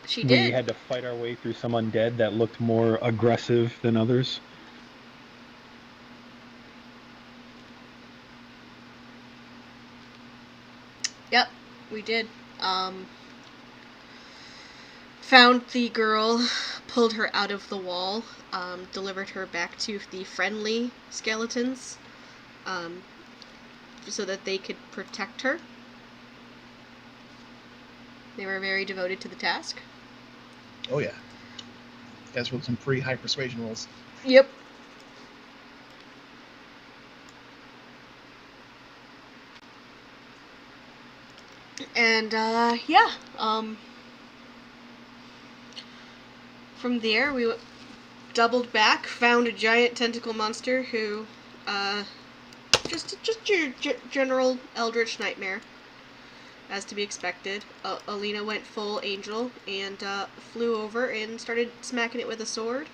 She We did. had to fight our way through some undead that looked more aggressive than others. Yep, we did. Found the girl, pulled her out of the wall, delivered her back to the friendly skeletons, so that they could protect her. They were very devoted to the task. Oh yeah. You guys rolled some pretty high persuasion rolls. Yep. And, yeah, from there we doubled back, found a giant tentacle monster who, just your general eldritch nightmare, as to be expected. Alina went full angel and flew over and started smacking it with a sword.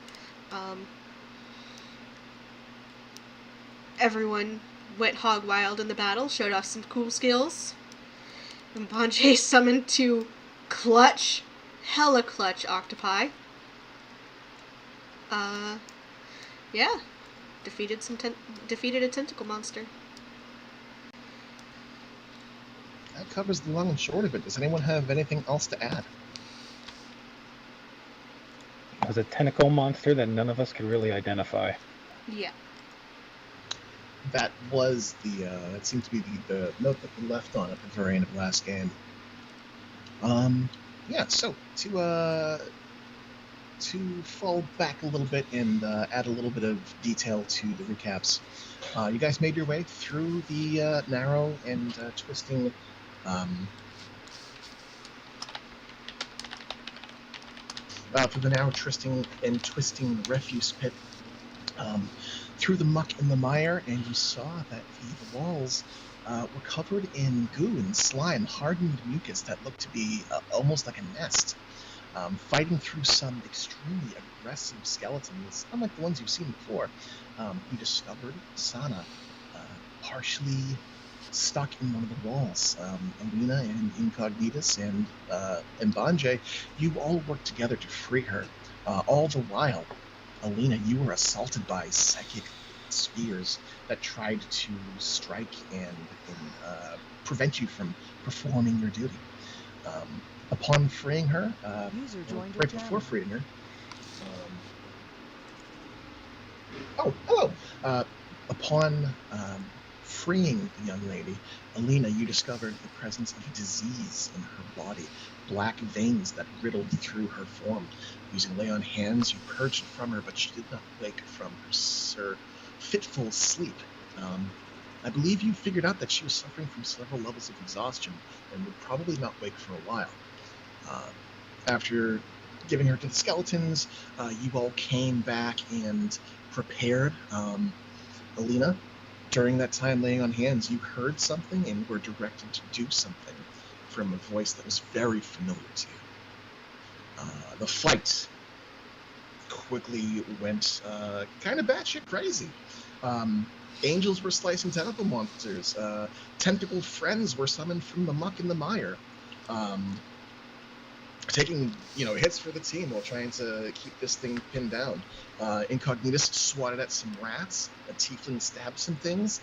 Everyone went hog wild in the battle, showed off some cool skills. And Bonjay summoned two hella clutch octopi. Yeah, defeated a tentacle monster. That covers the long and short of it. Does anyone have anything else to add? It was a tentacle monster that none of us could really identify. Yeah. That was that seemed to be the note that we left on at the very end of last game. Yeah, so to fall back a little bit and add a little bit of detail to the recaps, you guys made your way through the narrow and twisting through the narrow twisting refuse pit, through the muck and the mire, and you saw that the walls were covered in goo and slime, hardened mucus that looked to be almost like a nest. Fighting through some extremely aggressive skeletons, unlike the ones you've seen before, you discovered Sana partially stuck in one of the walls. Alina and Incognitus and Bonjay, you all worked together to free her. All the while, Alina, you were assaulted by psychic spears that tried to strike and prevent you from performing your duty. Upon freeing her, right before freeing her, hello. Upon freeing the young lady, Alina, you discovered the presence of disease in her body, black veins that riddled through her form. Using lay on hands, you purged it from her, but she did not wake from her fitful sleep. I believe you figured out that she was suffering from several levels of exhaustion and would probably not wake for a while. After giving her to the skeletons, you all came back and prepared. Alina, during that time laying on hands, you heard something and were directed to do something from a voice that was very familiar to you. The fight quickly went kind of batshit crazy. Angels were slicing tentacle monsters. Tentacled friends were summoned from the muck and the mire. Taking hits for the team while trying to keep this thing pinned down. Incognitus swatted at some rats, a tiefling stabbed some things,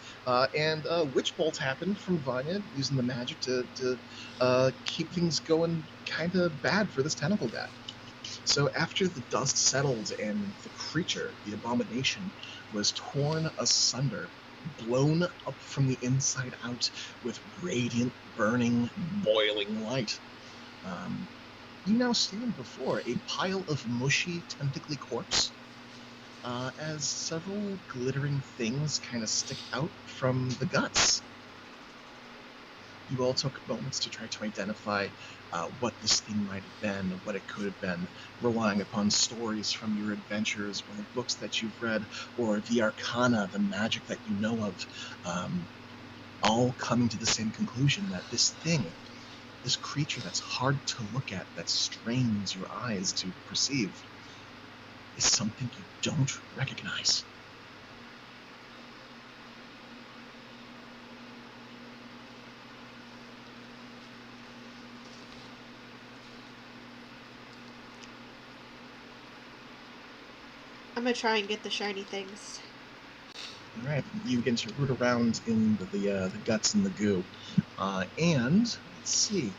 and a witch bolt happened from Vanya using the magic to keep things going kind of bad for this tentacle guy. So after the dust settled and the creature, the abomination, was torn asunder, blown up from the inside out with radiant, burning, boiling light, you now stand before a pile of mushy, tentacly corpse, as several glittering things kind of stick out from the guts. You all took moments to try to identify what this thing might have been, what it could have been, relying upon stories from your adventures or the books that you've read, or the arcana, the magic that you know of, all coming to the same conclusion that this thing, this creature that's hard to look at, that strains your eyes to perceive, is something you don't recognize. I'm gonna try and get the shiny things. All right, you begin to root around in the guts and the goo, and let's see.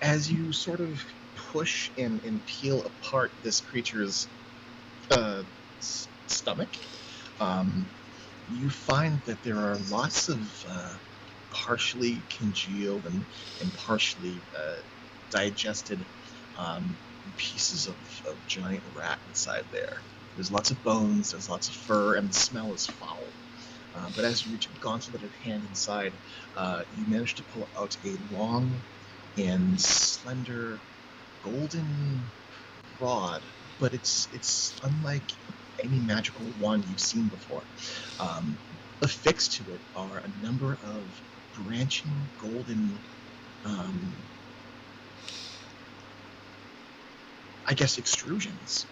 As you sort of push and peel apart this creature's stomach, you find that there are lots of partially congealed and partially digested pieces of giant rat inside there. There's lots of bones, there's lots of fur, and the smell is foul. But as you reach a gauntleted hand inside, you manage to pull out a long and slender golden rod, but it's unlike any magical wand you've seen before. Affixed to it are a number of branching golden, extrusions,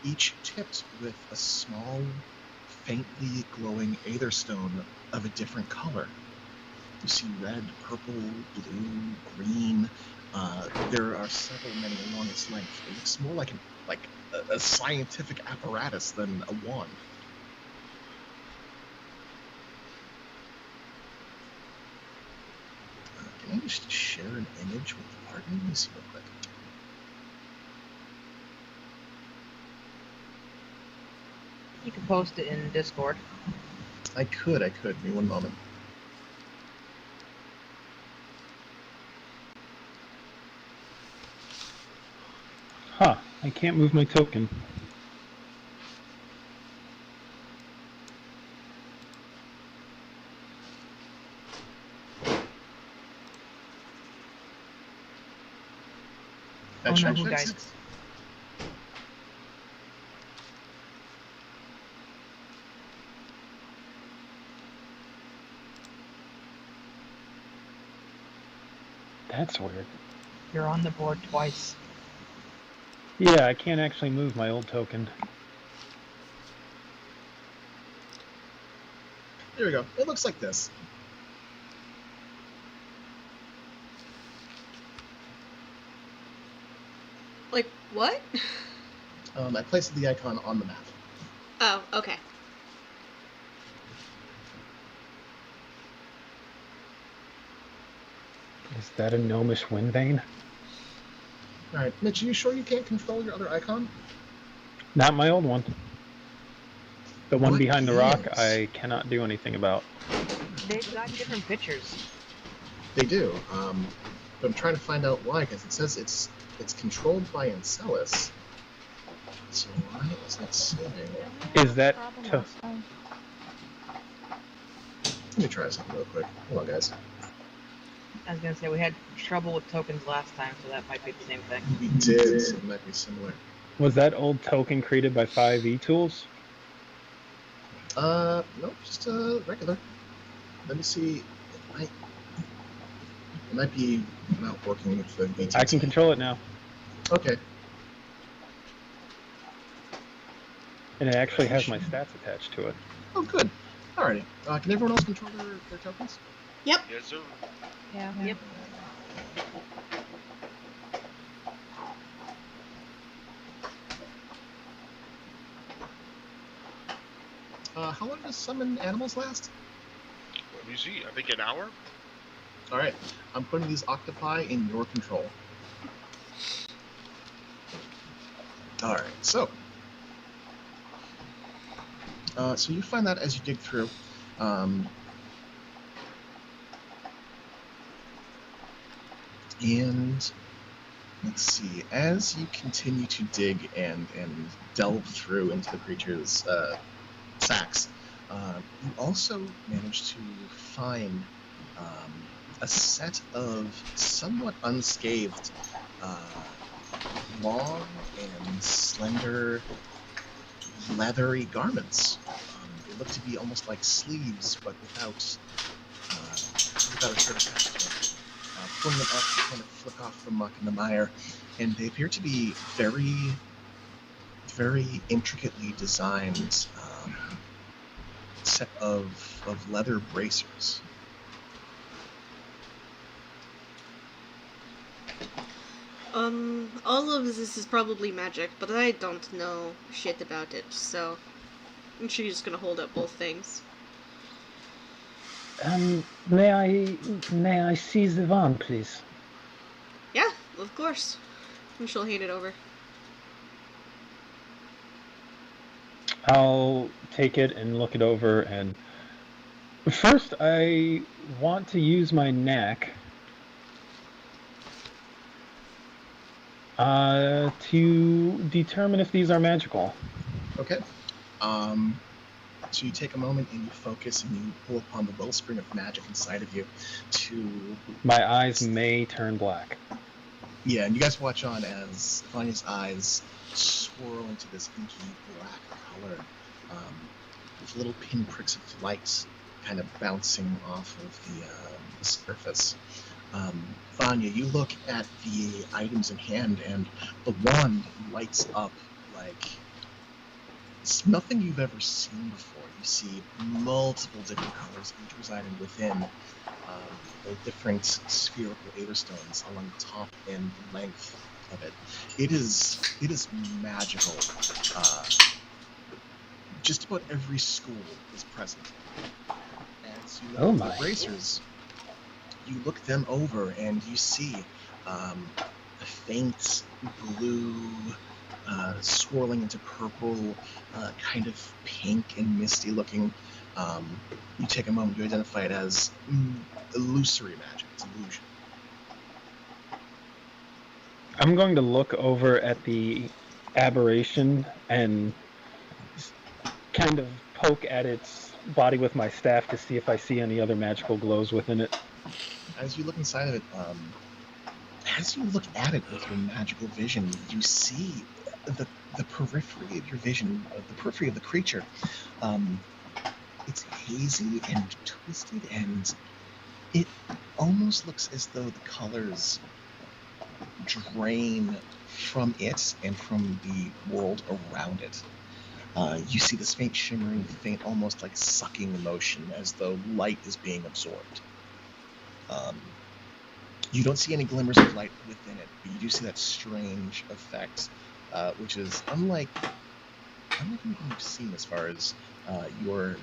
each tipped with a small, faintly glowing aether stone of a different color. You see red, purple, blue, green. There are many along its length. It looks more like a scientific apparatus than a wand. Can I just share an image with the party? Let me see real quick. You can post it in Discord. I could. Give me one moment. Huh. I can't move my token. That Oh no, changed who it? died? That's weird. You're on the board twice. Yeah, I can't actually move my old token. There we go. It looks like this. Like, what? I placed the icon on the map. Oh, okay. Is that a gnomish windbane? All right, Mitch, are you sure you can't control your other icon? Not my old one. The one What behind the rock, is? I cannot do anything about. They've got different pictures. They do. But I'm trying to find out why, because it says it's controlled by Enceladus. So why is it saying? Is that Let me try something real quick. Hold on, guys. I was gonna say we had trouble with tokens last time, so that might be the same thing. We did. So it might be similar. Was that old token created by 5e tools? Nope, just regular. Let me see. It might be not working with the BTT. I can control it now. Okay. And it actually has my stats attached to it. Oh, good. Alrighty. Can everyone else control their tokens? Yep. Yes, sir. Yeah. Yep. How long does summon animals last? Let me see. I think an hour. Alright. I'm putting these octopi in your control. Alright, so. So you find that as you dig through. And let's see, as you continue to dig and delve through into the creature's sacks, you also manage to find a set of somewhat unscathed, long and slender, leathery garments. They look to be almost like sleeves, but without a shirt attached to them. Pulling them up, you kind of flick off the muck and the mire, and they appear to be very, very intricately designed set of leather bracers. All of this is probably magic, but I don't know shit about it, so she's just gonna hold up both things. May I see the wand, please? Yeah, of course. And she'll hand it over. I'll take it and look it over, and first I want to use my knack to determine if these are magical. Okay. So you take a moment and you focus and you pull upon the wellspring of magic inside of you to... My eyes may turn black. Yeah, and you guys watch on as Vanya's eyes swirl into this inky black color, with little pinpricks of light kind of bouncing off of the surface. Vanya, you look at the items in hand, and the wand lights up like it's nothing you've ever seen before. You see multiple different colors, each residing within the different spherical aether stones along the top and length of it. It is magical. Just about every school is present. As you look at the bracers, you look them over and you see a faint blue swirling into purple, kind of pink and misty looking. You take a moment to identify it as illusory magic. It's illusion. I'm going to look over at the aberration and kind of poke at its body with my staff to see if I see any other magical glows within it. As you look inside of it, as you look at it with your magical vision, you see the periphery of your vision, the periphery of the creature. It's hazy and twisted, and it almost looks as though the colors drain from it and from the world around it. You see this faint shimmering, faint almost like sucking motion as though light is being absorbed. You don't see any glimmers of light within it, but you do see that strange effect, which is unlike anything you've seen as far as your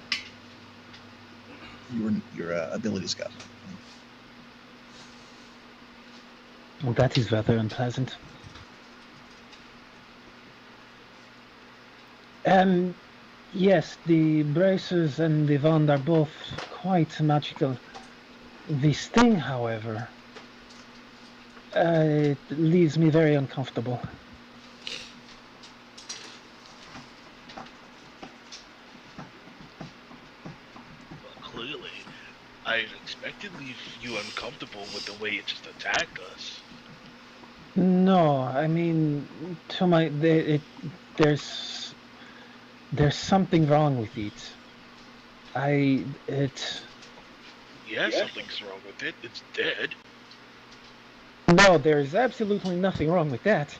abilities go. Well, that is rather unpleasant. Yes, the bracers and the wand are both quite magical. The sting, however, it leaves me very uncomfortable. Well, clearly, I expected to leave you uncomfortable with the way it just attacked us. No, I mean, there's something wrong with it. Yeah, something's wrong with it. It's dead. No, there is absolutely nothing wrong with that.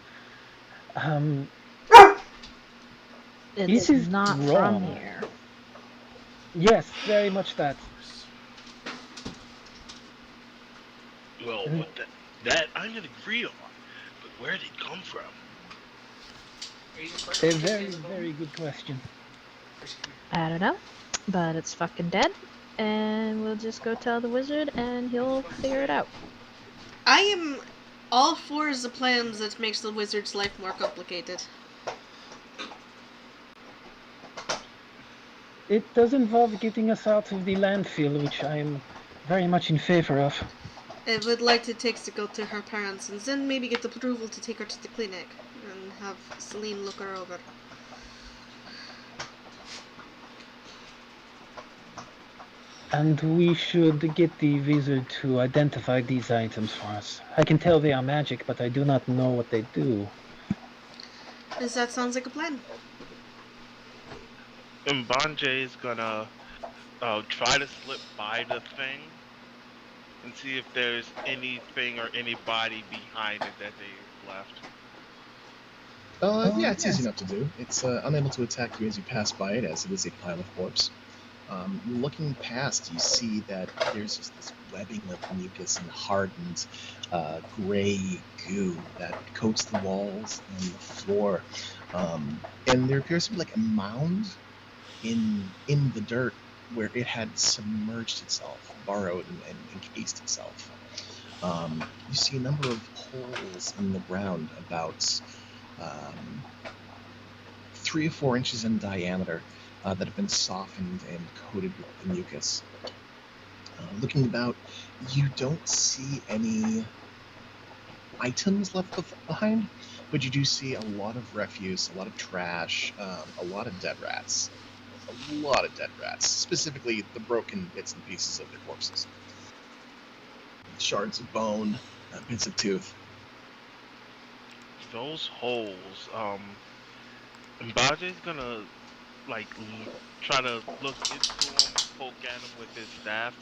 It's It is not wrong. from here. Yes, very much that. Well, that I'm gonna agree on. But where did it come from? A very, very good question. I don't know, but it's fucking dead, and we'll just go tell the wizard, and he'll figure it out. I am all for the plans that makes the wizard's life more complicated. It does involve getting us out of the landfill, which I am very much in favor of. I would like to take the girl to her parents and then maybe get approval to take her to the clinic and have Celine look her over. And we should get the wizard to identify these items for us. I can tell they are magic, but I do not know what they do. That sounds like a plan. And Bonjay's gonna try to slip by the thing and see if there's anything or anybody behind it that they left. Yeah, it's easy enough to do. It's unable to attack you as you pass by it, as it is a pile of corpse. Looking past, you see that there's just this webbing of mucus and hardened gray goo that coats the walls and the floor. And there appears to be like a mound in the dirt where it had submerged itself, burrowed and encased itself. You see a number of holes in the ground about 3 or 4 inches in diameter that have been softened and coated with the mucus. Looking about, you don't see any items left behind, but you do see a lot of refuse, a lot of trash, a lot of dead rats. A lot of dead rats, specifically the broken bits and pieces of their corpses. Shards of bone, bits of tooth. Those holes, Mbaje's gonna try to look into them, poke at them with his staff.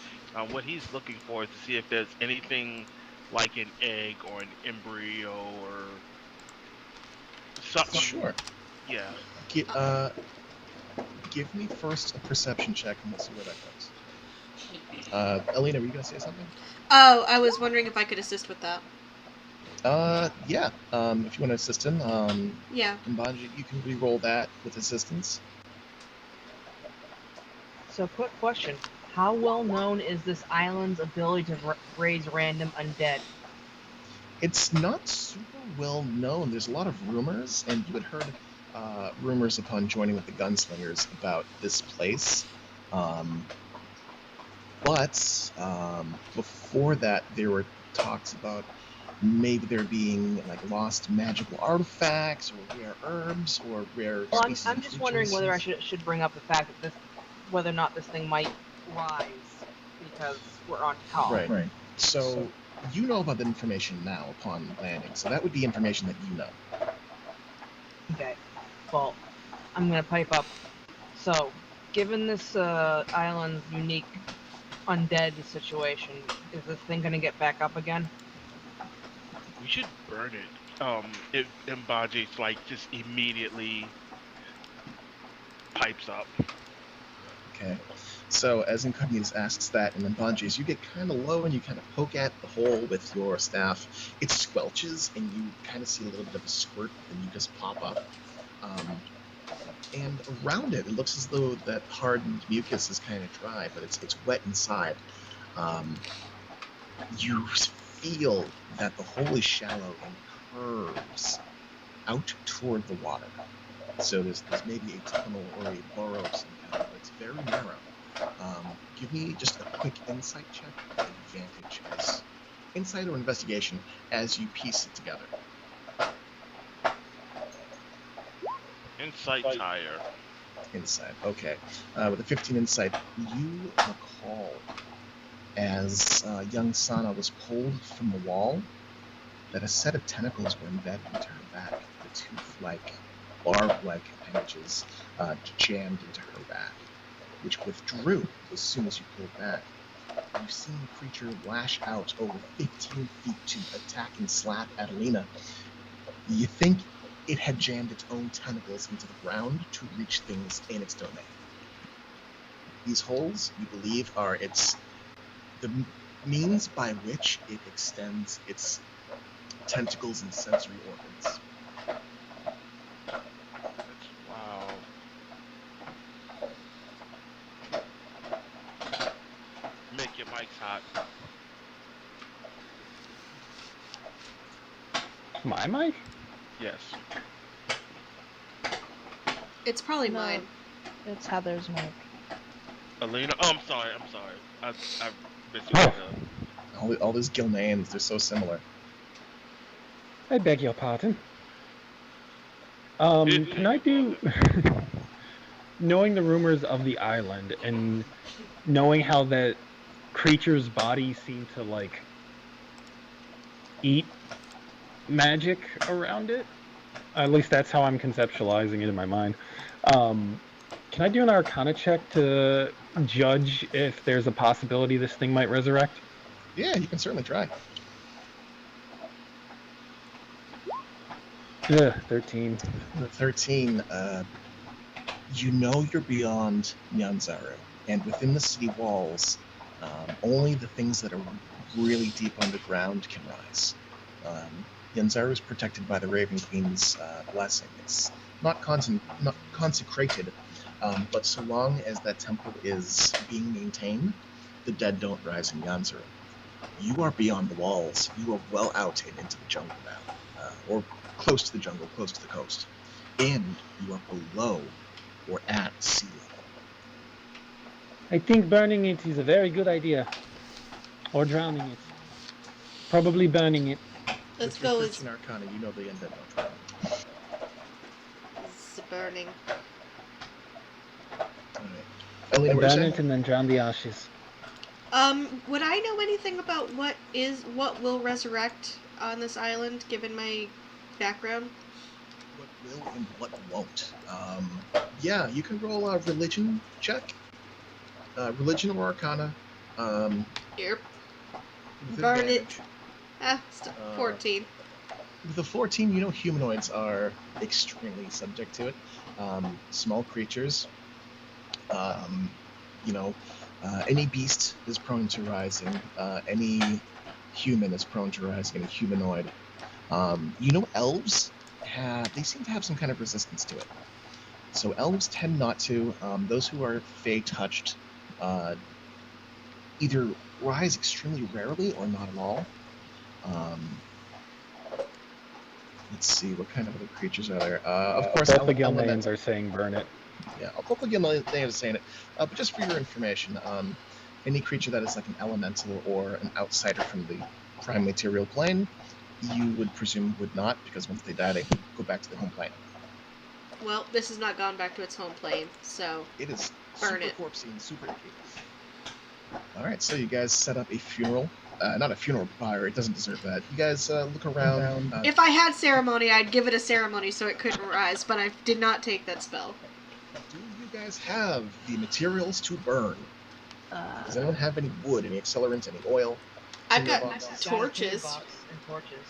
What he's looking for is to see if there's anything like an egg or an embryo or something. Sure. Yeah. Give me first a perception check and we'll see where that goes. Elena, were you gonna say something? Oh, I was wondering if I could assist with that. Yeah. If you want to assist him, Yeah. Mbaji, you can re-roll that with assistance. So, quick question: how well known is this island's ability to raise random undead? It's not super well known. There's a lot of rumors, and you had heard rumors upon joining with the gunslingers about this place. But before that, there were talks about maybe there being like lost magical artifacts or rare herbs or rare Well, species I'm of just wondering creatures. whether I should bring up the fact that whether or not this thing might rise because we're on call. Right. So you know about the information now upon landing. So that would be information that you know. Okay. Well, I'm gonna pipe up. So, given this island's unique undead situation, is this thing gonna get back up again? We should burn it. If Mbaje's just immediately pipes up. Okay. So as Incognitus asks that, and then Bungie, as you get kind of low and you kind of poke at the hole with your staff, it squelches and you kind of see a little bit of a squirt of the mucus pop up. And around it, it looks as though that hardened mucus is kind of dry, but it's wet inside. You feel that the hole is shallow and curves out toward the water. So there's maybe a tunnel or a burrow of some kind, but it's very narrow. Give me just a quick insight check at advantage, insight or investigation, as you piece it together. Insight higher. Insight, okay. With a 15 insight, you recall as young Sana was pulled from the wall that a set of tentacles were embedded into her back. The tooth-like, barb-like appendages jammed into her back, which withdrew as soon as you pulled back. You've seen the creature lash out over 15 feet to attack and slap at Alina. You think it had jammed its own tentacles into the ground to reach things in its domain. These holes, you believe, are the means by which it extends its tentacles and sensory organs. Wow. Make your mics hot. My mic? Yes. It's probably No. mine. It's Heather's mic. Alina. Oh, I'm sorry. I misread All those Gilneans, they're so similar. I beg your pardon. Can I do... knowing the rumors of the island and knowing how that creature's body seemed to, eat magic around it? At least that's how I'm conceptualizing it in my mind. Can I do an Arcana check to judge if there's a possibility this thing might resurrect? Yeah, you can certainly try. 13. The 13, you know you're beyond Nyanzaru. and within the city walls, only the things that are really deep underground can rise. Yanzaru is protected by the Raven Queen's blessing. It's not consecrated, but so long as that temple is being maintained, the dead don't rise in Yanzaru. You are beyond the walls. You are well out and into the jungle now, or close to the jungle, close to the coast. And you are below or at sea level. I think burning it is a very good idea. Or drowning it. Probably burning it. Let's With your go with 13 Arcana, you know the undead don't drown. burning. Alright. Elena, what Burn you it saying? and then drown the ashes. Would I know anything about what will resurrect on this island, given my background? What will and what won't. Yeah, you can roll a religion check. Religion or Arcana. Here. With Burn it. advantage. 14. With a 14, you know humanoids are extremely subject to it. Small creatures. Any beast is prone to rising. Any human is prone to rising. Any humanoid. Elves they seem to have some kind of resistance to it. So elves tend not to. Those who are Fey touched either rise extremely rarely or not at all. Let's see, what kind of other creatures are there? Of course, Both the Gilneans elemental. are saying burn it. Yeah, both the Gilneans are saying it. But just for your information, any creature that is like an elemental or an outsider from the prime material plane, you would presume would not, because once they die, they go back to their home plane. Well, this has not gone back to its home plane, so It is burn super it. corpsey and super icky. Alright, so you guys set up a funeral. Not a funeral pyre, it doesn't deserve that. You guys look around. If I had ceremony, I'd give it a ceremony so it couldn't rise, but I did not take that spell. Do you guys have the materials to burn? Does anyone have any wood, any accelerant, any oil? I've got Tinderbox? torches. Box and torches.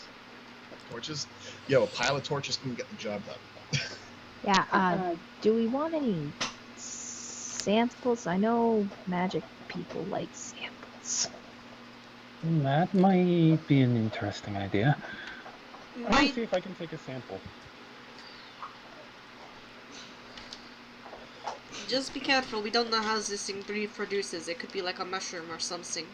Torches? Yo, a pile of torches can get the job done. Yeah, do we want any samples? I know magic people like samples. That might be an interesting idea. I want My, to see if I can take a sample. just be careful, we don't know how this thing reproduces. It could be like a mushroom or something.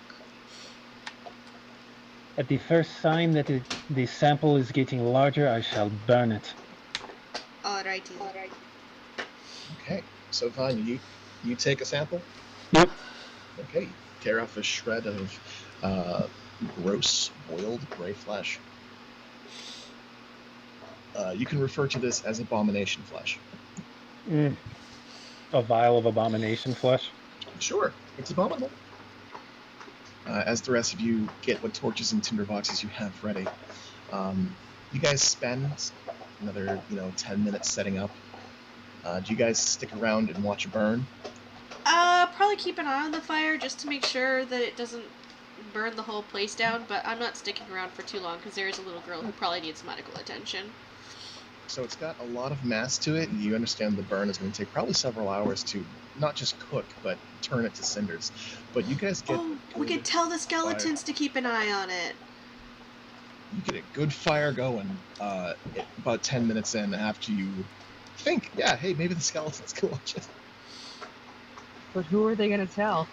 At the first sign that the sample is getting larger, I shall burn it. Alrighty. Okay, so fine, you take a sample? Yep. Okay, tear off a shred of gross, boiled gray flesh. You can refer to this as abomination flesh. A vial of abomination flesh. Sure, it's abominable. As the rest of you get what torches and tinderboxes you have ready, you guys spend another 10 minutes setting up. Do you guys stick around and watch it burn? Probably keep an eye on the fire just to make sure that it doesn't burn the whole place down, but I'm not sticking around for too long because there is a little girl who probably needs medical attention. So it's got a lot of mass to it, and you understand the burn is going to take probably several hours to not just cook, but turn it to cinders. But you guys get... we could tell the skeletons to keep an eye on it. You get a good fire going about 10 minutes in after you think, yeah, hey, maybe the skeletons can watch it. But who are they gonna tell?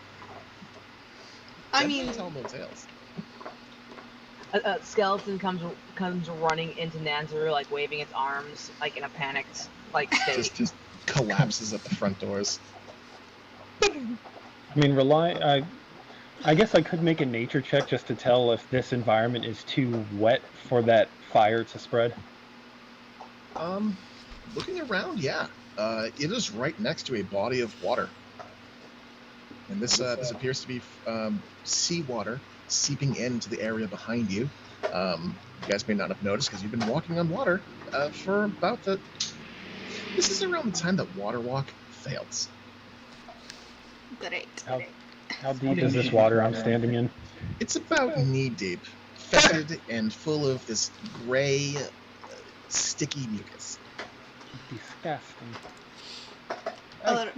I mean, tell no tales. A skeleton comes running into Nanzaru, like waving its arms, like in a panicked state. just collapses at the front doors. I mean, I guess I could make a nature check just to tell if this environment is too wet for that fire to spread. Looking around, yeah. It is right next to a body of water. And this appears to be seawater seeping into the area behind you. You guys may not have noticed because you've been walking on water for about the... This is around the time that Water Walk fails. great. How deep is this water I'm standing in? It's about knee deep, fetid and full of this gray, sticky mucus. Disgusting. Oh,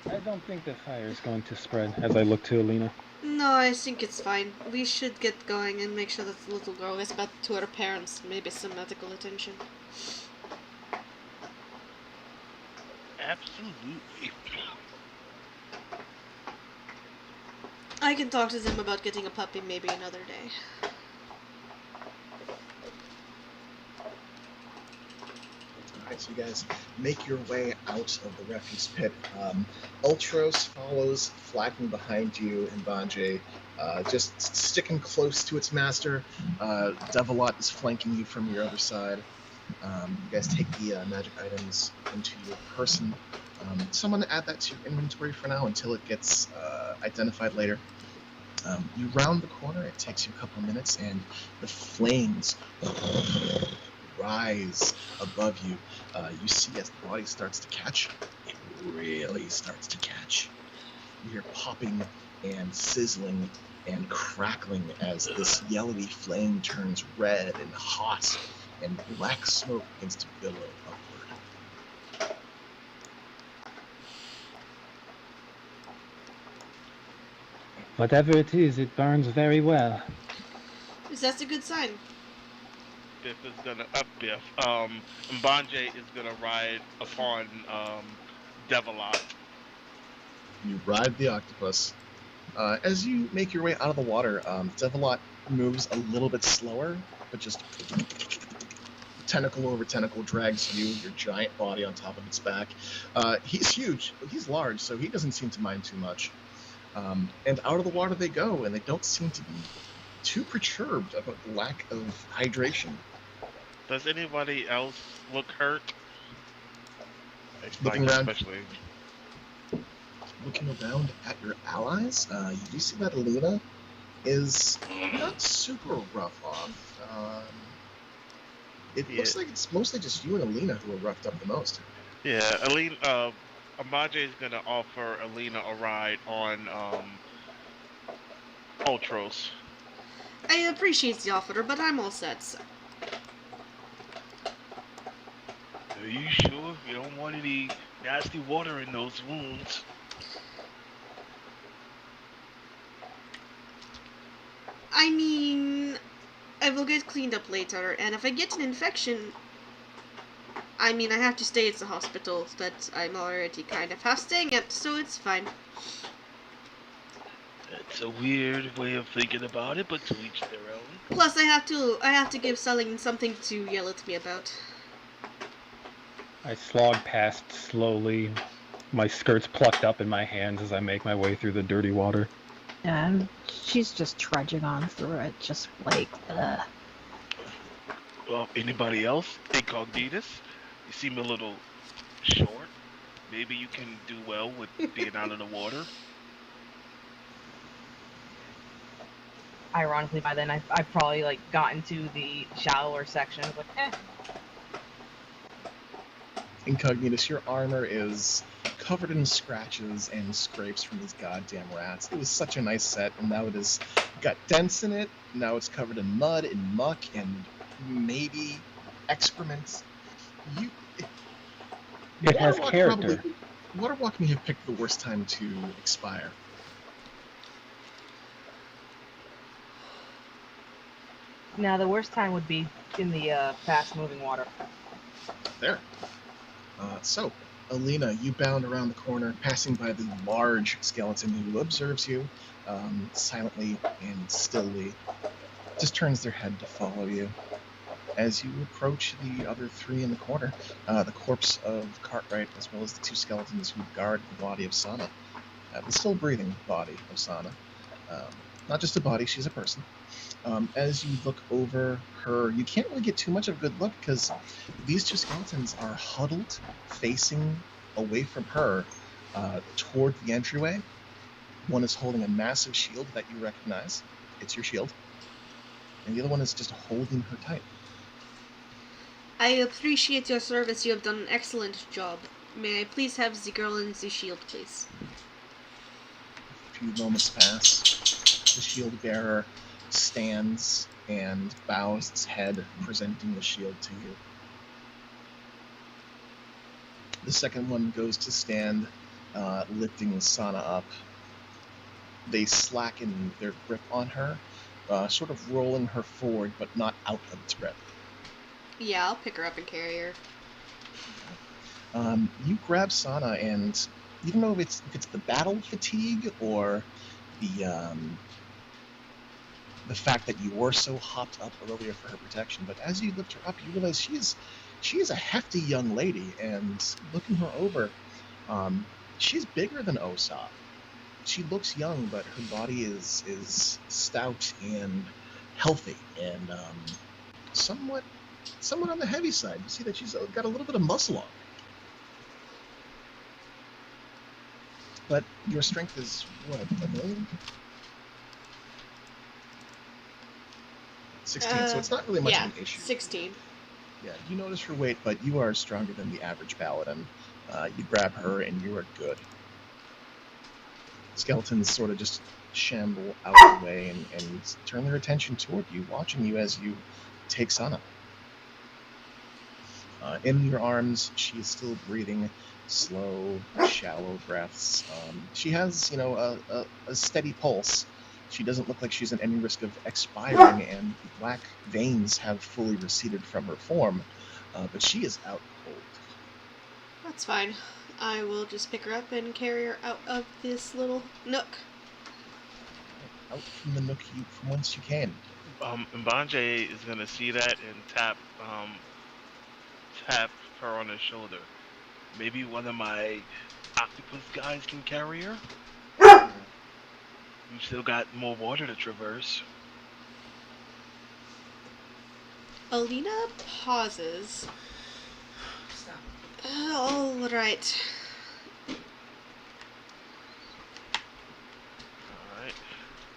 I don't think the fire is going to spread, as I look to Alina. No, I think it's fine. We should get going and make sure that the little girl gets back to her parents. Maybe some medical attention. Absolutely. I can talk to them about getting a puppy maybe another day. Alright, so you guys make your way out of the refuse pit. Ultros follows, flagging behind you, and Banjay just sticking close to its master. Devilot is flanking you from your other side. You guys take the magic items into your person. Someone add that to your inventory for now until it gets identified later. You round the corner, it takes you a couple minutes, and the flames rise above you. You see as the body starts to catch, it really starts to catch. You hear popping and sizzling and crackling as this yellowy flame turns red and hot, and black smoke begins to billow upward. Whatever it is, it burns very well. That's a good sign. Biff is gonna Biff. Mbanje is gonna ride upon Devilot. You ride the octopus. As you make your way out of the water, Devilot moves a little bit slower, but just tentacle over tentacle drags you, your giant body on top of its back. He's huge, he's large, so he doesn't seem to mind too much. And out of the water they go, and they don't seem to be too perturbed about the lack of hydration. Does anybody else look hurt? Looking Like, around, especially. looking around at your allies, you do see that Alina is not super rough off. It looks like it's mostly just you and Alina who are roughed up the most. Yeah, Mbanje is gonna offer Alina a ride on Ultros. I appreciate the offer, but I'm all set. So. Are you sure you don't want any nasty water in those wounds? I mean, I will get cleaned up later, and if I get an infection, I mean, I have to stay at the hospital that I'm already kind of half staying at, so it's fine. That's a weird way of thinking about it, but to each their own. Plus, I have to give Selling something to yell at me about. I slog past slowly, my skirts plucked up in my hands as I make my way through the dirty water. And she's just trudging on through it, just like, Well, anybody else? Incognitus? You seem a little short. Maybe you can do well with being out of the water. Ironically, by then I've probably like gotten to the shallower section. Like, Incognitus, your armor is covered in scratches and scrapes from these goddamn rats. It was such a nice set, and now it has got dents in it. Now it's covered in mud and muck and maybe excrement. It has character. Waterwalk may have picked the worst time to expire. now the worst time would be in the fast-moving water. There. So, Alina, you bound around the corner, passing by the large skeleton who observes you silently and stillly, just turns their head to follow you. As you approach the other three in the corner, the corpse of Cartwright, as well as the two skeletons who guard the body of Sana, the still breathing body of Sana. Not just a body, she's a person. As you look over her, you can't really get too much of a good look because these two skeletons are huddled, facing away from her toward the entryway. One is holding a massive shield that you recognize. It's your shield. And the other one is just holding her tight. I appreciate your service. You have done an excellent job. May I please have the girl and the shield, please? A few moments pass. The shield bearer stands and bows its head, presenting the shield to you. The second one goes to stand, lifting Sana up. They slacken their grip on her, sort of rolling her forward, but not out of its grip. Yeah, I'll pick her up and carry her. You grab Sana, and you don't know if it's the battle fatigue or the fact that you were so hopped up earlier for her protection. But as you lift her up, you realize she is a hefty young lady, and looking her over, she's bigger than Osa. She looks young, but her body is stout and healthy, and somewhat on the heavy side. You see that she's got a little bit of muscle on her. But your strength is, what, a million? 16, so it's not really much of an issue. 16. Yeah, you notice her weight, but you are stronger than the average paladin. You grab her, and you are good. Skeletons sort of just shamble out of the way and turn their attention toward you, watching you as you take Sana. In your arms, she is still breathing slow, shallow breaths. She has, a steady pulse. She doesn't look like she's at any risk of expiring, and the black veins have fully receded from her form, but she is out cold. That's fine. I will just pick her up and carry her out of this little nook. Out from the nook from whence you came. Mbanje is gonna see that and tap her on the shoulder. Maybe one of my octopus guys can carry her? We've still got more water to traverse. Alina pauses. All right.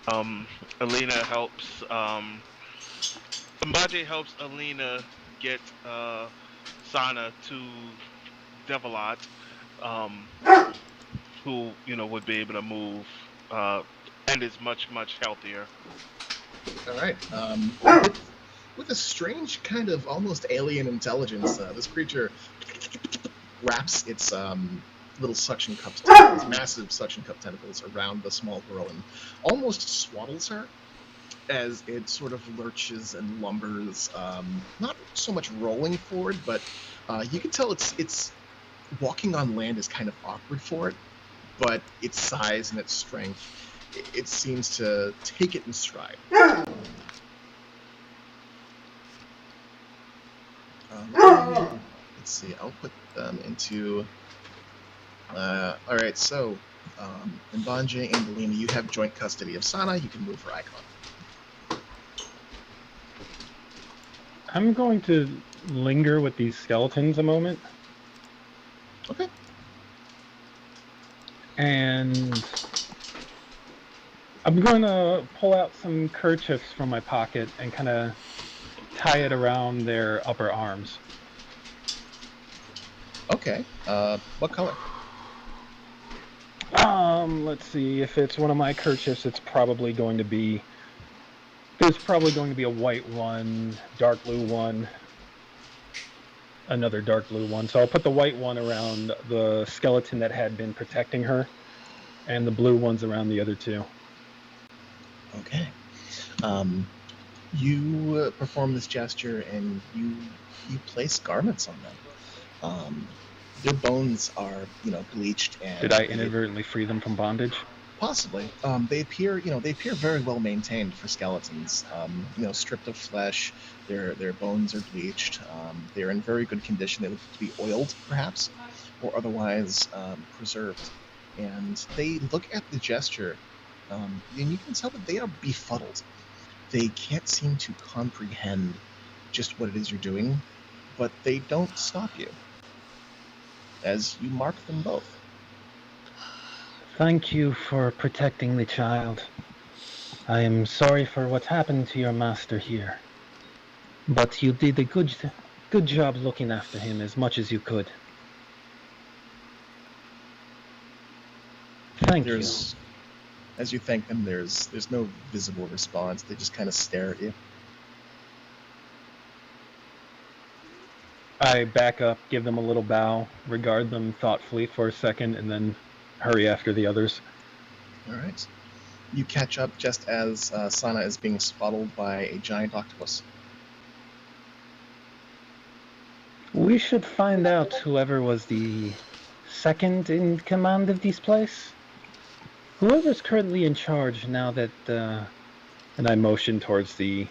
Alright. Alina helps, Mbaje helps Alina get, Sana to Devilot, who, would be able to move, and is much, much healthier. Alright, with a strange kind of almost alien intelligence, this creature wraps its little suction cup tentacles, massive suction cup tentacles around the small girl and almost swaddles her as it sort of lurches and lumbers, not so much rolling forward, but you can tell it's walking on land is kind of awkward for it, but its size and its strength, it seems to take it in stride. Let's see, I'll put them into... Alright, so, Mbanje and Alina, you have joint custody of Sana. You can move her icon. I'm going to linger with these skeletons a moment. Okay. And I'm going to pull out some kerchiefs from my pocket and kind of tie it around their upper arms. Okay. What color? Let's see. If it's one of my kerchiefs, it's probably going to be... There's probably going to be a white one, dark blue one, another dark blue one. So I'll put the white one around the skeleton that had been protecting her, and the blue ones around the other two. Okay. You perform this gesture, and you place garments on them. Their bones are, bleached and... Did I inadvertently free them from bondage? Possibly. They appear very well maintained for skeletons. Stripped of flesh. Their bones are bleached. They're in very good condition. They look to be oiled, perhaps, or otherwise preserved. And they look at the gesture, and you can tell that they are befuddled. They can't seem to comprehend just what it is you're doing, but they don't stop you, as you mark them both. Thank you for protecting the child. I am sorry for what happened to your master here. But you did a good job looking after him as much as you could. Thank you. As you thank them, there's no visible response. They just kind of stare at you. I back up, give them a little bow, regard them thoughtfully for a second, and then hurry after the others. All right. You catch up just as Sana is being swaddled by a giant octopus. We should find out whoever was the second in command of this place. Whoever's currently in charge now that, and I motion towards the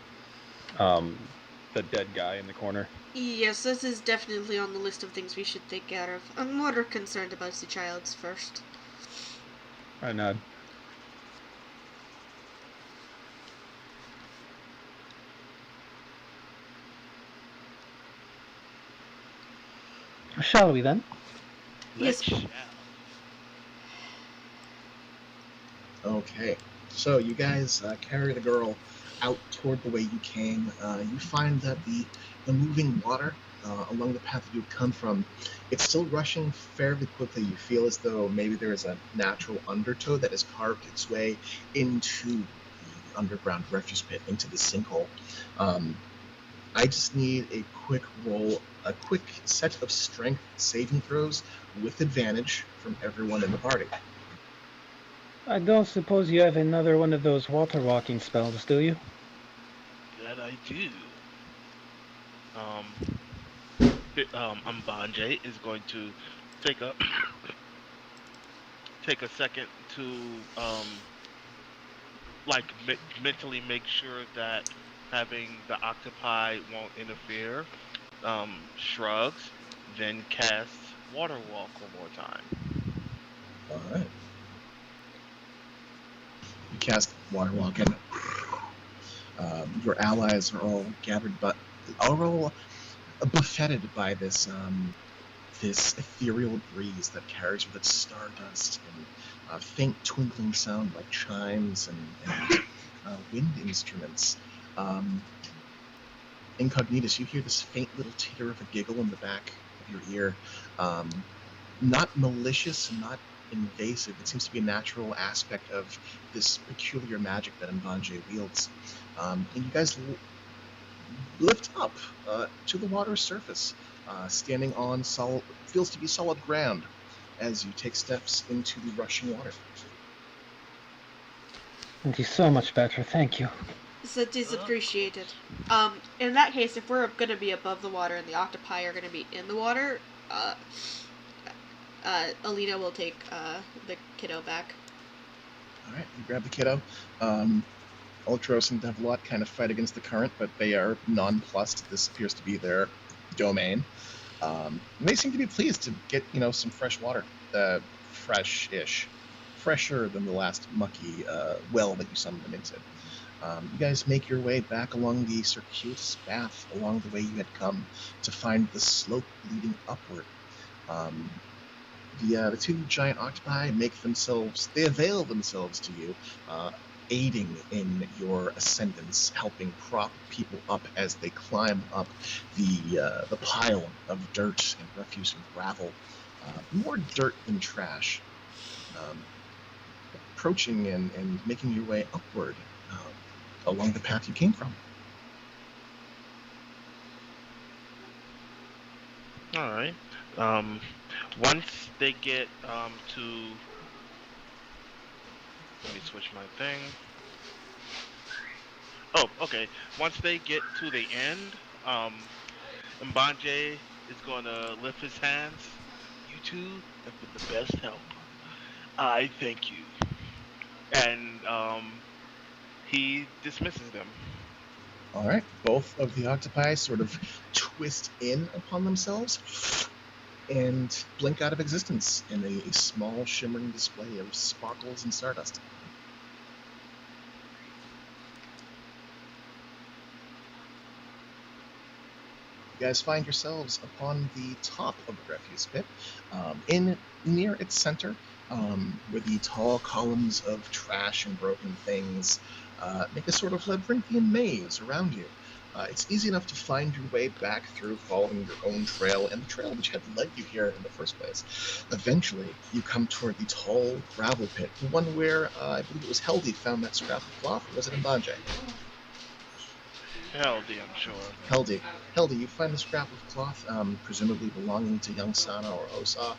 dead guy in the corner. Yes, this is definitely on the list of things we should take care of. I'm more concerned about the child's first. I nod. Shall we then? Yes. Let's Okay. So you guys carry the girl out toward the way you came. You find that the moving water along the path that you've come from, it's still rushing fairly quickly. You feel as though maybe there is a natural undertow that has carved its way into the underground refuse pit, into the sinkhole. I just need a quick roll, a quick set of strength saving throws with advantage from everyone in the party. I don't suppose you have another one of those water walking spells, do you? That I do. Mbanje is going to take a take a second to mentally make sure that having the octopi won't interfere. Shrugs, then casts water walk one more time. All right. You cast water walk, and your allies are all gathered, but are all buffeted by this this ethereal breeze that carries with it stardust and faint twinkling sound like chimes and wind instruments. Incognitus, you hear this faint little titter of a giggle in the back of your ear. Not malicious, not invasive. It seems to be a natural aspect of this peculiar magic that Mbanje wields. And you guys lift up to the water's surface, standing on feels to be solid ground as you take steps into the rushing water. Thank you so much, Petra. Thank you. That is appreciated. In that case, if we're gonna be above the water and the octopi are gonna be in the water, Alina will take the kiddo back. All right, you grab the kiddo. Ultros and Devlot kind of fight against the current, but they are nonplussed. This appears to be their domain. They seem to be pleased to get, some fresh water, fresh-ish, fresher than the last mucky well that you summoned them into. You guys make your way back along the circuitous path along the way you had come to find the slope leading upward. The two giant octopi they avail themselves to you, aiding in your ascendance, helping prop people up as they climb up the pile of dirt and refuse and gravel, more dirt than trash, approaching and making your way upward along the path you came from. All right. Once they get to, let me switch my thing. Oh, okay. Once they get to the end, Mbanje is going to lift his hands. You two have been the best help. I thank you. And he dismisses them. All right, both of the octopi sort of twist in upon themselves and blink out of existence in a small shimmering display of sparkles and stardust. You guys find yourselves upon the top of the refuse pit, near its center, where the tall columns of trash and broken things make a sort of labyrinthian maze around you. It's easy enough to find your way back through following your own trail and the trail which had led you here in the first place. Eventually, you come toward the tall gravel pit, the one where I believe it was Heldy found that scrap of cloth, or was it Mbanje? Heldy, I'm sure. Heldy, you find the scrap of cloth, presumably belonging to young Sana or Osa,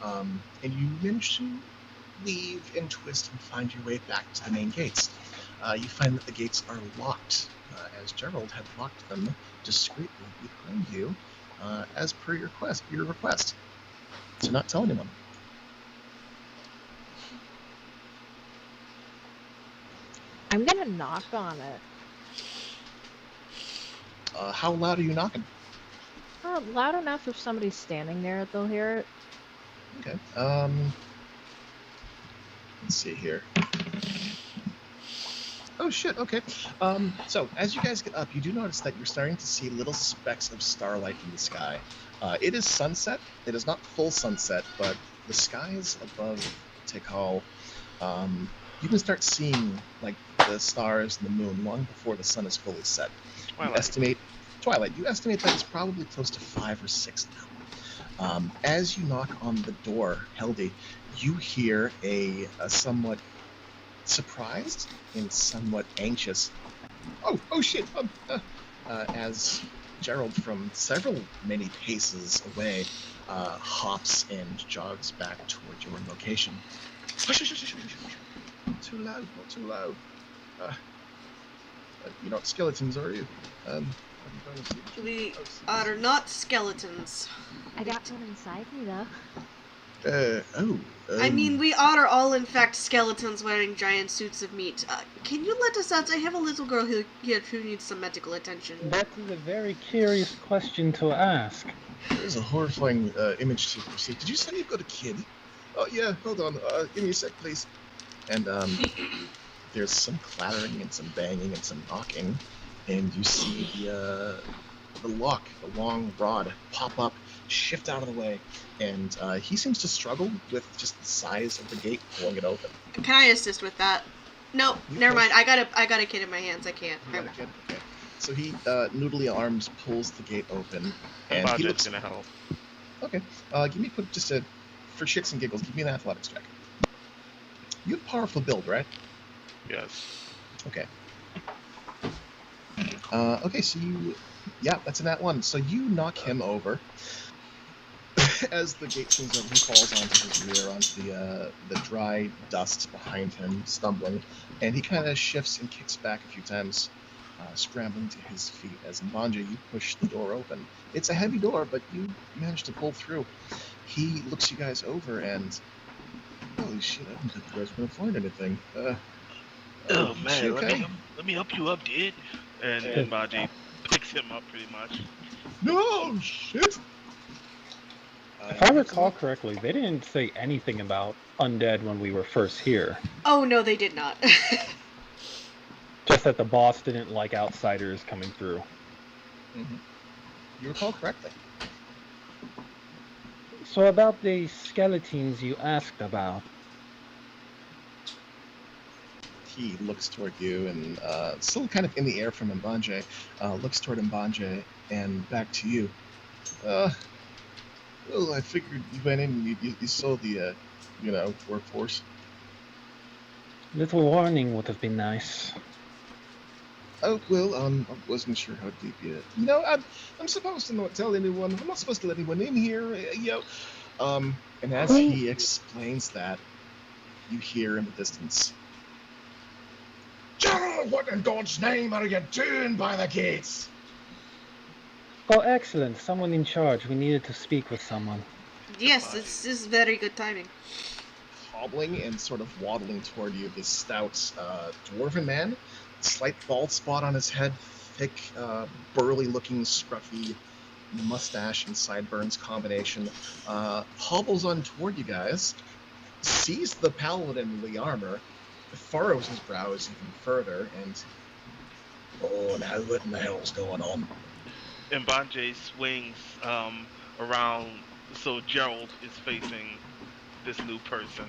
and you manage to weave and twist and find your way back to the main gates. You find that the gates are locked, as Gerald had locked them discreetly behind you, as per your request. To not tell anyone. I'm gonna knock on it. How loud are you knocking? Loud enough if somebody's standing there, they'll hear it. Okay. Let's see here. Oh shit, okay. So as you guys get up, you do notice that you're starting to see little specks of starlight in the sky. It is sunset. It is not full sunset, but the skies above Tikal, you can start seeing like the stars and the moon long before the sun is fully set. You estimate that it's probably close to 5 or 6 now. As you knock on the door, Heldy, you hear a somewhat surprised and somewhat anxious, oh shit, as Gerald from many paces away hops and jogs back toward your location. Hush. Too loud, not too loud. You're not skeletons, are you? We are not skeletons. I got one inside me though. I mean, we are all in fact skeletons wearing giant suits of meat. Can you let us out? I have a little girl here who needs some medical attention. That is a very curious question to ask. There's a horrifying image to perceive. Did you say you've got a kid? Oh yeah, hold on. Give me a sec, please. And there's some clattering and some banging and some knocking, and you see the lock, the long rod, pop up, shift out of the way, and he seems to struggle with just the size of the gate pulling it open. Can I assist with that? No, never mind. I got a kid in my hands. I can't. You got a kid? Okay. So he noodly arms pulls the gate open, and he looks. Gonna help. Okay. Give me for shits and giggles. Give me an athletics check. You have powerful build, right? Yes. Okay. Okay, so that's a nat 1. So you knock him over. As the gate swings over, he falls onto his rear, onto the dry dust behind him, stumbling, and he kind of shifts and kicks back a few times, scrambling to his feet. As Mbanja, you push the door open. It's a heavy door, but you manage to pull through. He looks you guys over and, holy shit, I don't think you guys are going to find anything. Oh man, okay? let me help you up, dude. And Mbanja picks him up pretty much. No, shit! If I recall correctly, they didn't say anything about undead when we were first here. Oh no, they did not. Just that the boss didn't like outsiders coming through. Mm-hmm. You recall correctly. So about the skeletons you asked about. He looks toward you and, still kind of in the air from Mbanje, looks toward Mbanje and back to you. Well, I figured you went in and you saw the, workforce. Little warning would have been nice. Oh, well, I wasn't sure how deep yet. I'm supposed to not tell anyone. I'm not supposed to let anyone in here, And as he explains that, you hear in the distance, Gerald, what in God's name are you doing by the gates? Oh, excellent. Someone in charge. We needed to speak with someone. Yes, this is very good timing. Hobbling and sort of waddling toward you, this stout dwarven man, slight bald spot on his head, thick, burly-looking, scruffy mustache and sideburns combination, hobbles on toward you guys, sees the paladin in the armor, furrows his brows even further, and now what in the hell's going on? And Mbanja swings around so Gerald is facing this new person.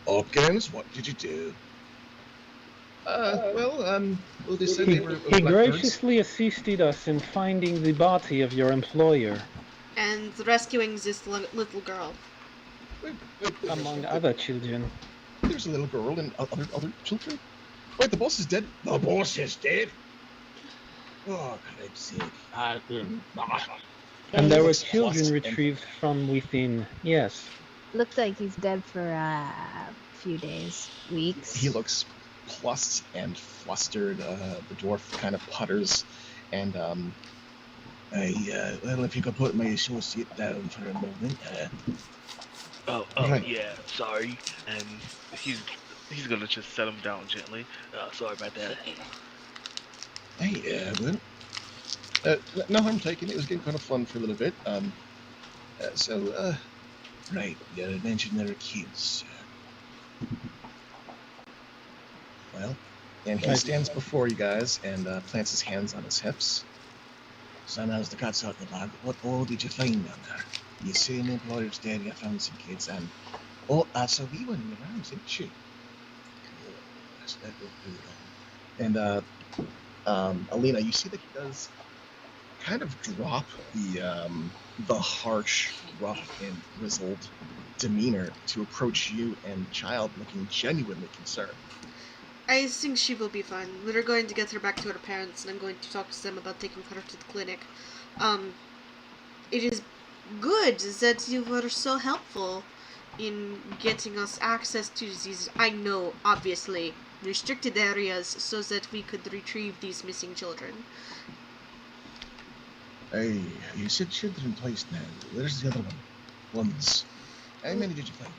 Hopkins, what did you do? They said He they were graciously assisted us in finding the body of your employer. And rescuing this little girl. Wait, Among other children. There's a little girl and other children? Wait, the boss is dead? The boss is dead? Oh, Christ's sake. And there were Looks children lost retrieved from within, yes. Looks like he's dead for a few days, weeks. He looks plussed and flustered. The dwarf kind of putters, and well, if you could put my associate down for a moment. Oh, Right. yeah, sorry. And he's gonna just set him down gently. Sorry about that. Hey, well, no harm taken. It was getting kind of fun for a little bit. Right, you mentioned there are kids. Well, and he stands before you guys and plants his hands on his hips. So now's the cat's out of the bag. What all did you find down there? You say my employer's dead, you found some kids, and that's a wee one in the arms, isn't she? Oh, that's that will do that. And Alina, you see that he does kind of drop the harsh, rough, and grizzled demeanor to approach you and the child, looking genuinely concerned. I think she will be fine. We're going to get her back to her parents, and I'm going to talk to them about taking her to the clinic. It is good that you were so helpful in getting us access to these, I know, obviously, restricted areas so that we could retrieve these missing children. Hey, you said children twice now. Where's the other one? Once. How many did you find?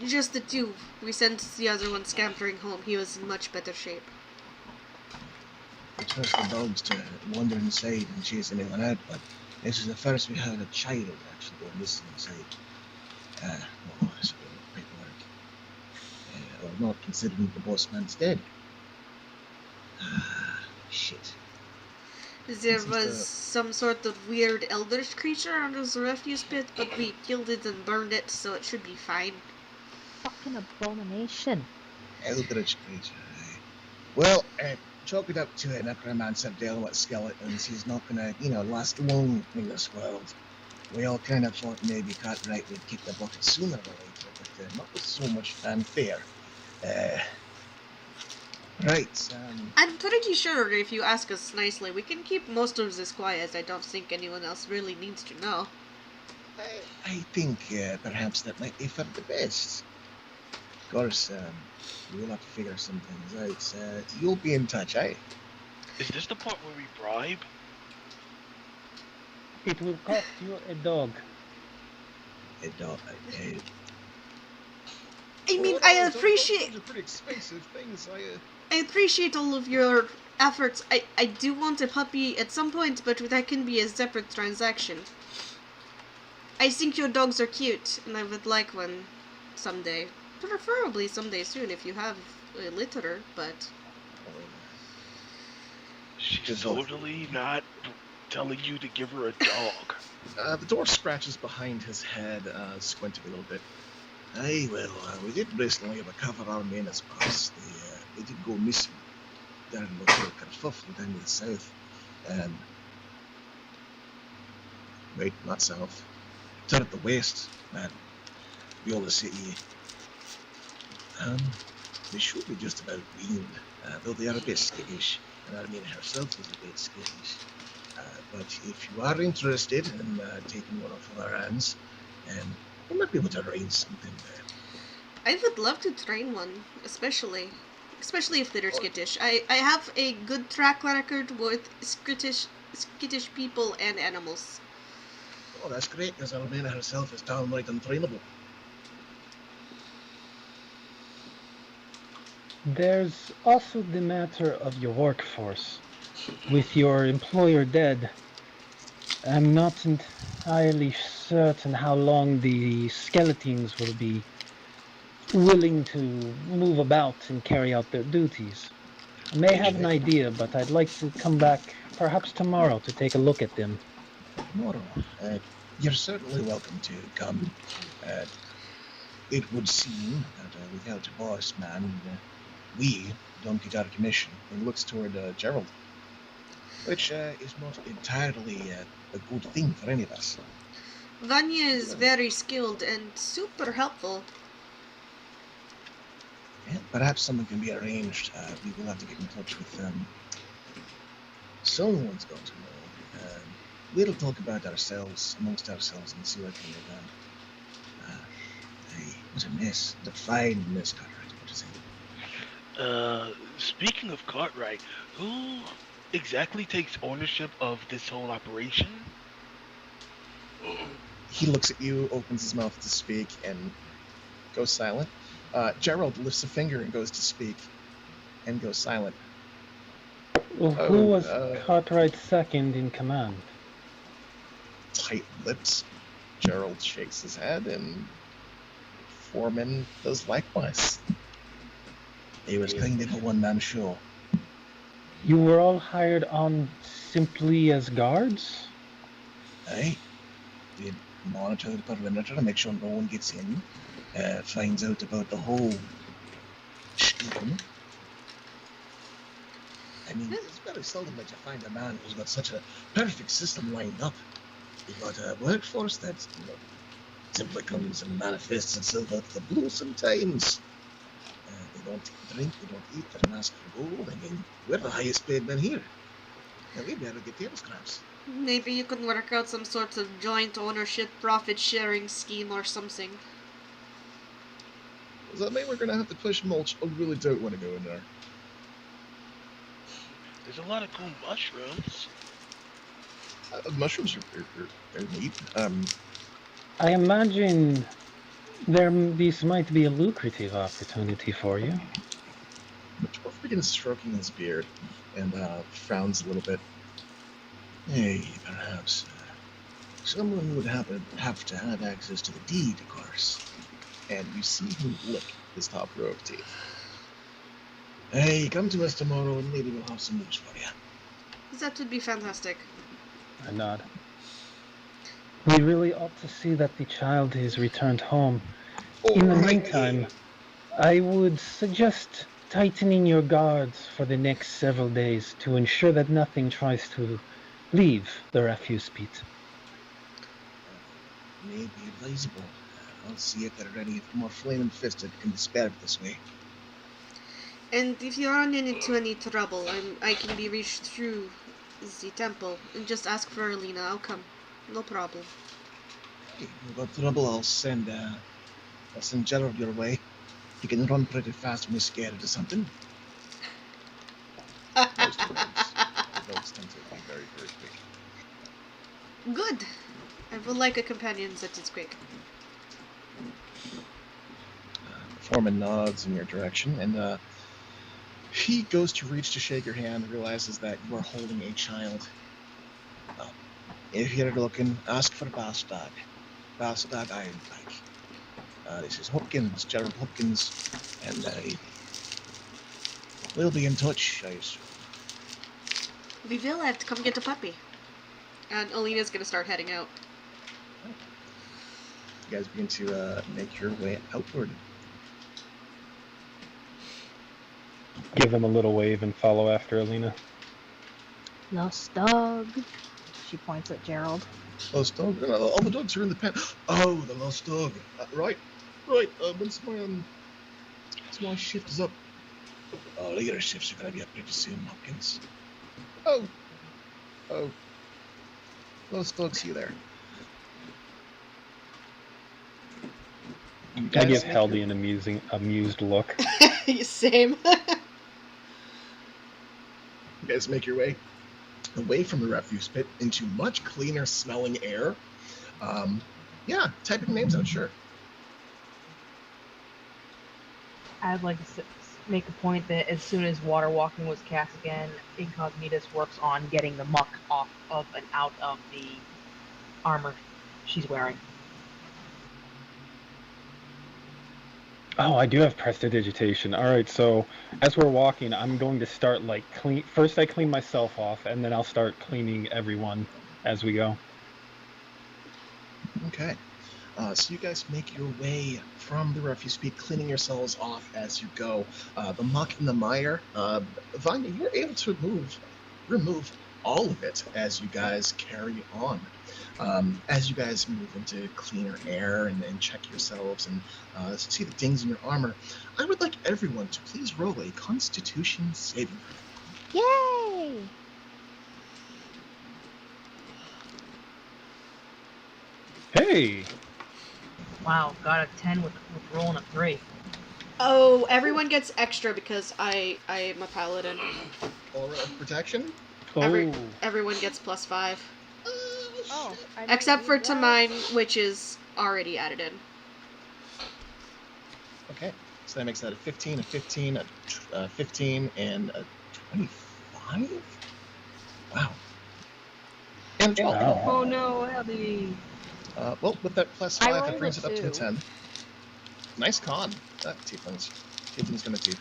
Just the two. We sent the other one scampering home. He was in much better shape. I trust the dogs to wander inside and chase anyone out, but this is the first we heard a child actually go missing inside. That's a bit of paperwork. Or not, considering the boss man's dead. Shit. There was some sort of weird eldritch creature under the refuse pit, but we killed it and burned it, so it should be fine. Fucking abomination. Eldritch creature, eh? Well, chalk it up to it. Necromancer dealing with skeletons. He's not gonna, last long in this world. We all kind of thought maybe Cartwright would kick the bucket sooner or later, but not with so much fanfare. Right. I'm pretty sure if you ask us nicely, we can keep most of this quiet. I don't think anyone else really needs to know. I think perhaps that might be for the best. Of course, we'll have to figure some things out. You'll be in touch, eh? Is this the part where we bribe? It will cost you a dog. A dog, I mean, I appreciate... Those are pretty expensive things. I appreciate all of your efforts. I do want a puppy at some point, but that can be a separate transaction. I think your dogs are cute, and I would like one someday. Preferably someday soon if you have a litter, but... She's totally not telling you to give her a dog. The dwarf scratches behind his head, squinting a little bit. Aye, well, we did recently recover our mainest boss. They did go missing down in the kerfuffle down to the south. Wait, not south. Down at the west, man. Viola City. They should be just about weaned, though they are a bit skittish, and Armina herself is a bit skittish. But if you are interested in taking one off of our hands, we might be able to arrange something there. I would love to train one, especially if they're skittish. I have a good track record with skittish people and animals. Oh, that's great, because Armina herself is downright untrainable. There's also the matter of your workforce. With your employer dead, I'm not entirely certain how long the skeletons will be willing to move about and carry out their duties. I may have an idea, but I'd like to come back perhaps tomorrow to take a look at them. Tomorrow? You're certainly welcome to come. It would seem that without a boss man, we don't get our commission. And looks toward Gerald, which is not entirely a good thing for any of us. Vanya is very skilled and super helpful. Yeah, perhaps something can be arranged. We will have to get in touch with someone's got to know. We'll talk about ourselves, amongst ourselves, and see what can be done. What a mess. The fine mess, Cartwright. What is it? Speaking of Cartwright, who exactly takes ownership of this whole operation? He looks at you, opens his mouth to speak, and goes silent. Gerald lifts a finger and goes to speak, and goes silent. Well, who was Cartwright's second in command? Tight lips. Gerald shakes his head, and Foreman does likewise. He was kind of a one-man show. You were all hired on simply as guards? Aye. We monitor the perimeter to make sure no one gets in, finds out about the whole scheme. I mean, it's very seldom that you find a man who's got such a perfect system lined up. You've got a workforce that, simply comes and manifests itself out of the blue sometimes. They don't drink, they don't eat, they don't ask for gold. I mean, we're the highest paid men here. Now we better get table scraps. Maybe you can work out some sort of joint ownership, profit-sharing scheme or something. Does that mean we're going to have to push mulch? I really don't want to go in there. There's a lot of cool mushrooms. Mushrooms are neat. I imagine this might be a lucrative opportunity for you. The dwarf begins stroking his beard and frowns a little bit. Hey, perhaps someone would have to have access to the deed, of course. And you see him lick his top row of teeth. Hey, come to us tomorrow and maybe we'll have some news for you. That would be fantastic. I nod. We really ought to see that the child is returned home. In the meantime, I would suggest tightening your guards for the next several days to ensure that nothing tries to leave the refuse pit. May be advisable. I'll see if there are any more flaming fisted can be spared this way. And if you run into any trouble, I can be reached through the temple, and just ask for Alina. I'll come. No problem. Hey, if you've got trouble, I'll send Gerald your way. He can run pretty fast when he's scared of something. Most dogs tend to be very, very quick. Good. I would like a companion that is quick. Foreman nods in your direction, and he goes to reach to shake your hand and realizes that you are holding a child. If you're looking, ask for Bastard. Bastard Ironpike. This is Hopkins, Gerald Hopkins, and we'll be in touch, I assume. We will have to come get a puppy. And Alina's gonna start heading out. You guys begin to make your way outward. Give him a little wave and follow after Alina. Lost dog. She points at Gerald. Lost dog? All the dogs are in the pen. Oh, the lost dog. Right. Once my shift is up. Oh, the other shifts are going to be up pretty soon, Hopkins. Oh. Lost dog, see you there. I give Heldy an amused look. Same. You guys make your way away from the refuse pit into much cleaner smelling air. Typing names out, sure. I'd like to make a point that as soon as water walking was cast again, Incognitus works on getting the muck off of and out of the armor she's wearing. Oh, I do have prestidigitation. All right, so as we're walking, I'm going to start clean. First, I clean myself off, and then I'll start cleaning everyone as we go. Okay. So you guys make your way from the refuse pit, cleaning yourselves off as you go. The muck and the mire, Vanya, you're able to remove all of it as you guys carry on. As you guys move into cleaner air and check yourselves and see the dings in your armor, I would like everyone to please roll a Constitution saving throw. Yay! Hey! Wow, got a 10 with rolling a 3. Oh, everyone gets extra because I am a paladin. Aura of protection. Everyone gets +5. Oh, I might Except use for that. to mine, which is already added in. Okay, so that makes that a 15, a 15, a 15, and a 25? Wow. And 12. Wow. Oh no, Abby. Well, with that +5, I that rolled brings a it up to a 2. 10. Nice con. Tieflings. Tieflings gonna teeth.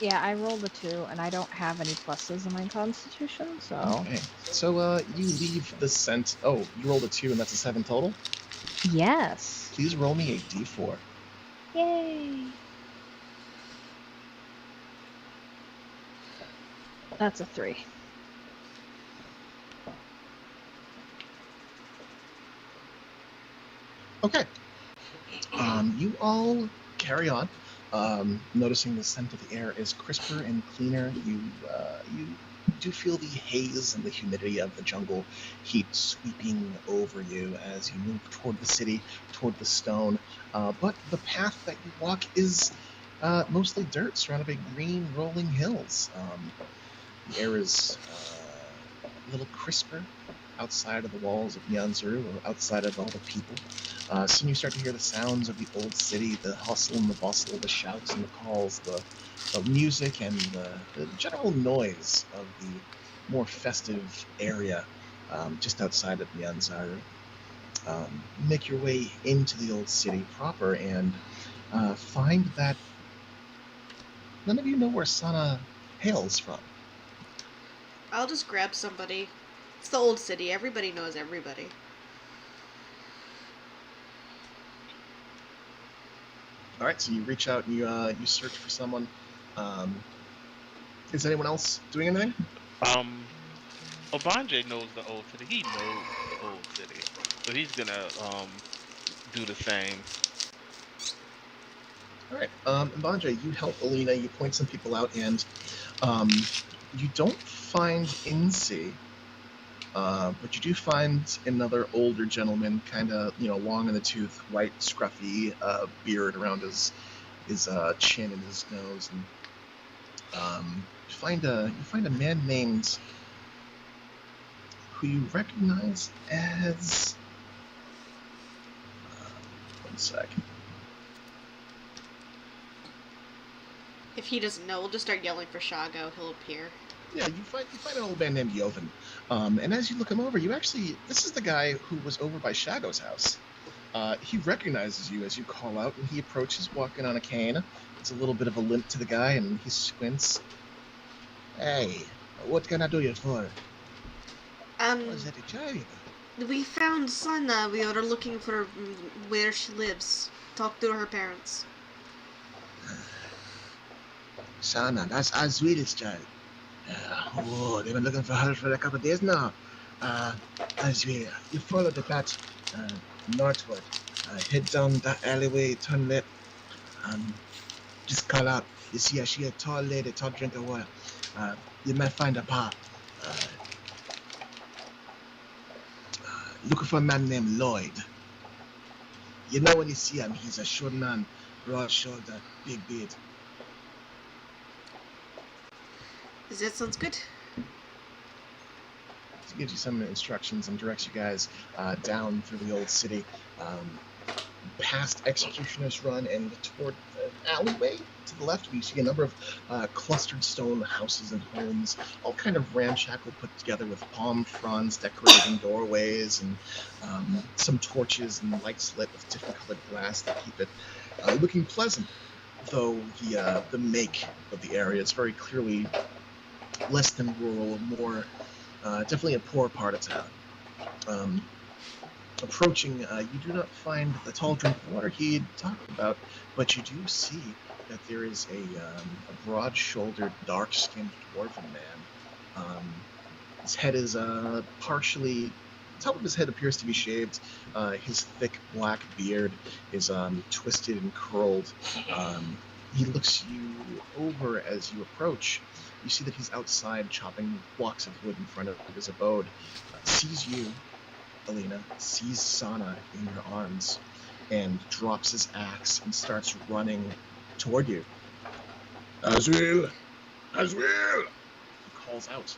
Yeah, I rolled a 2, and I don't have any pluses in my constitution, so. Okay. So, you leave the scent. Oh, you rolled a 2, and that's a 7 total? Yes. Please roll me a d4. Yay. That's a 3. Okay. You all carry on, noticing the scent of the air is crisper and cleaner. You do feel the haze and the humidity of the jungle heat sweeping over you as you move toward the city, toward the stone. But the path that you walk is mostly dirt, surrounded by green, rolling hills. The air is a little crisper outside of the walls of Nyanzuru, or outside of all the people. Soon you start to hear the sounds of the old city, the hustle and the bustle, the shouts and the calls, the music and the general noise of the more festive area just outside of Nyanzaru. You make your way into the old city proper and find that none of you know where Sana hails from. I'll just grab somebody. It's the old city. Everybody knows everybody. All right, so you reach out and you search for someone. Is anyone else doing anything? Obanje knows the old city. He knows the old city, so he's gonna do the same. All right, Mbanje, you help Alina. You point some people out, and you don't find Insi, but you do find another older gentleman, kind of long in the tooth, white, scruffy beard around his chin and his nose, and you find a man named who you recognize as. One sec. If he doesn't know, we'll just start yelling for Shago. He'll appear. Yeah, you find an old man named Yovan, and as you look him over, this is the guy who was over by Shago's house. He recognizes you as you call out, and he approaches, walking on a cane. It's a little bit of a limp to the guy, and he squints. Hey, what can I do you for? What's that, a child? We found Sana. We are looking for where she lives. Talk to her parents. Sana, that's our sweetest child. They've been looking for her for a couple of days now. As you follow the path northward, head down that alleyway, turn left, just call out. You see she a tall lady, tall drink of water. You might find a bar. Looking for a man named Lloyd. You know when you see him, he's a short man, broad shoulder, big beard. That sounds good. He gives you some instructions and directs you guys down through the old city, past Executioner's Run and toward the alleyway to the left. You see a number of clustered stone houses and homes, all kind of ramshackle, put together with palm fronds decorating doorways and some torches and lights lit with different colored glass that keep it looking pleasant, though the make of the area is very clearly less than rural, more definitely a poor part of town. Approaching, you do not find the tall drink of water he had talked about, but you do see that there is a broad-shouldered, dark-skinned dwarven man. His head is partially. The top of his head appears to be shaved. His thick black beard is twisted and curled. He looks you over as you approach. You see that he's outside chopping blocks of wood in front of his abode. Sees you, Alina, sees Sana in your arms, and drops his axe and starts running toward you. Azrael! Azrael! He calls out.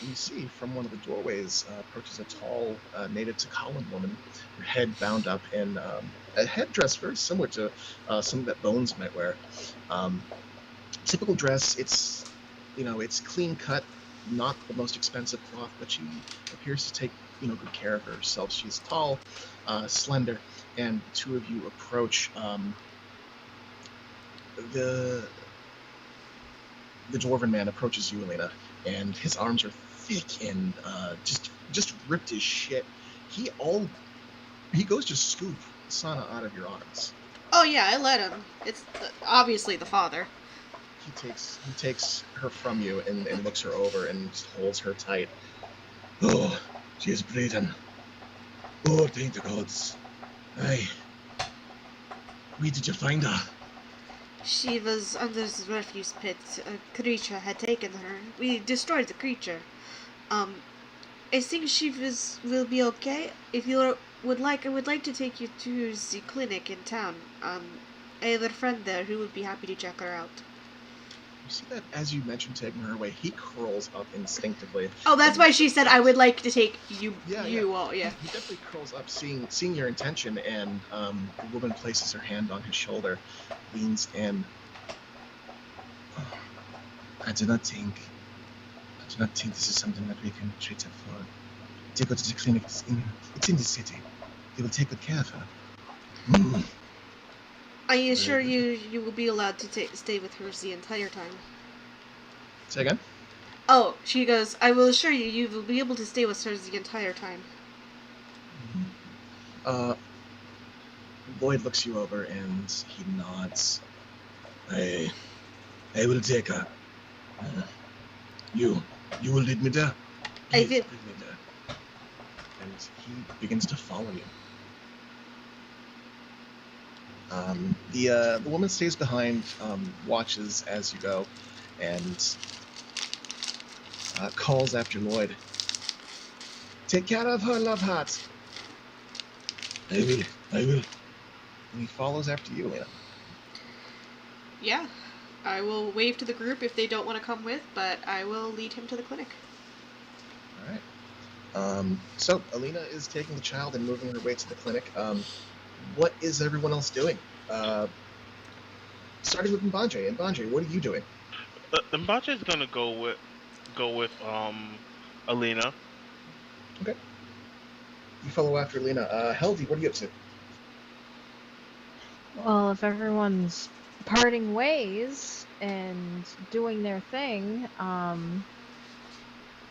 You see from one of the doorways approaches a tall native Takalan woman, her head bound up in a headdress very similar to some that Bones might wear. Typical dress, it's clean cut, not the most expensive cloth, but she appears to take good care of herself. She's tall, slender, and the two of you approach. The dwarven man approaches you, Elena, and his arms are thick and just ripped as shit. He goes to scoop Sana out of your arms. Oh yeah, I let him. It's obviously the father. He takes her from you and looks her over and just holds her tight. Oh, she is breathing. Oh, thank the gods. Aye. Where did you find her? She was under the refuse pit. A creature had taken her. We destroyed the creature. I think she will be okay. If you would like, I would like to take you to the clinic in town. I have a friend there who would be happy to check her out. You see that as you mentioned taking her away, he curls up instinctively. Oh, that's why she said, I would like to take you. Yeah. Oh, yeah. He definitely curls up, seeing your intention, and the woman places her hand on his shoulder, leans in. I do not think this is something that we can treat her for. Take her to the clinic. It's in the city. They will take good care of her. I assure you will be allowed to stay with her the entire time. Say again? Oh, she goes, I will assure you will be able to stay with her the entire time. Lloyd looks you over and he nods. I will take her. You will lead me there. I Please did. lead me there. And he begins to follow you. The woman stays behind, watches as you go, and calls after Lloyd. Take care of her, love heart. I will. And he follows after you, Elena. Yeah. I will wave to the group if they don't want to come with, but I will lead him to the clinic. Alright. So, Alina is taking the child and moving her way to the clinic. What is everyone else doing? Starting with Mbanje. Mbanje, what are you doing? Mbache is gonna go with Alina. Okay. You follow after Alina. Heldy, what are you up to? Well, if everyone's parting ways and doing their thing,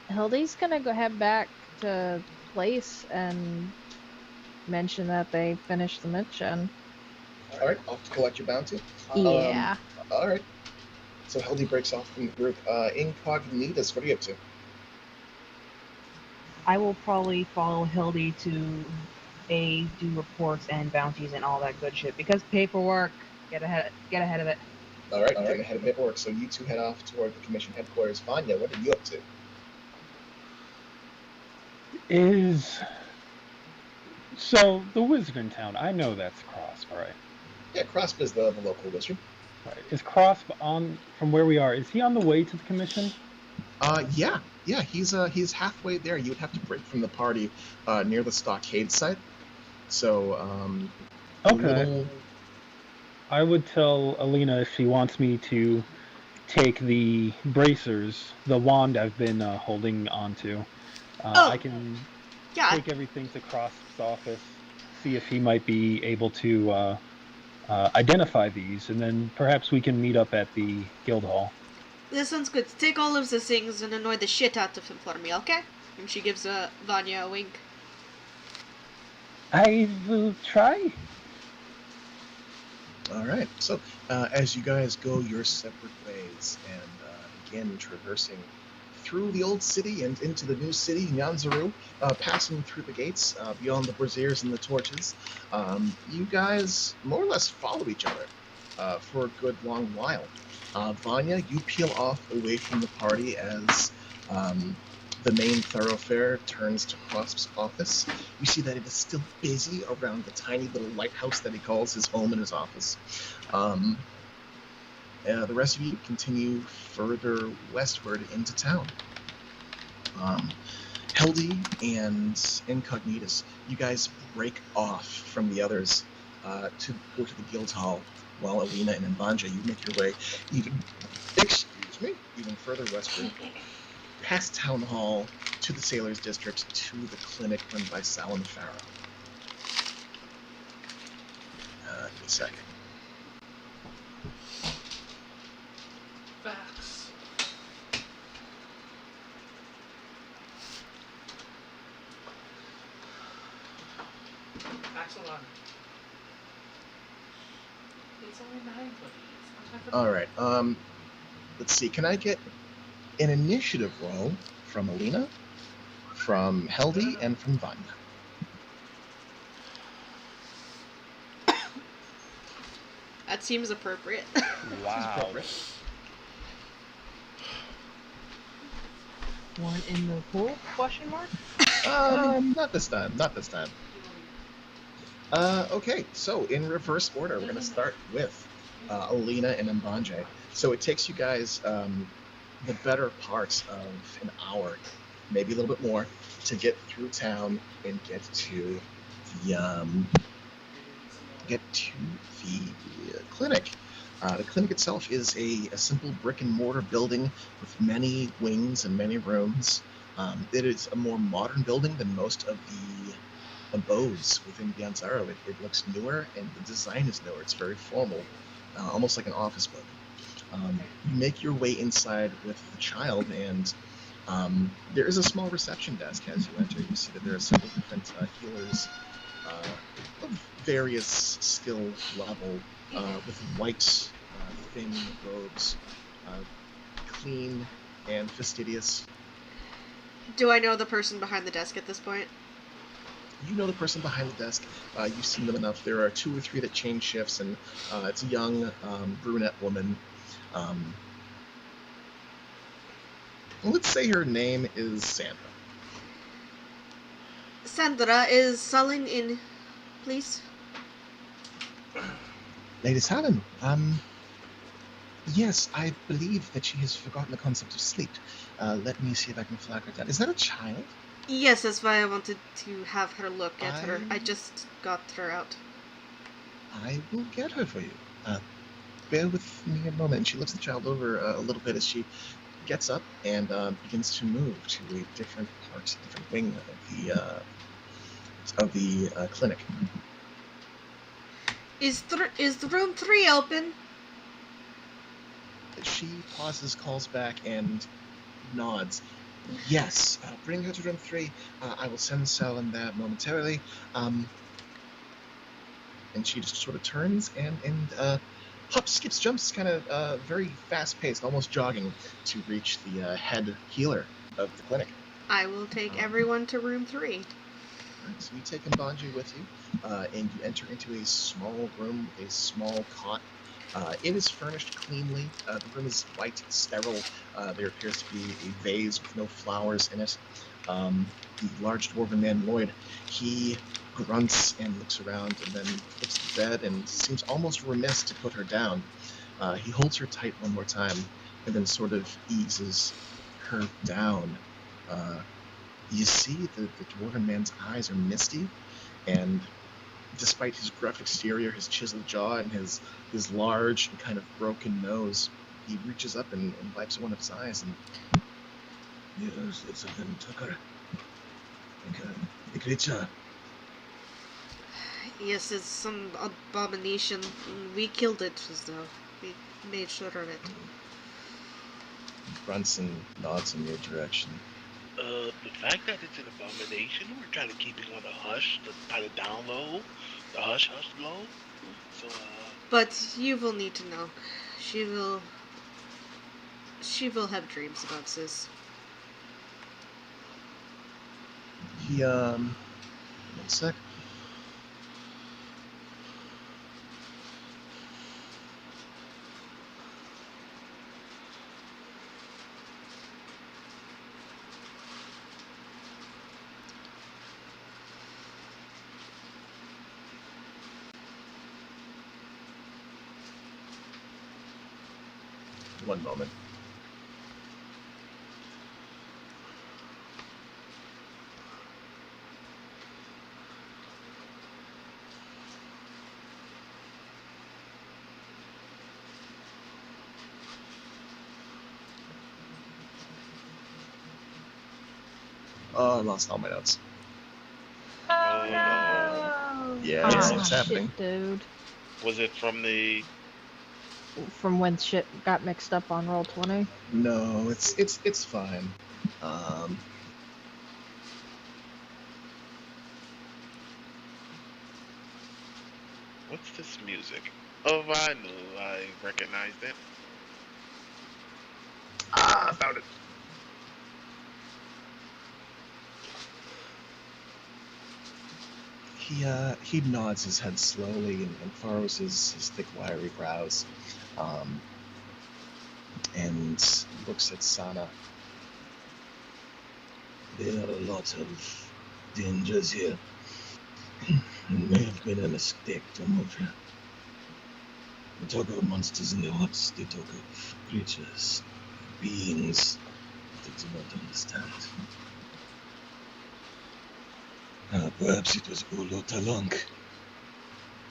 Hildy's gonna go head back to place and mention that they finished the mission. Alright, off to collect your bounty. Yeah. Alright. So Heldy breaks off from the group. Incognitus, what are you up to? I will probably follow Hildy to do reports and bounties and all that good shit, because paperwork. Get ahead of it. Alright, getting ahead of paperwork. So you two head off toward the commission headquarters. Vanya, what are you up to? So the wizard in town, I know that's Crosp, right? Yeah, Crosp is the local wizard. Right. Is Crosp from where we are? Is he on the way to the commission? Yeah, he's halfway there. You would have to break from the party near the stockade site. So, okay. I would tell Alina if she wants me to take the bracers, the wand I've been holding onto. I can take everything to Crosp's office, see if he might be able to identify these, and then perhaps we can meet up at the guild hall. This sounds good. Take all of the things and annoy the shit out of him for me, okay? And she gives Vanya a wink. I will try. Alright, so as you guys go your separate ways and begin traversing through the old city and into the new city, Nyanzaru, passing through the gates, beyond the braziers and the torches, you guys more or less follow each other for a good long while. Vanya, you peel off away from the party as the main thoroughfare turns to Crosp's office. You see that it is still busy around the tiny little lighthouse that he calls his home and his office. The rest of you continue further westward into town. Heldy and Incognitus, you guys break off from the others to go to the guild hall, while Alina and Mbanja, you make your way even further westward, past Town Hall, to the Sailors District, to the clinic run by Sal and Farrow. Give me a second. Facts. Facts a lot. It's only 9:20. It's not time for All right. Let's see. Can I get an initiative roll from Alina, from Heldy, and from Vanya? That seems appropriate. Wow. One in the pool? Question mark? Not this time. Not this time. Okay, so in reverse order, we're going to start with Alina and Mbanje. So it takes you guys the better part of an hour, maybe a little bit more, to get through town and get to the clinic. The clinic itself is a simple brick and mortar building with many wings and many rooms. It is a more modern building than most of the abodes within Bianzaro. It looks newer, and the design is newer. It's very formal, almost like an office building. You make your way inside with the child, and there is a small reception desk as you enter. You see that there are several different healers of various skill level, with white, thin robes, clean and fastidious. Do I know the person behind the desk at this point? You know the person behind the desk. You've seen them enough. There are 2 or 3 that change shifts, and it's a young brunette woman. Let's say her name is Sandra. Sandra, is Salin in, please? Lady Salin, yes, I believe that she has forgotten the concept of sleep. Let me see if I can flag her down. Is that a child? Yes, that's why I wanted to have her look at her. I just got her out. I will get her for you. Bear with me a moment. She looks the child over a little bit as she gets up and begins to move to a different part, a different wing of the clinic. Is the room 3 open? She pauses, calls back, and nods. Yes, bring her to room 3. I will send Sal in there momentarily. And she just sort of turns and hops, skips, jumps, kind of very fast-paced, almost jogging, to reach the head healer of the clinic. I will take everyone to room 3. So you take Mbanje with you, and you enter into a small room with a small cot. It is furnished cleanly. The room is white, sterile. There appears to be a vase with no flowers in it. The large dwarven man, Lloyd, he grunts and looks around and then looks at the bed and seems almost remiss to put her down. He holds her tight one more time and then sort of eases her down. You see the dwarven man's eyes are misty, and despite his gruff exterior, his chiseled jaw, and his large and kind of broken nose, he reaches up and wipes one of his eyes and... Yes, it's a Tucker. A creature. Yes, it's some abomination. We killed it, so we made sure of it. Grunts and nods in your direction. The fact that it's an abomination, we're trying to keep it on the hush, kind of down low, the hush low. So, But you will need to know. She will have dreams about Sis. He, one sec. One moment. Oh, I lost all my notes. Oh no. Yeah, Ah, that's no! what's shit, happening. dude. Was it from the? From when shit got mixed up on Roll20. No, it's fine. What's this music? Oh, I knew I recognized it. I found it. He nods his head slowly and furrows his thick, wiry brows, and looks at Sana. There are a lot of dangers here. It may have been a mistake to move here. We talk about monsters in the woods. They talk of creatures, beings that I do not understand. Perhaps it was Ulu Talunk.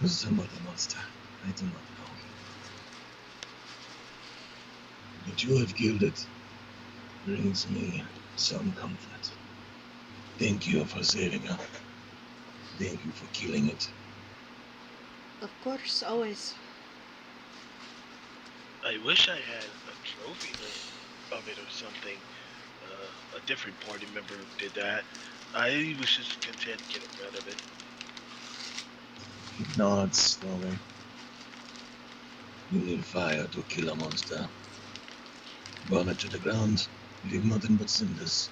Or some other monster. I do not know. But you have killed it. Brings me some comfort. Thank you for saving her. Thank you for killing it. Of course, always. I wish I had a trophy of it or something. A different party member did that. I was just content getting rid of it. He nods slowly. You need fire to kill a monster. Burn it to the ground. Leave nothing but cinders.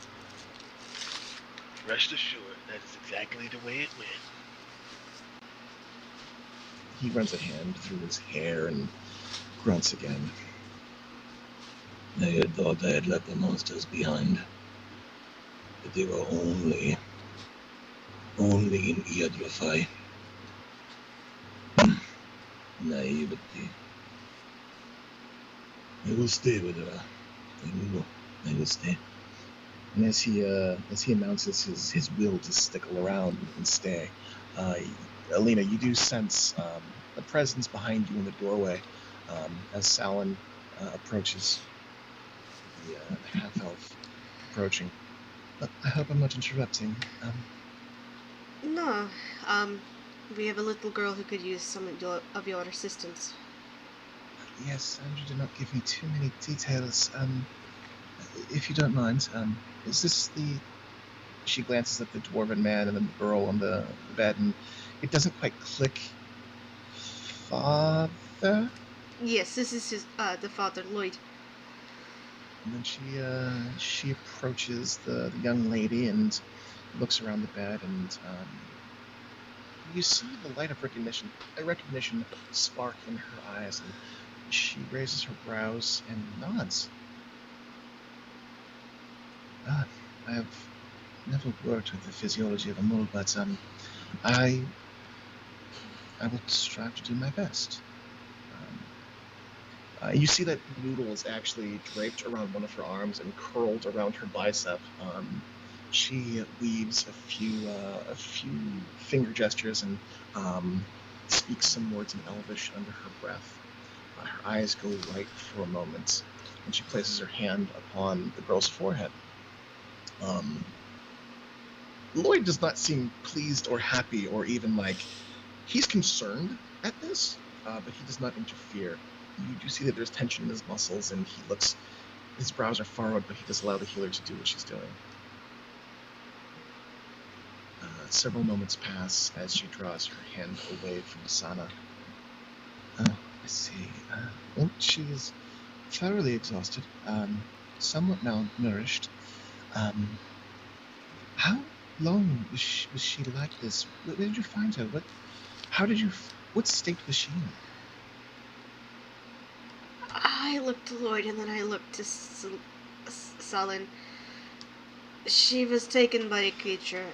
Rest assured, that is exactly the way it went. He runs a hand through his hair and grunts again. I had thought I had left the monsters behind. But they were only in Iadrofai. Naivety. I will stay with her. I will stay. And as he announces his will to stick around and stay, Alina, you do sense a presence behind you in the doorway as Salin approaches. The half-elf approaching. I hope I'm not interrupting. No, we have a little girl who could use some of your assistance. Yes, Andrew did not give me too many details. If you don't mind, is this the... She glances at the dwarven man and then the girl on the bed, and it doesn't quite click. Father? Yes, this is his, the father, Lloyd. And then she approaches the young lady and looks around the bed, and you see the light of recognition spark in her eyes, and she raises her brows and nods. I have never worked with the physiology of a mole, but I will strive to do my best. You see that Noodle is actually draped around one of her arms and curled around her bicep. She weaves a few finger gestures and speaks some words in Elvish under her breath. Her eyes go white for a moment, and she places her hand upon the girl's forehead. Lloyd does not seem pleased or happy or even he's concerned at this, but he does not interfere. You do see that there's tension in his muscles, and his brows are furrowed, but he does allow the healer to do what she's doing. Several moments pass as she draws her hand away from Sana. I see. Well, she is thoroughly exhausted, somewhat malnourished. How long was she like this? Where did you find her? What state was she in? I looked to Lloyd and then I looked to Salin. She was taken by a creature.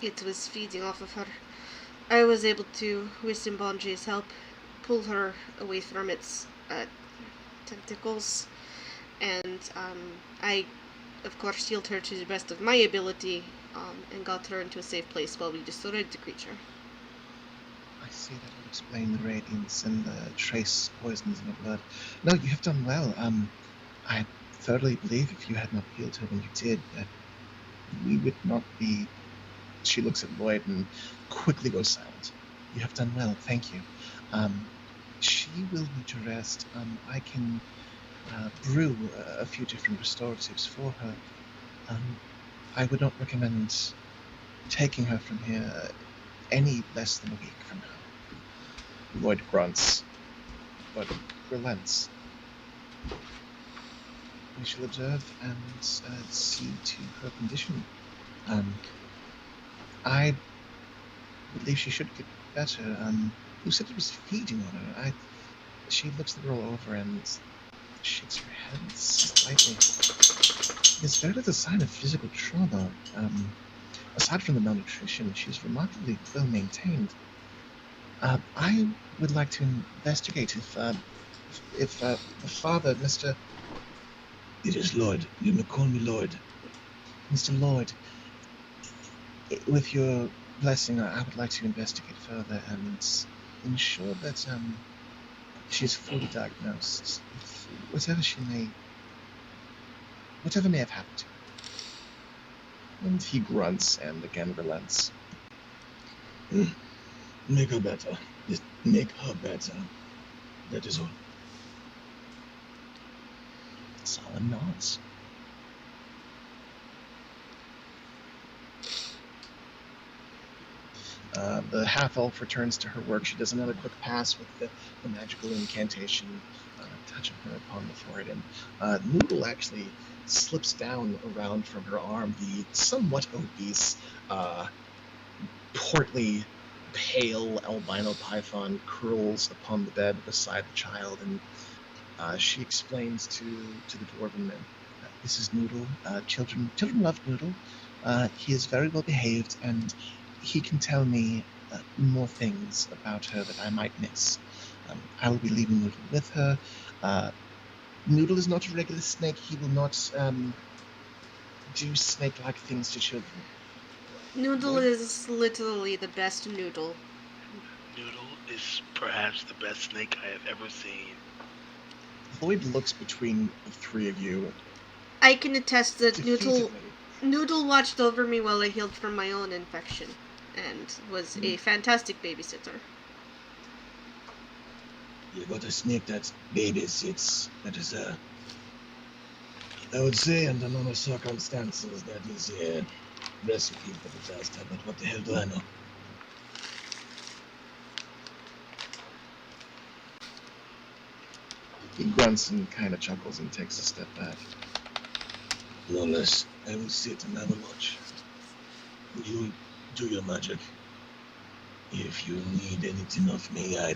It was feeding off of her. I was able to, with Simbanji's help, pull her away from its tentacles, and I, of course, healed her to the best of my ability, and got her into a safe place while we destroyed the creature. I see that would explain the radiance and the trace poisons in her blood. No, you have done well. I thoroughly believe if you had not healed her when you did, that we would not be... She looks at Lloyd and quickly goes silent. You have done well, thank you. She will need to rest. I can brew a few different restoratives for her. I would not recommend taking her from here any less than a week from now. Lloyd grunts, but relents. We shall observe and see to her condition. I believe she should get better. Who said it was feeding on her? She looks the girl over and shakes her head slightly. There's very little sign of physical trauma. Aside from the malnutrition, she's remarkably well maintained. I would like to investigate if the father, Mr. It is Lloyd. You may call me Lloyd. Mr. Lloyd, with your blessing, I would like to investigate further and ensure that she's fully diagnosed. Whatever may have happened to her. And he grunts and again relents. Make her better. Just make her better. That is all. Solid nods. The half-elf returns to her work. She does another quick pass with the magical incantation, touching her upon the forehead. And Noodle actually slips down around from her arm. The somewhat obese, portly, pale albino python curls upon the bed beside the child, and she explains to the dwarven men, "This is Noodle. Children love Noodle. He is very well behaved, and he can tell me more things about her that I might miss. I will be leaving Noodle with her. Noodle is not a regular snake. He will not do snake-like things to children." Noodle is literally the best noodle. Noodle is perhaps the best snake I have ever seen. Lloyd looks between the three of you. I can attest that defeatedly. Noodle watched over me while I healed from my own infection, and was a fantastic babysitter. You got a snake that babysits. That is I would say under normal circumstances that is a recipe for disaster, but what the hell do I know? He grunts and kind of chuckles and takes a step back. Lawless, I will sit and have a watch. You do your magic. If you need anything of me, I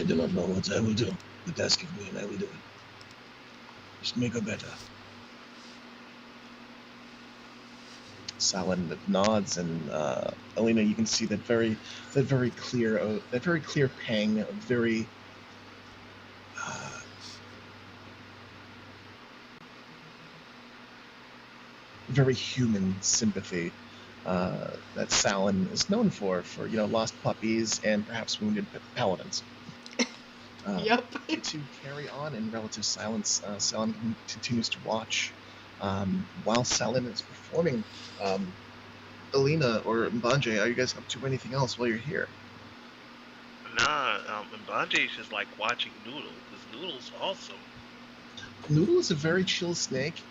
do not know what I will do, but ask of me and I will do it. Just make her better. Salin nods, and Alina, you can see that very clear pang of very human sympathy that Salin is known for lost puppies and perhaps wounded paladins. Yep. To carry on in relative silence, Salin continues to watch. While Salin is performing, Alina or Mbanje, are you guys up to anything else while you're here? Nah, Mbanje is just like watching Noodle, because Noodle's awesome. Noodle is a very chill snake.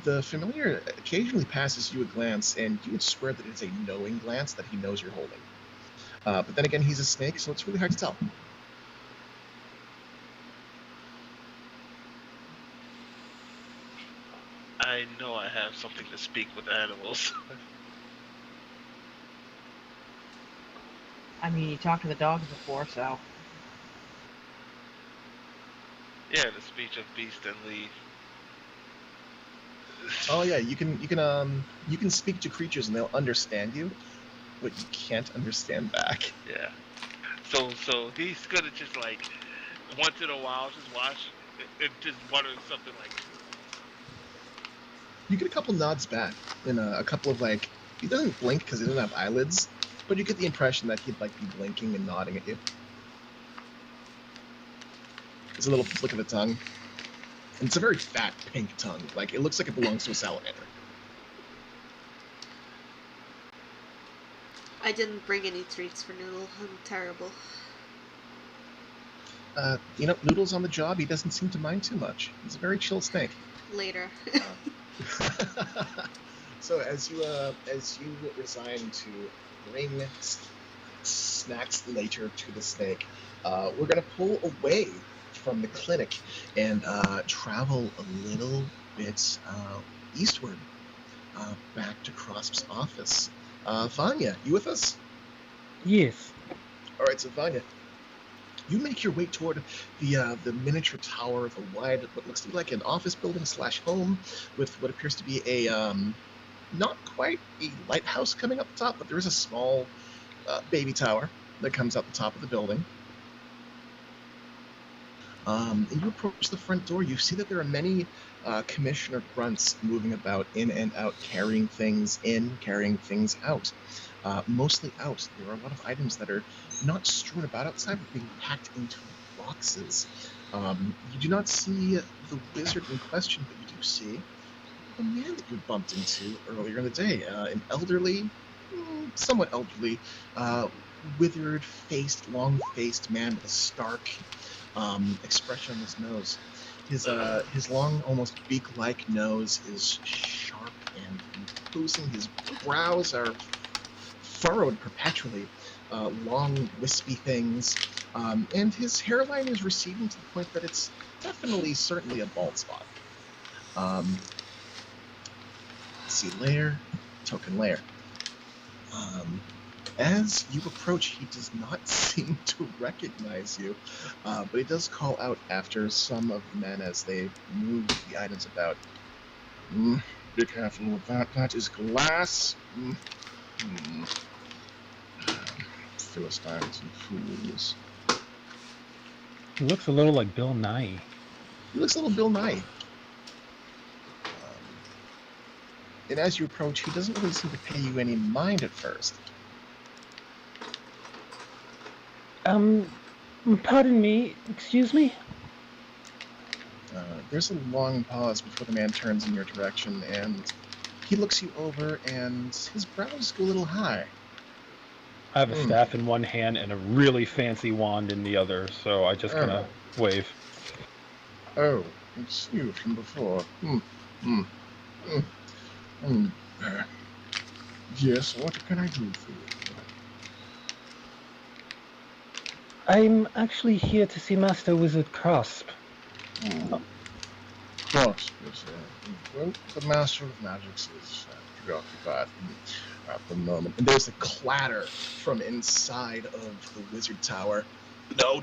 The familiar occasionally passes you a glance, and you would swear that it's a knowing glance that he knows you're holding. But then again, he's a snake, so it's really hard to tell. I know I have something to speak with animals. I mean, you talked to the dogs before, so. Yeah, the speech of beast and leaf. Oh yeah, you can speak to creatures and they'll understand you, but you can't understand back. Yeah. So he's gonna just like once in a while just watch and just mutter something like, You get a couple nods back, and a couple of like, he doesn't blink because he doesn't have eyelids, but you get the impression that he'd like be blinking and nodding at you. It's a little flick of the tongue, and it's a very fat pink tongue. Like it looks like it belongs to a salamander. I didn't bring any treats for Noodle. I'm terrible. Noodle's on the job. He doesn't seem to mind too much. He's a very chill snake. Later. So as you resign to bring snacks later to the snake, we're gonna pull away from the clinic and travel a little bit eastward, back to Crosp's office. Vanya, you with us? Yes. All right, so Vanya, you make your way toward the miniature tower of a wide, what looks to be like an office building / home, with what appears to be a not quite a lighthouse coming up the top, but there is a small baby tower that comes out the top of the building. And you approach the front door. You see that there are many commissioner grunts moving about in and out, carrying things in, carrying things out. Mostly out. There are a lot of items that are not strewn about outside, but being packed into boxes. You do not see the wizard in question, but you do see a man that you bumped into earlier in the day. An elderly, somewhat elderly, withered-faced, long-faced man with a stark expression on his nose. His long, almost beak-like nose is sharp and imposing. His brows are furrowed perpetually, long, wispy things, and his hairline is receding to the point that it's definitely, certainly a bald spot. See layer, token layer. As you approach, he does not seem to recognize you, but he does call out after some of the men as they move the items about. Be careful with that. That is glass. Philistines and fools. He looks a little like Bill Nye. He looks a little Bill Nye. And as you approach, he doesn't really seem to pay you any mind at first. Pardon me, excuse me? There's a long pause before the man turns in your direction, and he looks you over, and his brows go a little high. I have a staff in one hand and a really fancy wand in the other, so I just kind of wave. Oh, it's you from before. Yes, what can I do for you? I'm actually here to see Master Wizard Crosp. Crosp is, well, the Master of Magics is preoccupied at the moment. And there's a clatter from inside of the wizard tower. No.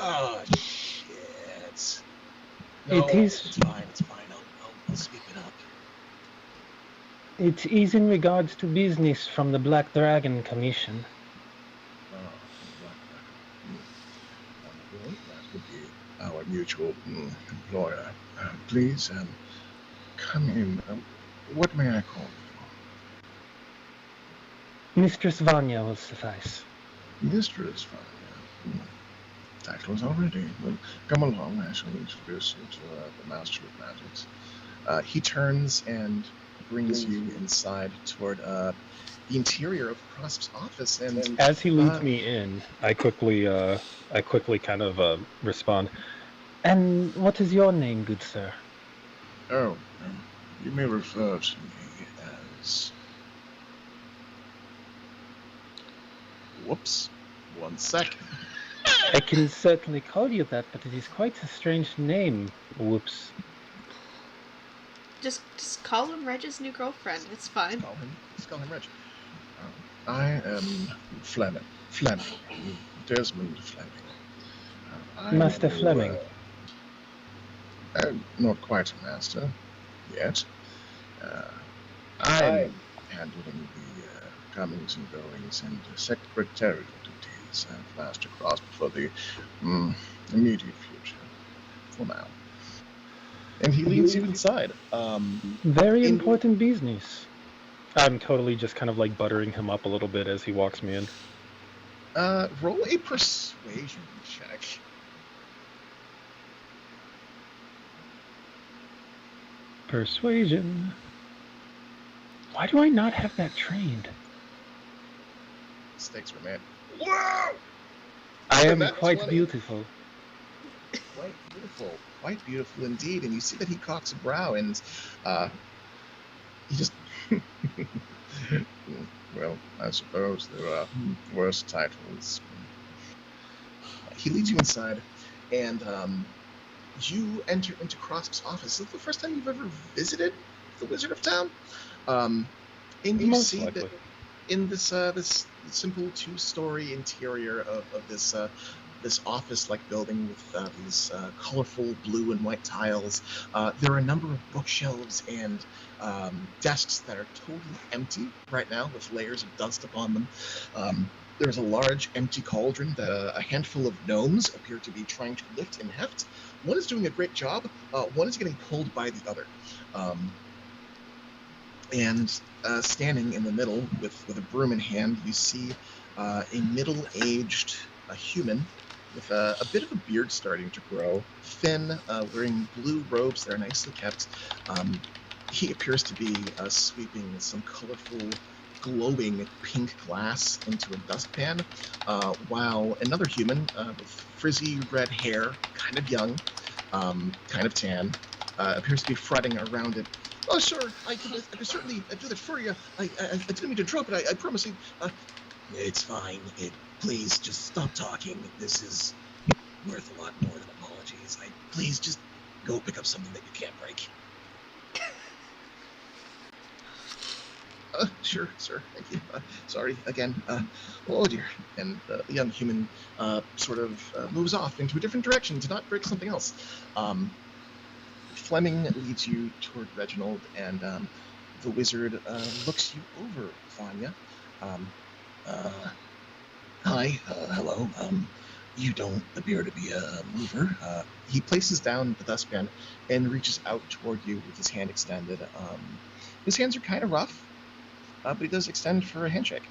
Oh, shit. No, it's fine. I'll sweep it up. It is in regards to business from the Black Dragon Commission. Well, that would be our mutual employer. Please, come in. What may I call you? Mistress Vanya will suffice. Mistress Vanya. That was already. Well, come along. I shall introduce you to the Master of Magics. He turns and brings you inside toward the interior of Crosp's office, and as he leads me in, I quickly kind of respond. And what is your name, good sir? Oh, you may refer to me as. Whoops. 1 second. I can certainly call you that, but it is quite a strange name. Whoops. Just call him Reg's new girlfriend. It's fine. Let's call him Reg. I am Fleming. Desmond Fleming. Master Fleming. Not quite a master yet. I handling the comings and goings and secretarial duties of Master Cross for the immediate future, for now. And he leads you inside. Very in- important business. I'm totally just kind of like buttering him up a little bit as he walks me in. Roll a persuasion check. Persuasion. Why do I not have that trained? Stakes were made. Whoa! I am Nat quite 20. beautiful. Quite beautiful. Quite beautiful indeed. And you see that he cocks a brow and he just... Well, I suppose there are worse titles. He leads you inside, and you enter into Cross's office. Is this the first time you've ever visited the Wizard of Town? And you Most see likely. that in this this simple 2-story interior of this this office-like building with these colorful blue and white tiles, there are a number of bookshelves and desks that are totally empty right now with layers of dust upon them. There's a large empty cauldron that a handful of gnomes appear to be trying to lift and heft. One is doing a great job, one is getting pulled by the other. And standing in the middle with a broom in hand, you see a middle-aged human with a bit of a beard starting to grow, thin, wearing blue robes that are nicely kept. He appears to be sweeping some colorful, glowing pink glass into a dustpan, while another human with frizzy red hair, kind of young, kind of tan, appears to be fretting around it. Oh, sure, I could certainly do that for you. I didn't mean to interrupt, but I promise you... It's fine. Please, just stop talking. This is worth a lot more than apologies. Please, just go pick up something that you can't break. Sure, sir. Thank you. Sorry, again. Oh, dear. And the young human sort of moves off into a different direction to not break something else. Fleming leads you toward Reginald, and the wizard looks you over, Vanya. Hi, hello. You don't appear to be a mover. He places down the dustpan and reaches out toward you with his hand extended. His hands are kind of rough, but he does extend for a handshake.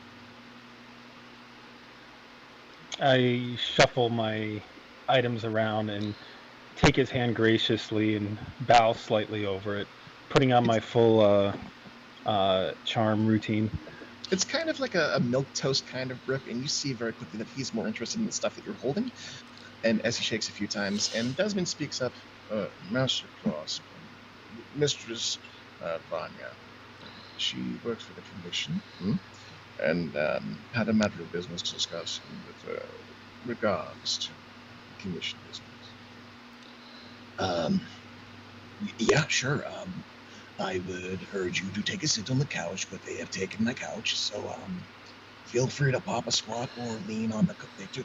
I shuffle my items around and take his hand graciously and bow slightly over it, putting on my full charm routine. It's kind of like a milquetoast kind of grip, and you see very quickly that he's more interested in the stuff that you're holding. And as he shakes a few times, and Desmond speaks up, Master Claus, Mistress Vanya, she worked for the Commission, and had a matter of business to discuss with regards to the Commission business. Yeah, sure. I would urge you to take a sit on the couch, but they have taken my couch, so feel free to pop a squat or lean on the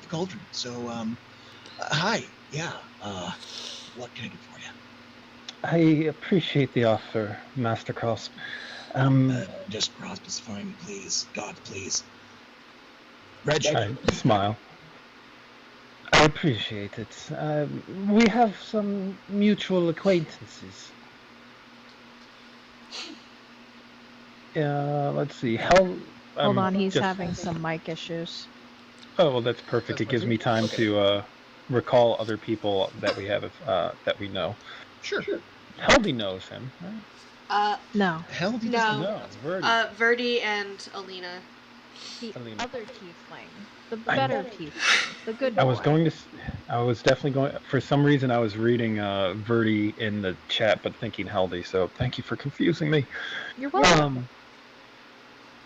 cauldron. So, hi, yeah, what can I do for you? I appreciate the offer, Master Cross. Just Crosp is fine, please. God, please. Reggie. I smile. I appreciate it. We have some mutual acquaintances. Let's see. Hold on, he's having some mic issues. Oh, well, that's perfect. It gives me time to recall other people that we have that we know. Sure. Heldy knows him, right? No. Heldy No. doesn't. No, Verdi. Verdi and Alina. The Alina. other tiefling. The better tiefling. The good boy. I was definitely going... For some reason, I was reading Verdi in the chat, but thinking Heldy, so thank you for confusing me. You're welcome.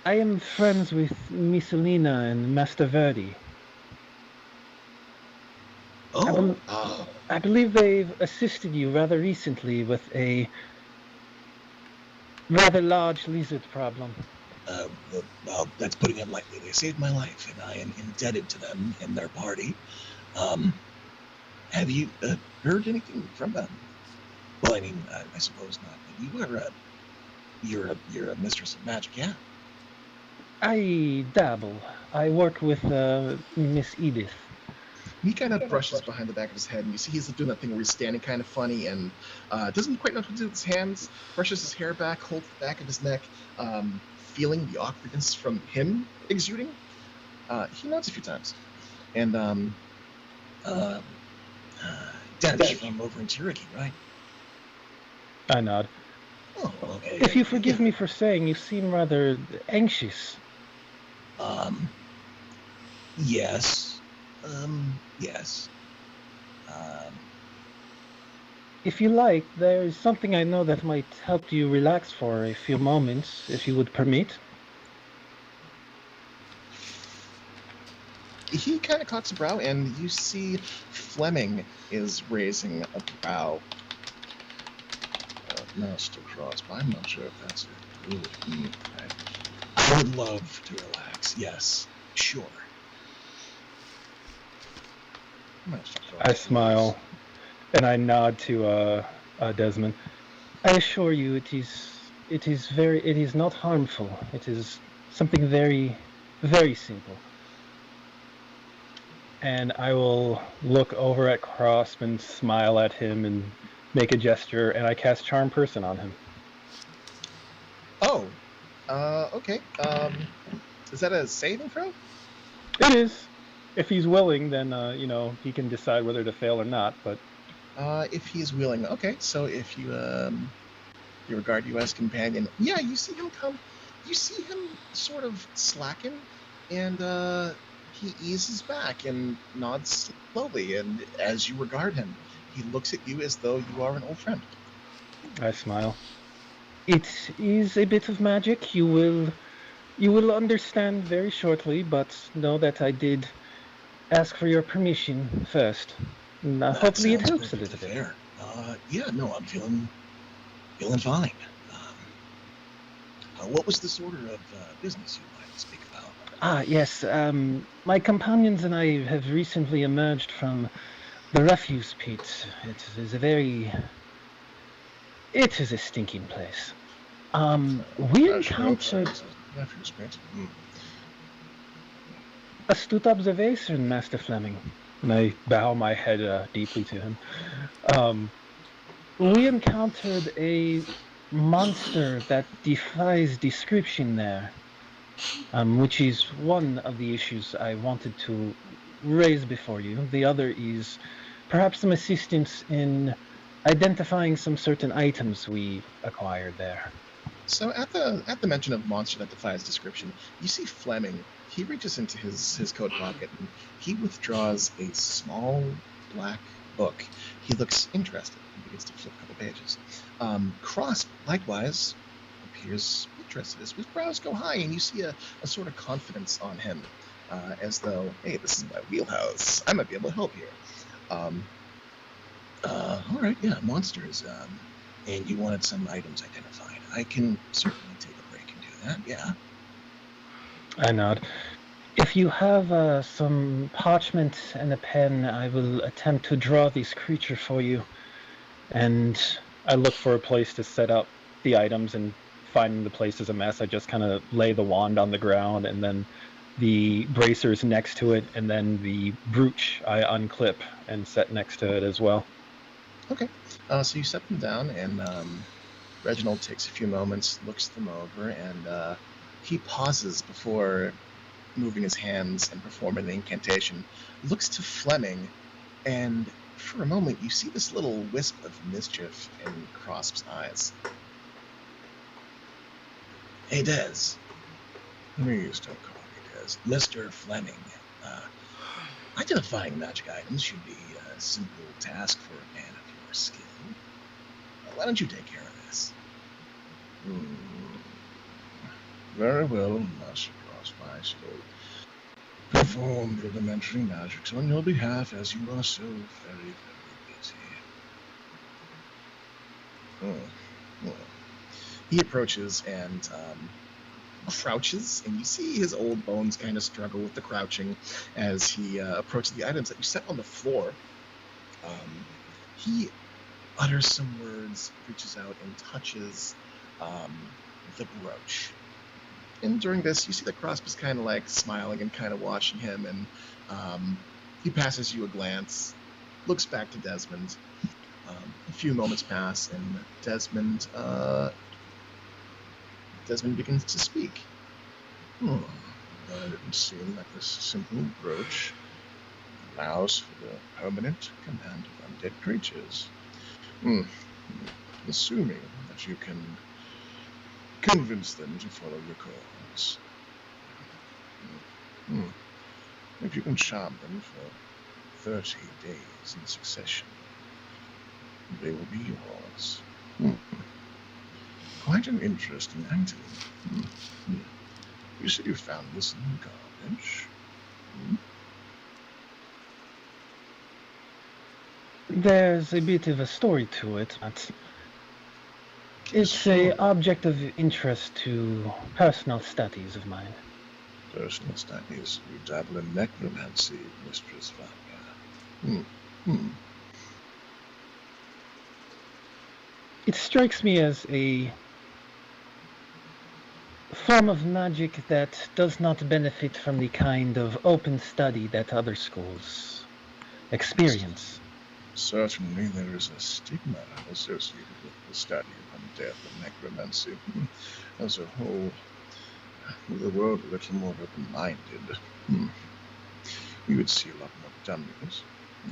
I am friends with Miss Alina and Master Verdi. I believe they've assisted you rather recently with a rather large lizard problem. Well, that's putting it lightly. They saved my life, and I am indebted to them and their party. Have you heard anything from them? Well, I mean, I suppose not. But you're a mistress of magic, yeah? I dabble. I work with Miss Edith. He kind of brushes behind the back of his head, and you see he's doing that thing where he's standing kind of funny and doesn't quite know what to do with his hands, brushes his hair back, holds the back of his neck, feeling the awkwardness from him exuding. He nods a few times. And, Dench from over in Cherokee, right? I nod. Oh, okay. If you forgive me for saying, you seem rather anxious. Yes. Yes. If you like, there is something I know that might help you relax for a few moments, if you would permit. He kind of cocks a brow, and you see Fleming is raising a brow. Master Cross, but I'm not sure if that's it. I would love to relax. Yes, sure. Master Cross, I smile, and I nod to Desmond. I assure you, it is not harmful. It is something very, very simple. And I will look over at Crosp and smile at him and make a gesture, and I cast Charm Person on him. Oh, okay. Is that a saving throw? It is. If he's willing, then he can decide whether to fail or not. But if he's willing, okay. So if you regard you as companion, yeah, you see him come. You see him sort of slacken, and he eases back and nods slowly. And as you regard him, he looks at you as though you are an old friend. I smile. It is a bit of magic. You will understand very shortly, but know that I did ask for your permission first. Hopefully it helps a little bit. Fair. Yeah, no, I'm feeling fine. What was the sort of business you'd like to speak about? Yes. My companions and I have recently emerged from the refuse pit. It is a stinking place. We encountered Refuse pit. astute observation, Master Fleming. And I bow my head deeply to him. We encountered a monster that defies description there, which is one of the issues I wanted to raise before you. The other is perhaps some assistance in identifying some certain items we acquired there. So at the mention of monster that defies description, you see Fleming. He reaches into his coat pocket and he withdraws a small black book. He looks interested. He begins to flip a couple pages. Cross likewise appears interested. His brows go high, and you see a sort of confidence on him, as though, hey, this is my wheelhouse. I might be able to help here. All right, yeah, monsters. And you wanted some items identified. I can certainly take a break and do that, yeah. I nod. If you have some parchment and a pen, I will attempt to draw this creature for you. And I look for a place to set up the items, and finding the place is a mess. I just kind of lay the wand on the ground, and then the bracers next to it, and then the brooch I unclip and set next to it as well. Okay, so you set them down, and Reginald takes a few moments, looks them over, and he pauses before moving his hands and performing the incantation, looks to Fleming, and for a moment you see this little wisp of mischief in Crosp's eyes. Hey, Des. Please don't call me Des. Mr. Fleming. Identifying magic items should be a simple task for a man of your skill. Why don't you take care of this? Very well, Master Cross. I shall perform rudimentary magics on your behalf, as you are so very, very busy. He approaches and crouches, and you see his old bones kind of struggle with the crouching as he approaches the items that you set on the floor. He utters some words, reaches out and touches the brooch. And during this, you see that Crosp is kind of like smiling and kind of watching him, and he passes you a glance, looks back to Desmond. A few moments pass, and Desmond begins to speak. It didn't seem like this simple approach allows for the permanent command of undead creatures. Assuming that you can convince them to follow your calls. If you can charm them for 30 days in succession, they will be yours. Quite an interesting item. You said you found this in the garbage. There's a bit of a story to it, but it's an object of interest to personal studies of mine. Personal studies? You dabble in necromancy, Mistress Vanya. It strikes me as a form of magic that does not benefit from the kind of open study that other schools experience. Certainly there is a stigma associated with the study of undeath and necromancy. As a whole, the world a little more open-minded. We would see a lot more done with it,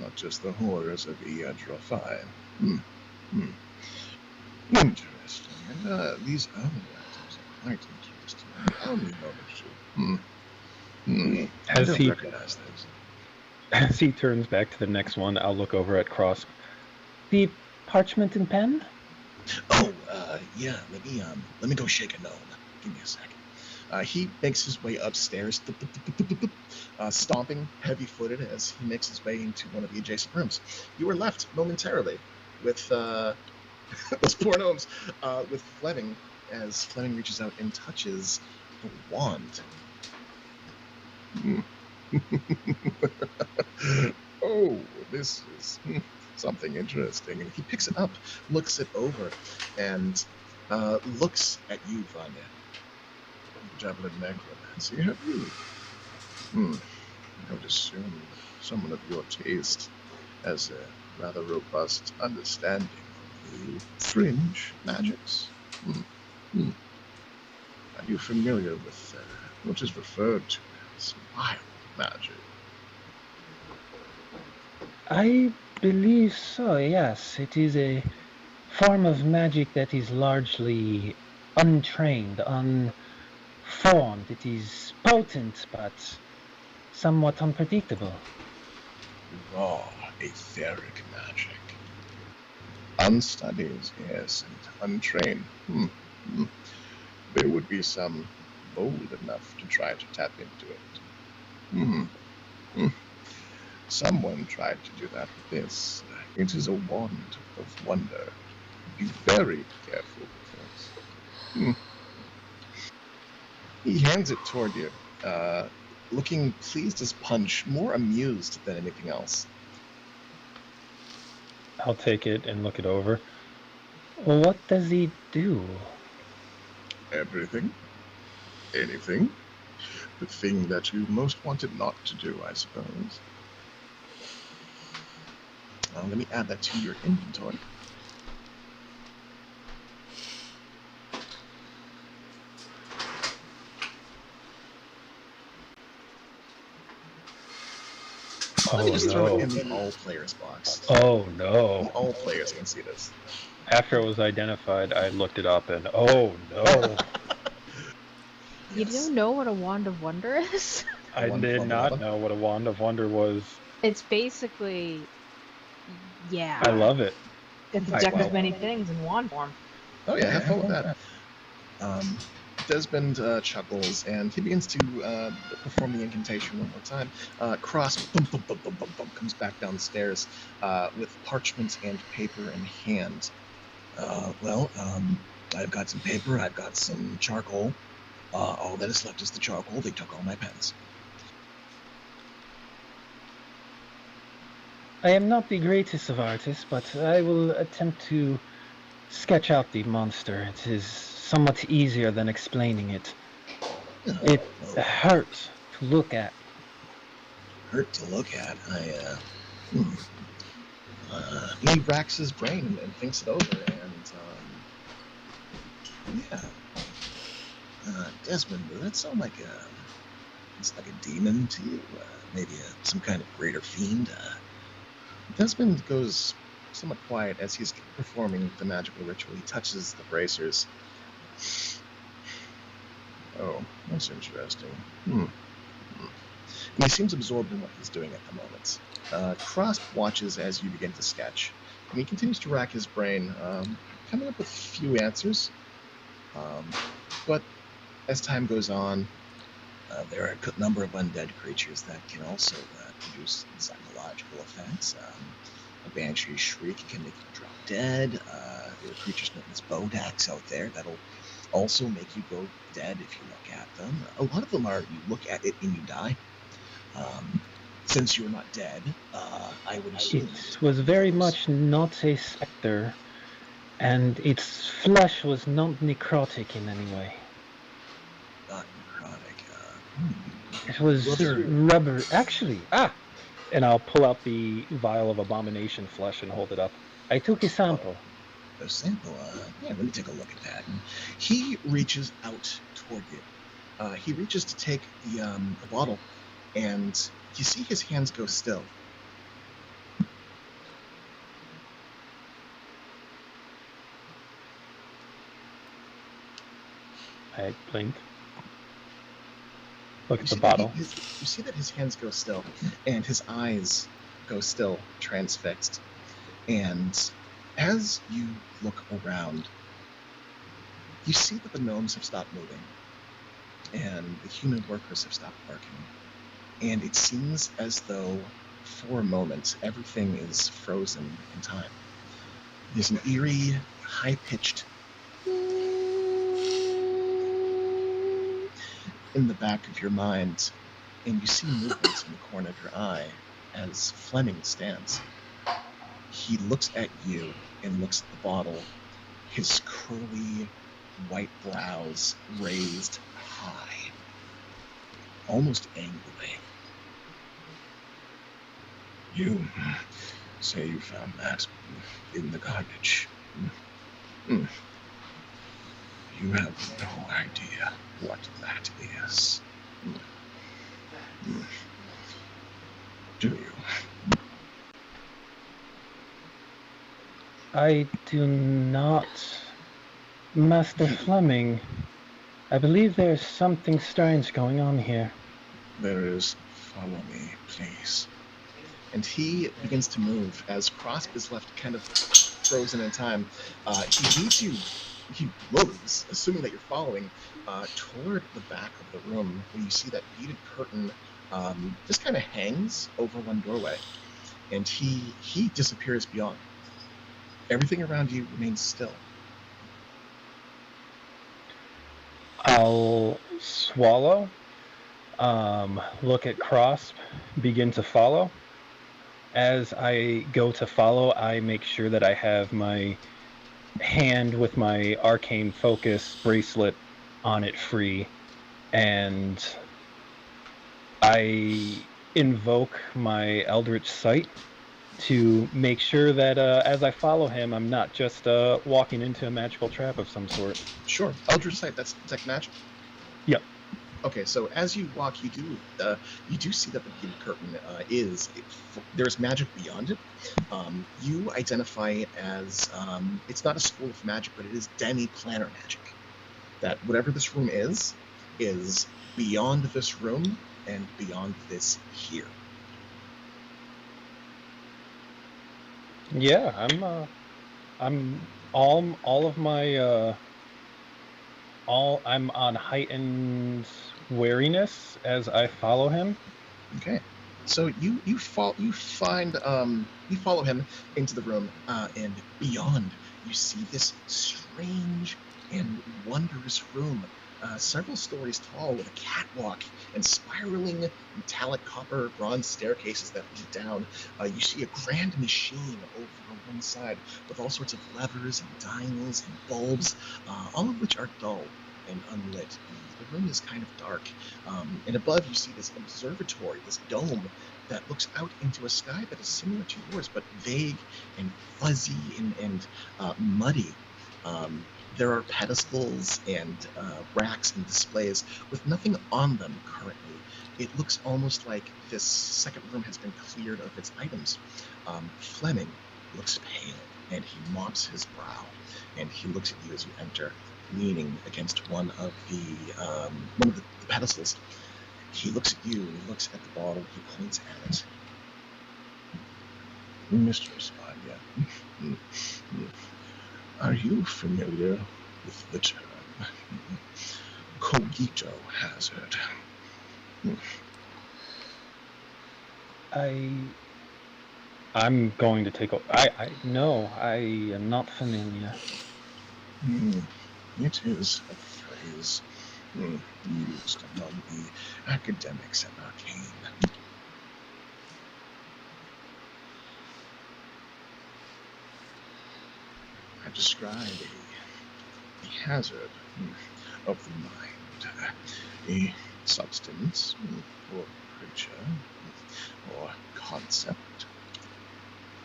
not just the horrors of Iadrofai. Interesting. And these other items are quite interesting. I only know the two. I don't recognize those. As he turns back to the next one, I'll look over at Crosp. The parchment and pen? Oh, yeah. Let me go shake a gnome. Give me a sec. He makes his way upstairs, stomping heavy-footed as he makes his way into one of the adjacent rooms. You are left momentarily with those poor gnomes, with Fleming, as Fleming reaches out and touches the wand. Oh, this is something interesting. And he picks it up, looks it over, and looks at you, Vanya. Javelin necromancy, have you? I would assume someone of your taste has a rather robust understanding of the fringe magics. Are you familiar with what is referred to as wild magic? I believe so, yes. It is a form of magic that is largely untrained, unformed. It is potent, but somewhat unpredictable. Raw, etheric magic. Unstudied, yes, and untrained. There would be some bold enough to try to tap into it. Someone tried to do that with this. It is a wand of wonder. Be very careful with it. He hands it toward you, looking pleased as punch, more amused than anything else. I'll take it and look it over. What does he do? Everything. Anything. The thing that you most wanted not to do, I suppose. Let me add that to your inventory. Let me just throw it in the all players box. Oh no. All players can see this. After it was identified, I looked it up and oh no. You don't know what a Wand of Wonder is? I did not know what a Wand of Wonder was. It's basically... yeah. I love it. Get to deck as many things in wand form. Oh yeah, have fun with that. Desmond chuckles and he begins to perform the incantation one more time. Crosp comes back down the stairs with parchment and paper in hand. I've got some paper, I've got some charcoal. All that is left is the charcoal. They took all my pens. I am not the greatest of artists, but I will attempt to sketch out the monster. It is somewhat easier than explaining it. It Well, hurts to look at. hurt to look at. He racks his brain and thinks it over, and yeah, Desmond, does that sound like it's like a demon to you? Maybe some kind of greater fiend? Desmond goes somewhat quiet as he's performing the magical ritual. He touches the bracers. Oh, that's interesting. And he seems absorbed in what he's doing at the moment. Cross watches as you begin to sketch, and he continues to rack his brain, coming up with a few answers. But as time goes on, there are a number of undead creatures that can also produce psychological effects. A banshee's shriek can make you drop dead. There are creatures known as bodaks out there that'll also make you go dead if you look at them. A lot of them are you look at it and you die. Since you're not dead, I would assume It was very much not a specter, and its flesh was not necrotic in any way. not necrotic. It was rubber. Actually, and I'll pull out the vial of abomination flesh and hold it up. I took a sample. A sample. Yeah, let me take a look at that. And he reaches out toward you. He reaches to take the bottle, and you see his hands go still. I blinked. Look at the bottle. You see that his hands go still, and his eyes go still, transfixed. And as you look around, you see that the gnomes have stopped moving, and the human workers have stopped working. And it seems as though, for a moment, everything is frozen in time. There's an eerie, high-pitched in the back of your mind, and you see movement in the corner of your eye as Fleming stands. He looks at you and looks at the bottle, his curly white brows raised high, almost angrily. You say you found that in the garbage. You have no idea what that is. Do you? I do not. Master Fleming, I believe there's something strange going on here. There is. Follow me, please. And he begins to move as Crosp is left kind of frozen in time. He leads you, he moves, assuming that you're following, toward the back of the room where you see that beaded curtain just kind of hangs over one doorway. And he disappears beyond. Everything around you remains still. I'll swallow, look at Crosp, begin to follow. As I go to follow, I make sure that I have my hand with my arcane focus bracelet on it free, and I invoke my Eldritch Sight to make sure that as I follow him, I'm not just walking into a magical trap of some sort. Sure. Eldritch Sight, that's detect magic? Yep. Okay, so as you walk, you do see that the beaded curtain there's magic beyond it. You identify it as it's not a school of magic, but it is demi-planar magic. That whatever this room is beyond this room and beyond this here. Yeah, I'm all of my I'm on heightened wariness as I follow him. Okay, so you follow him into the room, and beyond you see this strange and wondrous room, several stories tall, with a catwalk and spiraling metallic copper bronze staircases that lead down. You see a grand machine over on one side with all sorts of levers and dials and bulbs, all of which are dull. and unlit. The room is kind of dark. And above you see this observatory, this dome that looks out into a sky that is similar to yours, but vague and fuzzy and muddy. There are pedestals and racks and displays with nothing on them currently. It looks almost like this second room has been cleared of its items. Fleming looks pale, and he mops his brow, and he looks at you as you enter, leaning against one of the pedestals. He looks at you, and he looks at the bottle, he points at it. Mr. España, are you familiar with the term cogito hazard? I'm going to take. No, I am not familiar. It is a phrase used among the academics at Arcane. I describe a hazard of the mind, a substance or creature or concept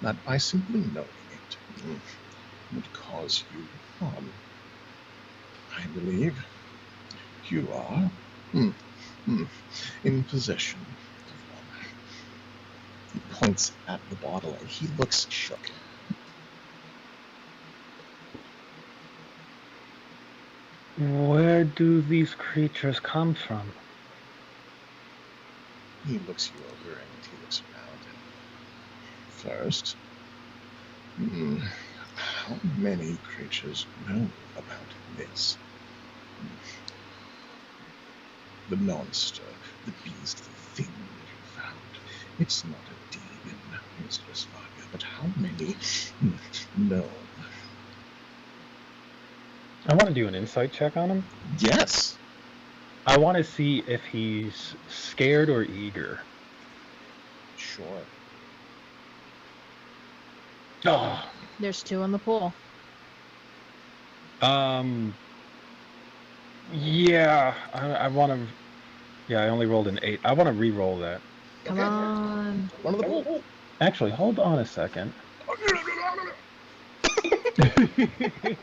that by simply knowing it would cause you harm. I believe you are in possession of one. He points at the bottle and he looks shook. Where do these creatures come from? He looks you over and he looks around. First, how many creatures know about this? The monster, the beast, the thing you found. It's not a demon, Mr. España, but how many know? I want to do an insight check on him. Yes. I want to see if he's scared or eager. Sure. Oh. There's 2 in the pool. Yeah, I want to. Yeah, I only rolled an 8. I want to re-roll that. Come on. One of the pool. Actually, hold on a second.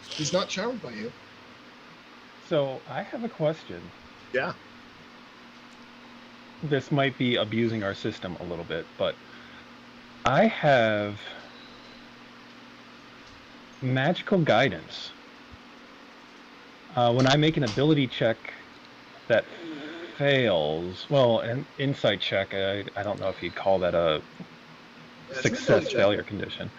He's not charmed by you. So, I have a question. Yeah. This might be abusing our system a little bit, but I have magical guidance. When I make an ability check that fails, well, an insight check, I don't know if you'd call that a success failure condition.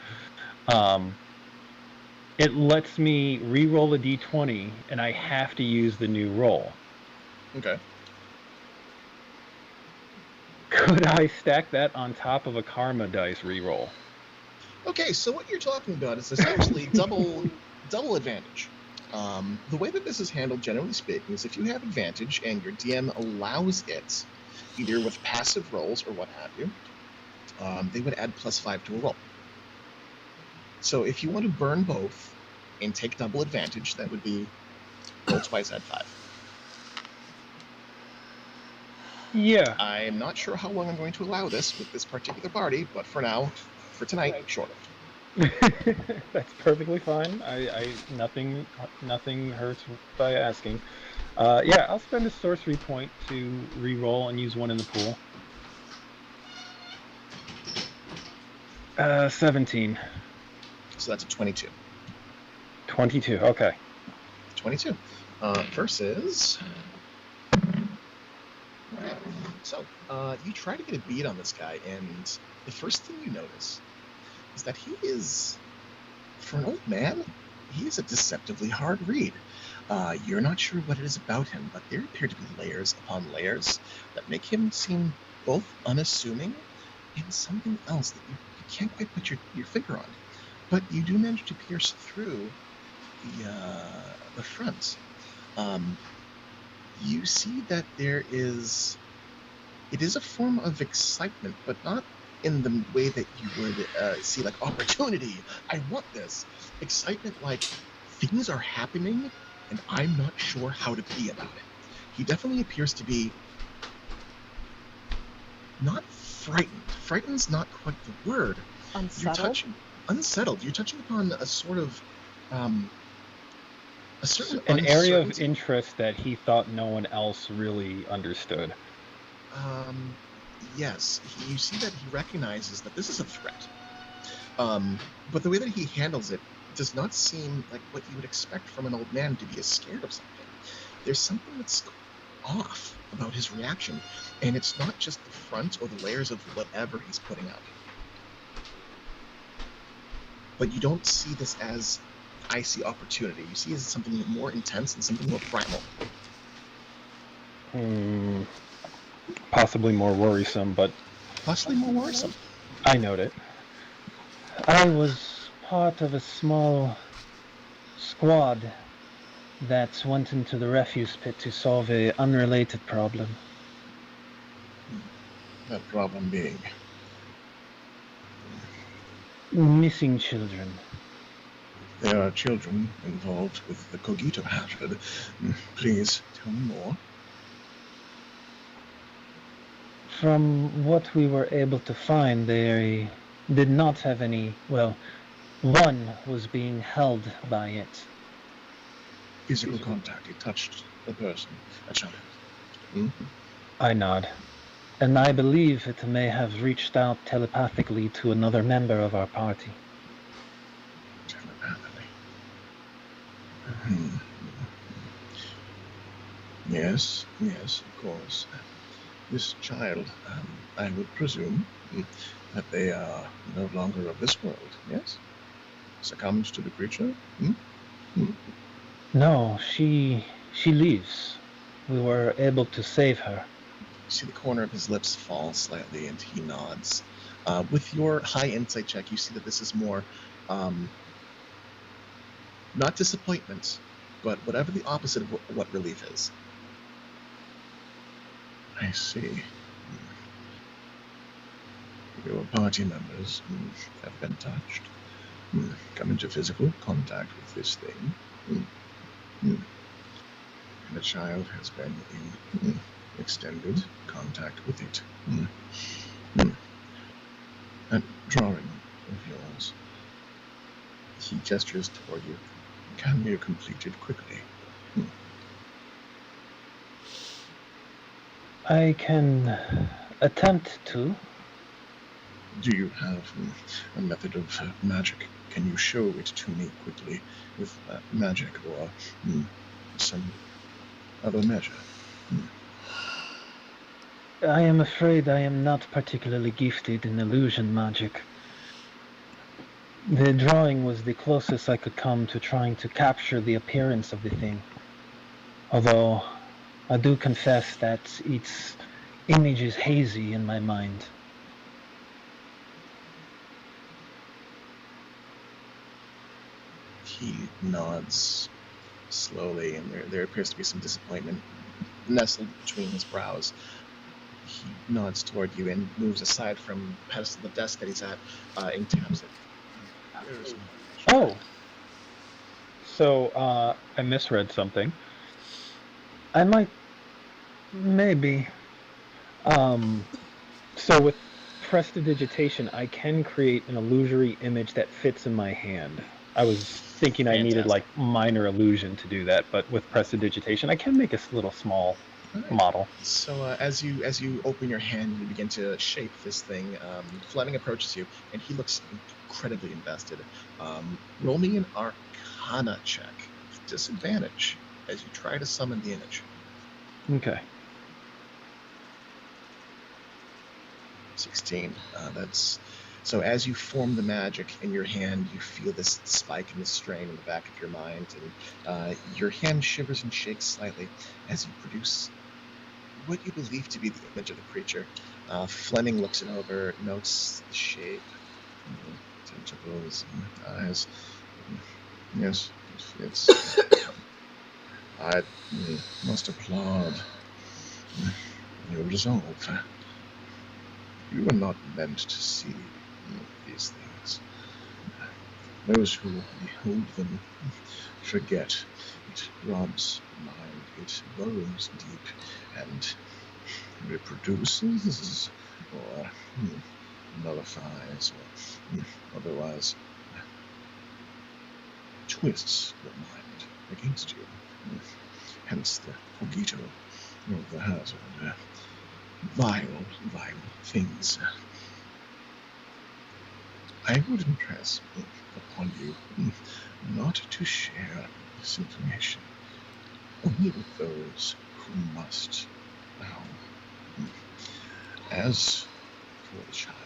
It lets me re-roll a d20, and I have to use the new roll. Okay. Could I stack that on top of a karma dice re-roll? Okay, so what you're talking about is essentially double advantage. The way that this is handled, generally speaking, is if you have advantage and your DM allows it, either with passive rolls or what have you, they would add +5 to a roll. So if you want to burn both and take double advantage, that would be roll twice, add 5. Yeah. I'm not sure how long I'm going to allow this with this particular party, but for now, for tonight, short of. That's perfectly fine. Nothing hurts by asking. Yeah, I'll spend a sorcery point to re-roll and use one in the pool. 17. So that's a 22. 22, okay. 22. Versus... Okay. So, you try to get a bead on this guy, and the first thing you notice is that he is, for an old man, he is a deceptively hard read. You're not sure what it is about him, but there appear to be layers upon layers that make him seem both unassuming and something else that you can't quite put your finger on. But you do manage to pierce through the front. You see that it is a form of excitement, but not in the way that you would see like opportunity. I want this. Excitement like things are happening and I'm not sure how to be about it. He definitely appears to be not frightened. Frightened's not quite the word. Unsettled. Unsettled. You're touching upon a sort of a certain An area of uncertainty. interest that he thought no one else really understood. Yes, you see that he recognizes that this is a threat. But the way that he handles it does not seem like what you would expect from an old man to be as scared of something. There's something that's off about his reaction, and it's not just the front or the layers of whatever he's putting up. But you don't see this as I see opportunity. You see it as something more intense and something more primal. Possibly more worrisome, but Possibly more worrisome. I note it. I was part of a small squad that went into the refuse pit to solve an unrelated problem. That problem being? Missing children. There are children involved with the Cogito hazard. Please tell me more. From what we were able to find, they did not have any, well, one was being held by it. Physical contact. It touched a person, a child. I nod. And I believe it may have reached out telepathically to another member of our party. Telepathically. Yes, of course. This child, I would presume that they are no longer of this world, yes? Succumbed to the creature? No, she leaves. We were able to save her. You see the corner of his lips fall slightly, and he nods. With your high insight check, you see that this is more, not disappointment, but whatever the opposite of what relief is. I see. Your party members have been touched. Come into physical contact with this thing. And the child has been in extended contact with it. That drawing of yours, he gestures toward you, can be completed quickly. I can attempt to. Do you have a method of magic? Can you show it to me quickly with magic or some other measure? I am afraid I am not particularly gifted in illusion magic. The drawing was the closest I could come to trying to capture the appearance of the thing. Although I do confess that its image is hazy in my mind. He nods slowly, and there appears to be some disappointment nestled between his brows. He nods toward you and moves aside from the pedestal of the desk that he's at and taps it. Oh! So, I misread something. I might... maybe... So with prestidigitation, I can create an illusory image that fits in my hand. I was thinking I needed, like, minor illusion to do that, but with prestidigitation, I can make a little small model. So as you open your hand and you begin to shape this thing, Fleming approaches you, and he looks incredibly invested. Roll me an Arcana check with disadvantage as you try to summon the image. Okay. 16. That's so. As you form the magic in your hand, you feel this spike and this strain in the back of your mind, and your hand shivers and shakes slightly as you produce what you believe to be the image of the creature. Fleming looks it over, notes the shape, tentacles, and eyes. Yes, it fits. I must applaud your resolve. You were not meant to see these things. Those who behold them forget. It robs the mind, it burrows deep, and reproduces, or nullifies, or otherwise twists the mind against you. Hence the cogito of the hazard. Vile, vile things. I would impress upon you not to share this information only with those who must. Now, as for the child,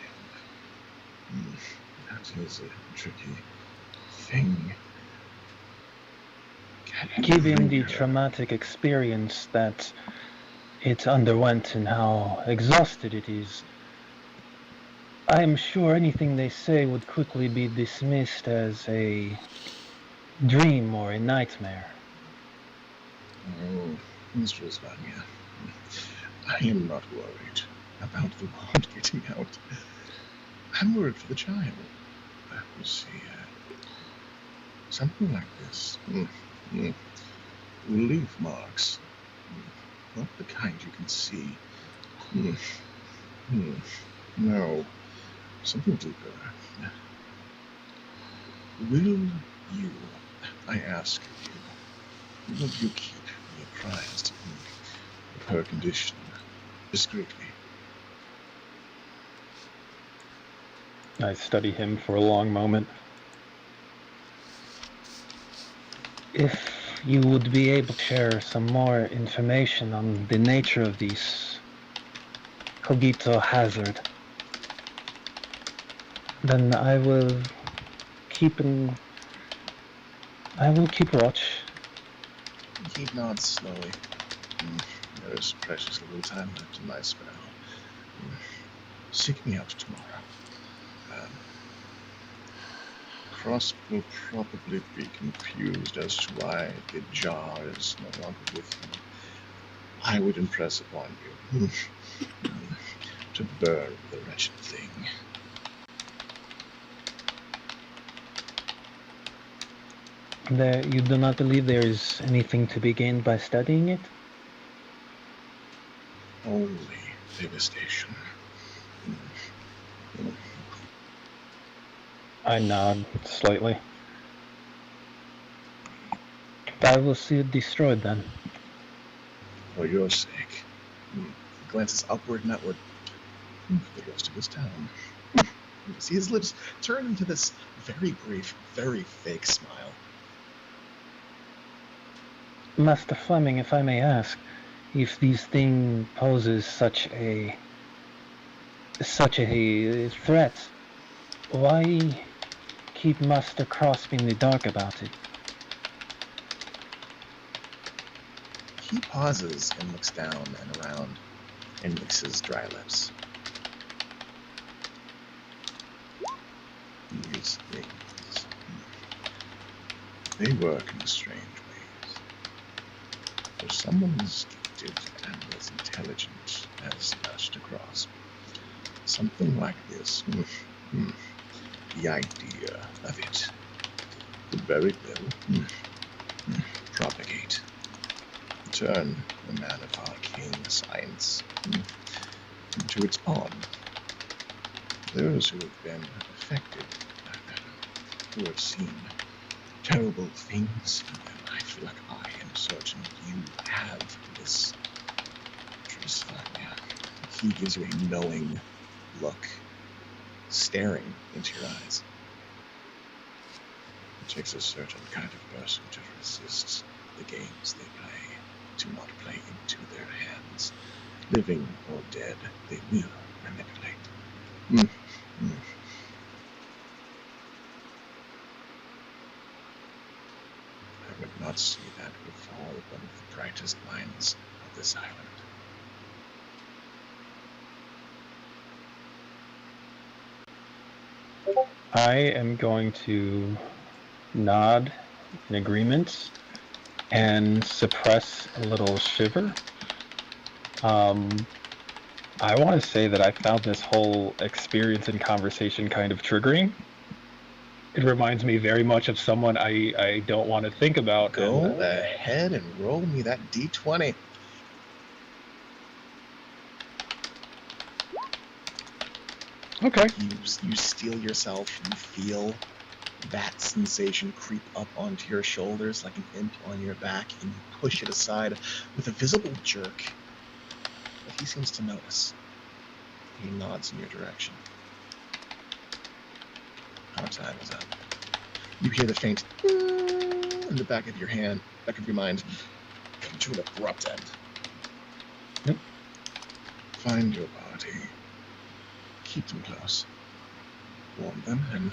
that is a tricky thing. Given the traumatic experience that it underwent and how exhausted it is, I am sure anything they say would quickly be dismissed as a dream or a nightmare. Oh, Mistress Vanya, I am not worried about the word getting out. I'm worried for the child. You see, something like this will leave marks. Not the kind you can see. No, something deeper. Will you, I ask you, will you keep me apprised of her condition discreetly? I study him for a long moment. If you would be able to share some more information on the nature of these cogito hazard, then I will keep watch. He nods slowly. There's precious little time left in my spell. Seek me out tomorrow. Cross will probably be confused as to why the jar is no longer with him. I would impress upon you to burn the wretched thing. You do not believe there is anything to be gained by studying it? Only devastation. I nod slightly. I will see it destroyed then. For your sake. He glances upward and outward for the rest of his town. You see his lips turn into this very brief, very fake smile. Master Fleming, if I may ask, if this thing poses such a threat, why keep Master Crosby in the dark about it? He pauses and looks down and around and licks his dry lips. These things, they work in strange ways. For someone as gifted and as intelligent as Master Crosby, something like this, the idea of it could very well propagate, turn the man of arcane science into its pawn. Those who have been affected by that, who have seen terrible things, I feel like I am certain you have this. He gives you a knowing look, staring into your eyes. It takes a certain kind of person to resist the games they play, to not play into their hands. Living or dead, they will manipulate. I would not see that befall one of the brightest minds of this island. I am going to nod in agreement and suppress a little shiver. I want to say that I found this whole experience and conversation kind of triggering. It reminds me very much of someone I don't want to think about. Go and, ahead and roll me that d20. Okay. You steel yourself. You feel that sensation creep up onto your shoulders like an imp on your back, and you push it aside with a visible jerk. But he seems to notice. He nods in your direction. Our time is up. You hear the faint in the back of your mind, come to an abrupt end. Yep. Find your party. Keep them close. Warn them, and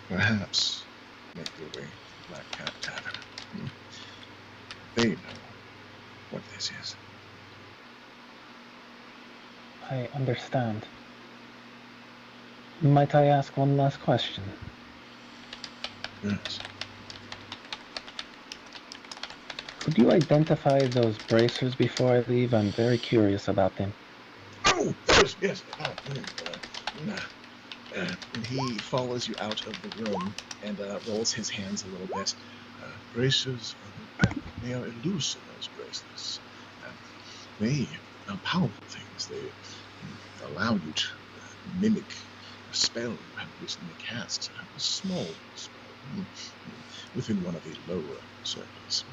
perhaps make your way to the Black Cat Tavern. They know what this is. I understand. Might I ask one last question? Yes. Could you identify those bracers before I leave? I'm very curious about them. Oh, yes. And he follows you out of the room and rolls his hands a little bit. Braces, they are elusive, those bracelets. They are powerful things. They allow you to mimic a spell you have recently cast, a small spell, within one of the lower circles.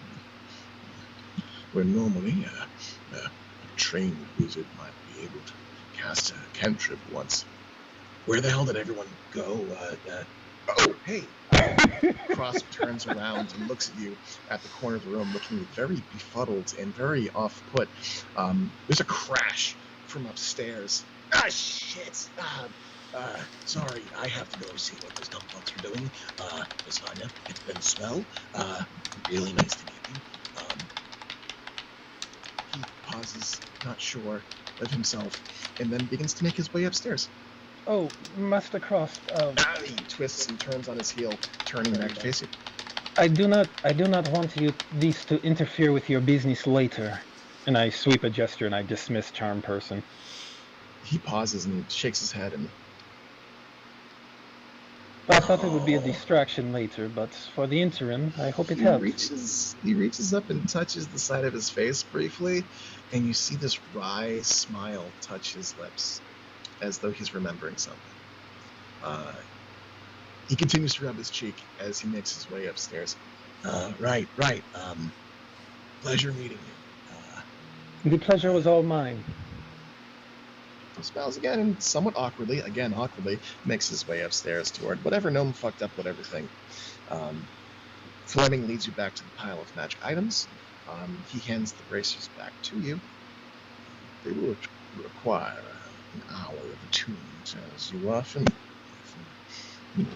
Where normally a trained wizard might be able to cast a cantrip once. Where the hell did everyone go? Oh, hey! Cross turns around and looks at you at the corner of the room, looking very befuddled and very off-put. There's a crash from upstairs. Ah, shit! Sorry, I have to go see what those dumb folks are doing. Lasagna, it's been swell. Really nice to meet you. He pauses, not sure of himself, and then begins to make his way upstairs. Oh, Master Cross. He twists and turns on his heel, turning back to face you. I do not want these to interfere with your business later. And I sweep a gesture and I dismiss Charm Person. He pauses and shakes his head and... I thought it would be a distraction later, but for the interim, I hope it helps. He reaches up and touches the side of his face briefly, and you see this wry smile touch his lips, as though he's remembering something. He continues to rub his cheek as he makes his way upstairs. Right. Pleasure meeting you. The pleasure was all mine. Smiles again and somewhat awkwardly, makes his way upstairs toward whatever gnome fucked up whatever thing. Fleming leads you back to the pile of magic items. He hands the bracers back to you. They will require an hour of attunement, as you often you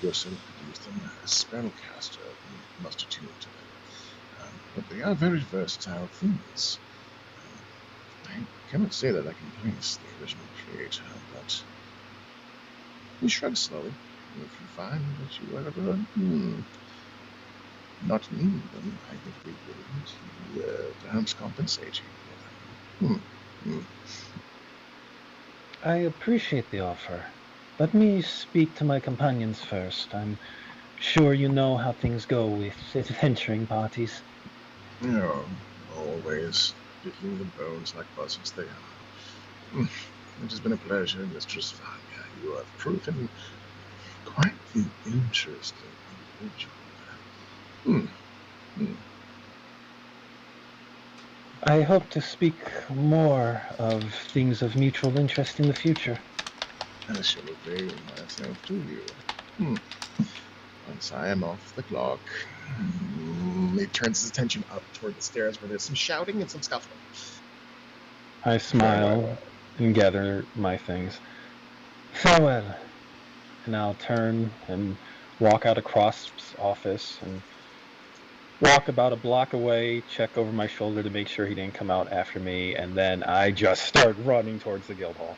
yourself could use them as spellcaster. You must attune to them. But they are very versatile things. I cannot say that I can place the original creator, but he shrugs slowly. If you find that you ever not need them, I would be willing to perhaps compensate you for them. I appreciate the offer. Let me speak to my companions first. I'm sure you know how things go with adventuring parties. No, always picking the bones like buzzards they are. It has been a pleasure, Mistress Vanya. You have proven quite the interesting individual. I hope to speak more of things of mutual interest in the future. I shall avail myself to you. Once I am off the clock. He turns his attention up toward the stairs where there's some shouting and some scuffling. I smile and gather my things. Farewell. And I'll turn and walk out of Cross's office and walk about a block away, check over my shoulder to make sure he didn't come out after me, and then I just start running towards the guild hall.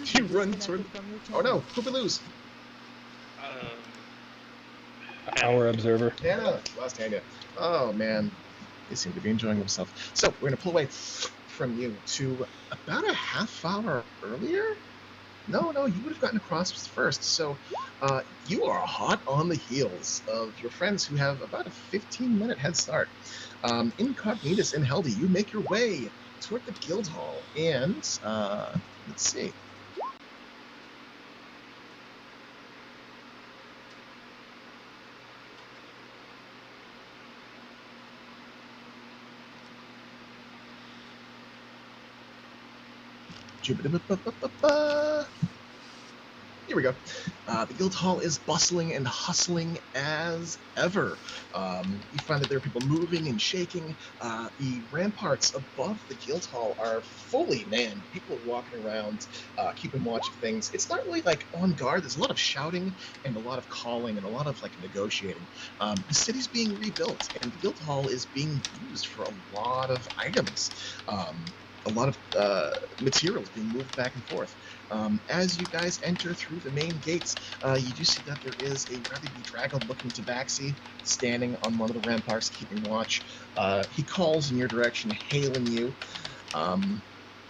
You run toward... Oh no, Poopaloos! Our observer. Hannah! Lost Hannah. Oh man, they seem to be enjoying themselves. So, we're gonna pull away from you to about a half hour earlier. No, you would have gotten across first. So you are hot on the heels of your friends who have about a 15-minute head start. Incognitus and Heldy, you make your way toward the guild hall, and let's see. Here we go. The guild hall is bustling and hustling as ever. You find that there are people moving and shaking. The ramparts above the guild hall are fully manned. People are walking around, keeping watch of things. It's not really like on guard. There's a lot of shouting and a lot of calling and a lot of like negotiating. The city's being rebuilt, and the guild hall is being used for a lot of items. A lot of materials being moved back and forth. As you guys enter through the main gates, you do see that there is a rather bedraggled-looking tabaxi standing on one of the ramparts, keeping watch. He calls in your direction, hailing you. And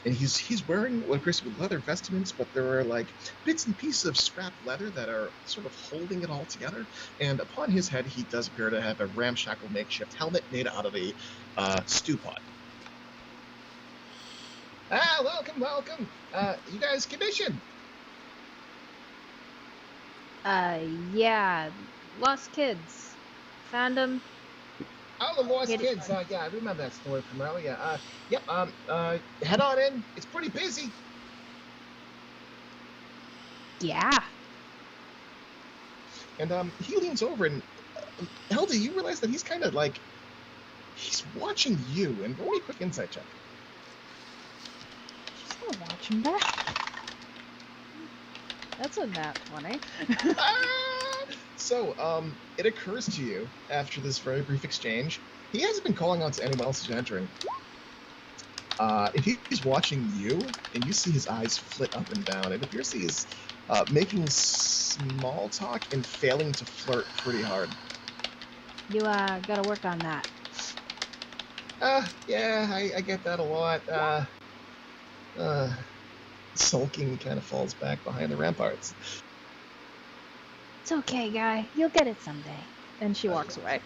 he's wearing what appears to be leather vestments, but there are like bits and pieces of scrap leather that are sort of holding it all together. And upon his head, he does appear to have a ramshackle makeshift helmet made out of a stew pot. Welcome. You guys commissioned? Yeah. Lost kids. Found them. Oh, the lost Get it kids. done. Yeah, I remember that story from earlier. Yep. Head on in. It's pretty busy. Yeah. And he leans over and Heldy, you realize that he's kind of like he's watching you. And roll me a quick insight check. She's gonna watch him back. That's a nat 20. So, it occurs to you after this very brief exchange, he hasn't been calling out to anyone else who's entering. If he's watching you, and you see his eyes flit up and down, it appears he's making small talk and failing to flirt pretty hard. You gotta work on that. Yeah, I get that a lot. Sulking kind of falls back behind the ramparts. It's okay, guy. You'll get it someday. And she walks away.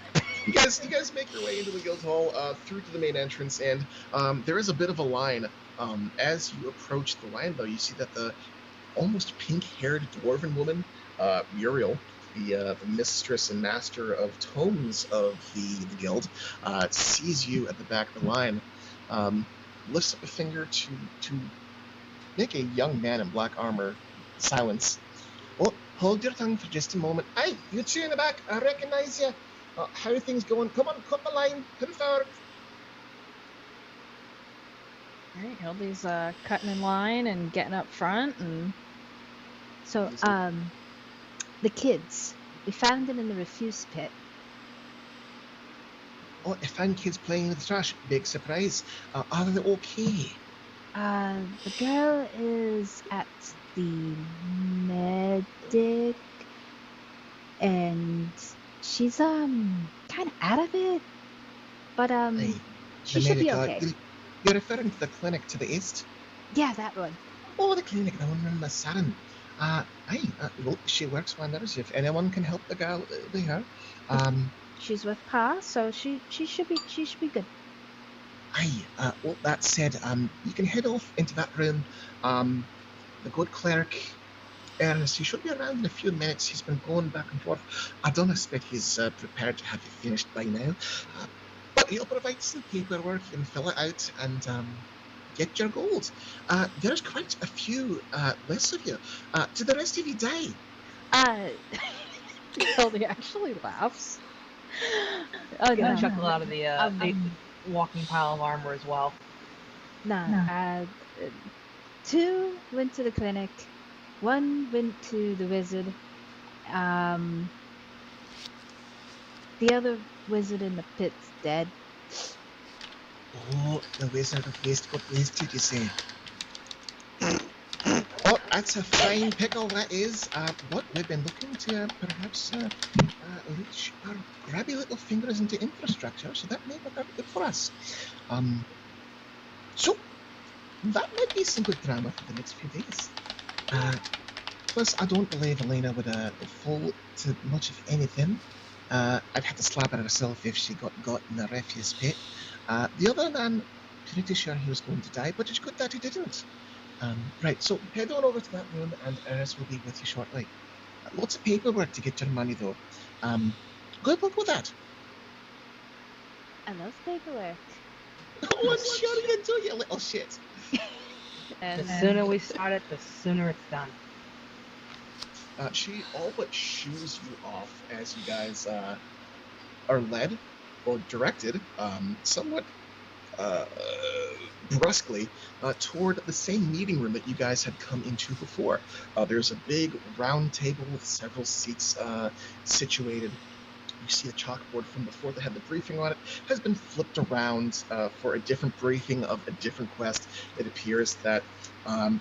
You guys make your way into the guild hall, through to the main entrance, and there is a bit of a line. As you approach the line, though, you see that the almost pink-haired dwarven woman, Muriel, the mistress and master of tomes of the guild, sees you at the back of the line, lifts up a finger to make a young man in black armor silence. Oh, hold your tongue for just a moment. Aye, you two in the back, I recognize you. How are things going? Come on, cut the line. Come forward. Alright, Hildy's cutting in line and getting up front, and so the kids. We found them in the refuse pit. Oh, I found kids playing in the trash. Big surprise. Are they okay? The girl is at the medic, and she's kind of out of it, but Aye, she the should be medic, okay. You're referring to the clinic to the east? Yeah, that one. Oh, the clinic, the one in the Saturn. Well, she works wonders. If anyone can help the girl, it'll be her. She's with Pa, so she should be good. Aye, well, that said, you can head off into that room. The good cleric, Ernest, he should be around in a few minutes. He's been going back and forth. I don't expect he's prepared to have you finished by now. But he'll provide some paperwork. You can fill it out and get your gold. There's quite a few less of you. Do the rest of you die? Hildy actually laughs. Oh, gonna chuckle out of the walking pile of armor as well. No. 2 went to the clinic. 1 went to the wizard. The other wizard in the pit's dead. Oh, the wizard of waste got wasted, you say? Oh, that's a fine pickle, that is. What we've been looking to perhaps reach our grabby little fingers into infrastructure, so that may work out good for us. So, that might be some good drama for the next few days. Plus, I don't believe Elena would fall to much of anything. I'd have to slap at herself if she got in the refuse pit. The other man, pretty sure he was going to die, but it's good that he didn't. Right, so head on over to that room, and Eris will be with you shortly. Lots of paperwork to get your money, though. Good luck with that. I love paperwork. Oh, I'm shutting into you, little shit. The sooner we start it, the sooner it's done. She all but shoos you off as you guys are led or directed somewhat brusquely toward the same meeting room that you guys had come into before. There's a big round table with several seats situated. You see a chalkboard from before that had the briefing on it has been flipped around for a different briefing of a different quest. It appears that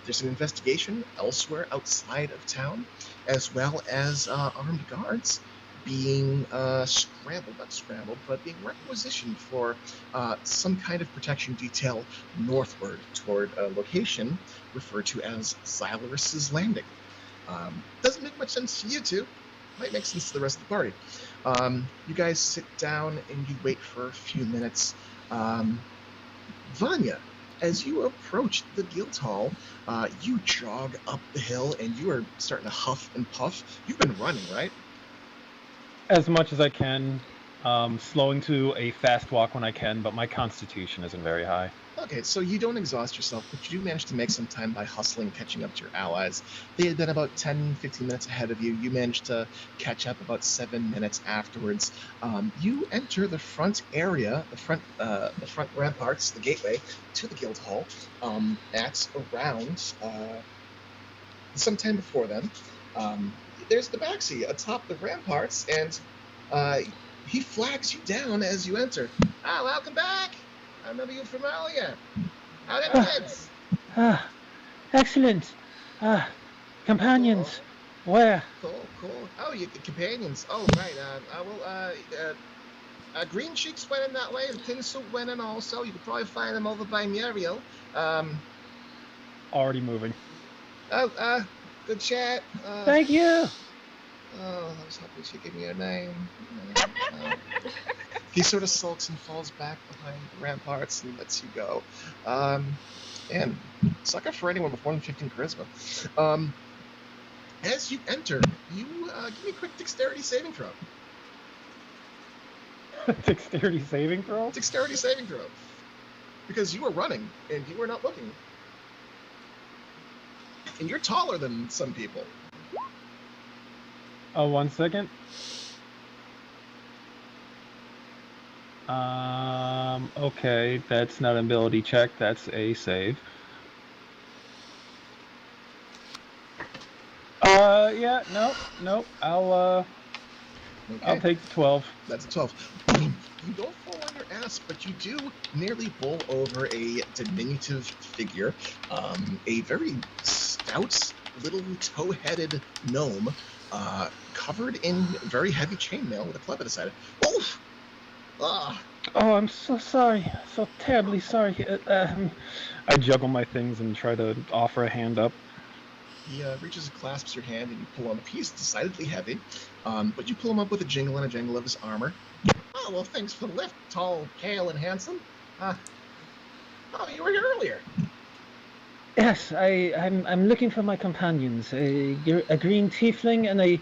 there's an investigation elsewhere outside of town, as well as armed guards being not scrambled, but being requisitioned for some kind of protection detail northward toward a location referred to as Xylarus's Landing. Doesn't make much sense to you two. Might make sense to the rest of the party. You guys sit down and you wait for a few minutes. Vanya, as you approach the guild hall, you jog up the hill and you are starting to huff and puff. You've been running, right? As much as I can, slowing to a fast walk when I can, but my constitution isn't very high. Okay, so you don't exhaust yourself, but you do manage to make some time by hustling, catching up to your allies. They had been about 10, 15 minutes ahead of you. You managed to catch up about 7 minutes afterwards. You enter the front area, the front ramparts, the gateway to the guild hall at around sometime before then. There's the Baxi atop the ramparts, and he flags you down as you enter. Welcome back! I remember you from earlier. How are the kids? Excellent. Companions, where? Cool. Oh, you companions. Oh, right. Green Cheeks went in that way, and Tin Soup went in also. You could probably find them over by Muriel. Already moving. Good chat. Thank you. I was hoping she'd give me her name. He sort of sulks and falls back behind the ramparts and lets you go. And sucker for anyone with more than 15 charisma. As you enter, you give me a quick dexterity saving throw. Dexterity saving throw? Dexterity saving throw. Because you were running and you were not looking. And you're taller than some people. Oh, 1 second. Okay, that's not an ability check, that's a save. Yeah, nope. I'll take the 12. That's a 12. You don't fall on your ass, but you do nearly bowl over a diminutive figure, a very stout little toe-headed gnome, covered in very heavy chainmail with a club at his side. Oof! Ah! Oh, I'm so sorry. So terribly sorry. I juggle my things and try to offer a hand up. He reaches and clasps your hand, and you pull on a piece decidedly heavy, but you pull him up with a jingle and a jangle of his armor. Oh, well, thanks for the lift, tall, pale, and handsome. You were here earlier. Yes, I'm looking for my companions. A green tiefling and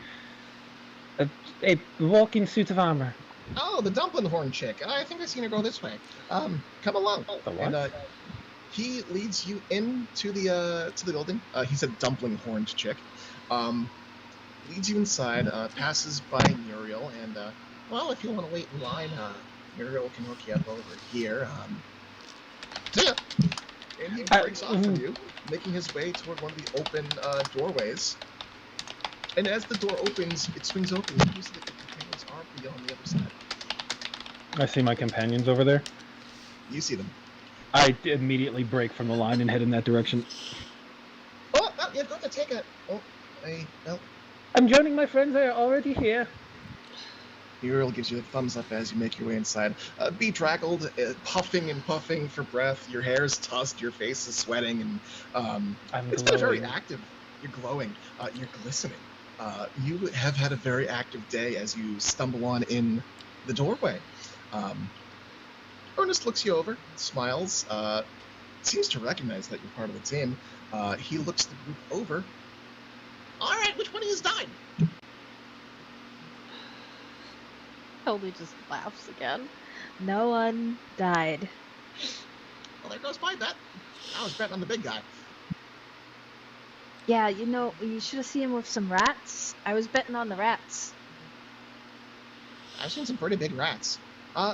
a walking suit of armor. Oh, the dumpling horn chick. I think I've seen her go this way. Come along. The what? And he leads you into the building. He's a dumpling horned chick. Leads you inside, passes by Muriel, and well, if you want to wait in line, Muriel can hook you up over here. Yeah. And he breaks off from you, making his way toward one of the open doorways. And as the door opens, it swings open, and you see that the companions are beyond the other side. I see my companions over there. You see them. I immediately break from the line and head in that direction. Oh, you've got to take it. Oh, well. I'm joining my friends. They are already here. Muriel gives you a thumbs up as you make your way inside. Bedraggled, puffing and puffing for breath. Your hair is tussed, your face is sweating, and I'm it's been a very glowing. active You're glowing. You're glistening. You have had a very active day as you stumble on in the doorway. Ernest looks you over, smiles, seems to recognize that you're part of the team. He looks the group over. All right, which one of you died? Hildy just laughs again. No one died. Well, there goes my bet. I was betting on the big guy. Yeah, you should have seen him with some rats. I was betting on the rats. I've seen some pretty big rats.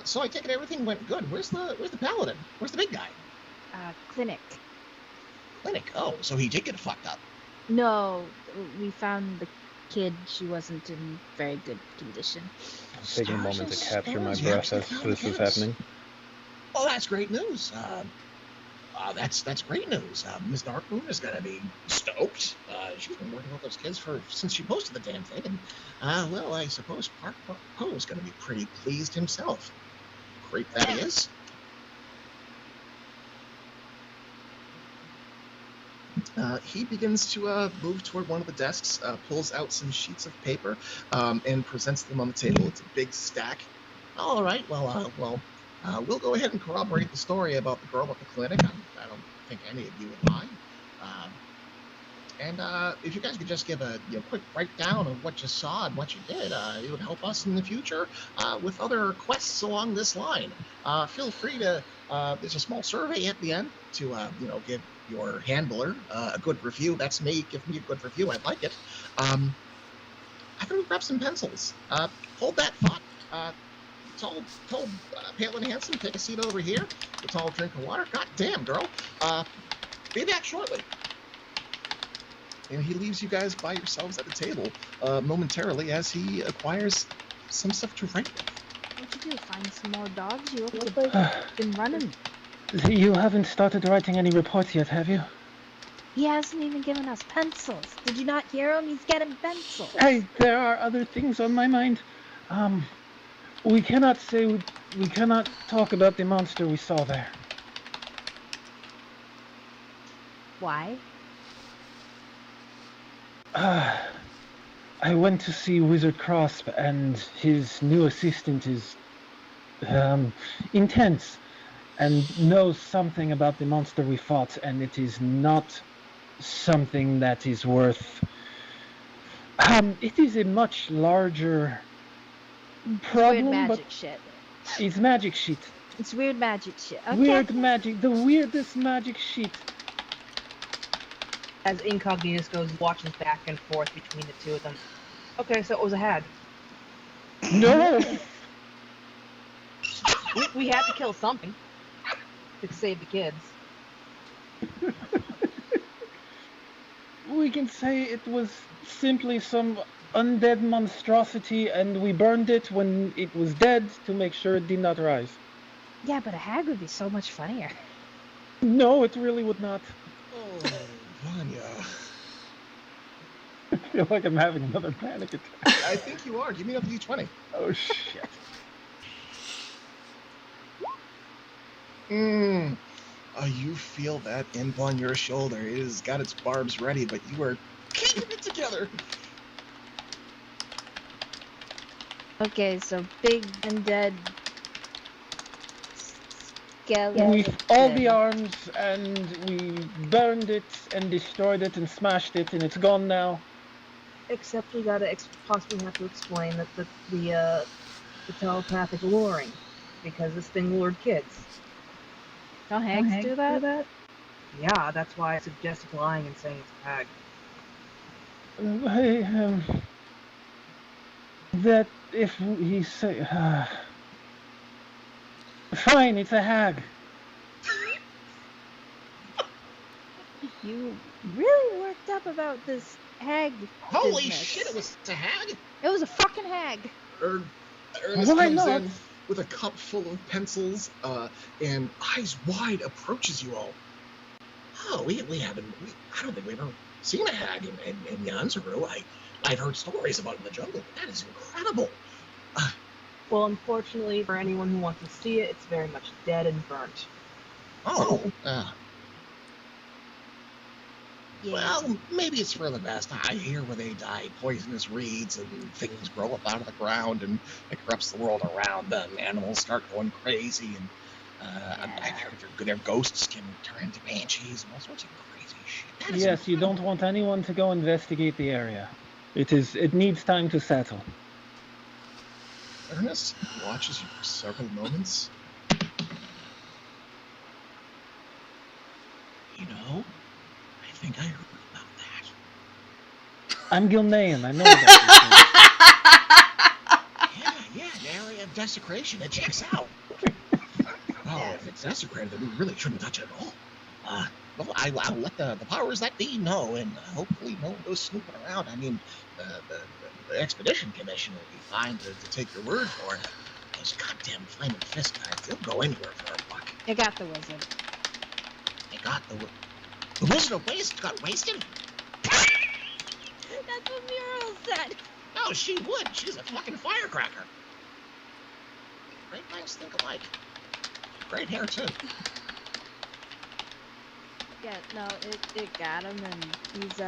So I take it everything went good. Where's the paladin? Where's the big guy? Clinic. Clinic. Oh, so he did get fucked up. No, we found the kid. She wasn't in very good condition. I'm taking a moment to capture my Stars, breath you as actually found this is kids. happening. Oh, that's great news. That's great news. Ms. Darkmoon is gonna be stoked. She's been working with those kids since she posted the damn thing, and well, I suppose Park Poe is gonna be pretty pleased himself. Great that he is. He begins to move toward one of the desks, pulls out some sheets of paper, and presents them on the table. It's a big stack. All right, well, we'll go ahead and corroborate the story about the girl at the clinic. I don't think any of you would mind. And if you guys could just give a quick breakdown of what you saw and what you did, it would help us in the future with other quests along this line. Feel free to. There's a small survey at the end to give your handler a good review. That's me. Give me a good review. I'd like it. I can grab some pencils. Hold that thought. Tall, pale and handsome, take a seat over here. Let's all drink of water. God damn, girl. Be back shortly. And he leaves you guys by yourselves at the table momentarily as he acquires some stuff to write with. What'd you do? Find some more dogs? You look like you've been running. You haven't started writing any reports yet, have you? He hasn't even given us pencils. Did you not hear him? He's getting pencils. Hey, there are other things on my mind. We cannot talk about the monster we saw there. Why? I went to see Wizard Crosp, and his new assistant is intense and knows something about the monster we fought, and it is not something that is worth. It is a much larger problem. Weird magic but shit. It's magic shit. It's weird magic shit. Okay. Weird magic, the weirdest magic shit. As Incognitus goes, watches back and forth between the two of them. Okay, so it was a hag. No! We had to kill something to save the kids. We can say it was simply some undead monstrosity, and we burned it when it was dead to make sure it did not rise. Yeah, but a hag would be so much funnier. No, it really would not. Oh, Vanya. I feel like I'm having another panic attack. I think you are. Give me another d20. Oh, shit. You feel that imp on your shoulder. It has got its barbs ready, but you are keeping it together. Okay, so big undead skeleton. We all the arms, and we burned it and destroyed it and smashed it, and it's gone now. Except we gotta possibly have to explain that the telepathic luring, because this thing lured kids. Don't hags do that? Yeah, that's why I suggested lying and saying it's a hag. That if he say, fine, it's a hag. You really worked up about this hag. Holy business. shit, it was a hag? It was a fucking hag. Ernest Why comes not? in with a cup full of pencils and eyes wide approaches you all. Oh, we haven't. I don't think we've ever seen a hag in Yanzuru. I've heard stories about it in the jungle, but that is incredible. Well, unfortunately, for anyone who wants to see it, it's very much dead and burnt. Yeah. Well, maybe it's for the best. I hear where they die poisonous reeds and things grow up out of the ground and it corrupts the world around them. Animals start going crazy and I heard their ghosts can turn into banshees and all sorts of crazy shit. That is Yes, you don't want anyone to go investigate the area. It needs time to settle. Ernest watches you for several moments. You know, I think I heard about that. I'm Gilnean, I know about these things. Yeah, an area of desecration. It checks out. Oh, if it's desecrated, then we really shouldn't touch it at all. Well, I'll let the powers that be know, and hopefully no one goes snooping around. I mean, the Expedition Commission will be fine to take your word for it. Those goddamn Flaming Fist guys, they'll go anywhere for a buck. I got the wizard. They got the Wizard of Waste got wasted? That's what Muriel said. Oh, she would. She's a fucking firecracker. Great minds think alike. Great hair, too. Yeah, no, it got him, and he's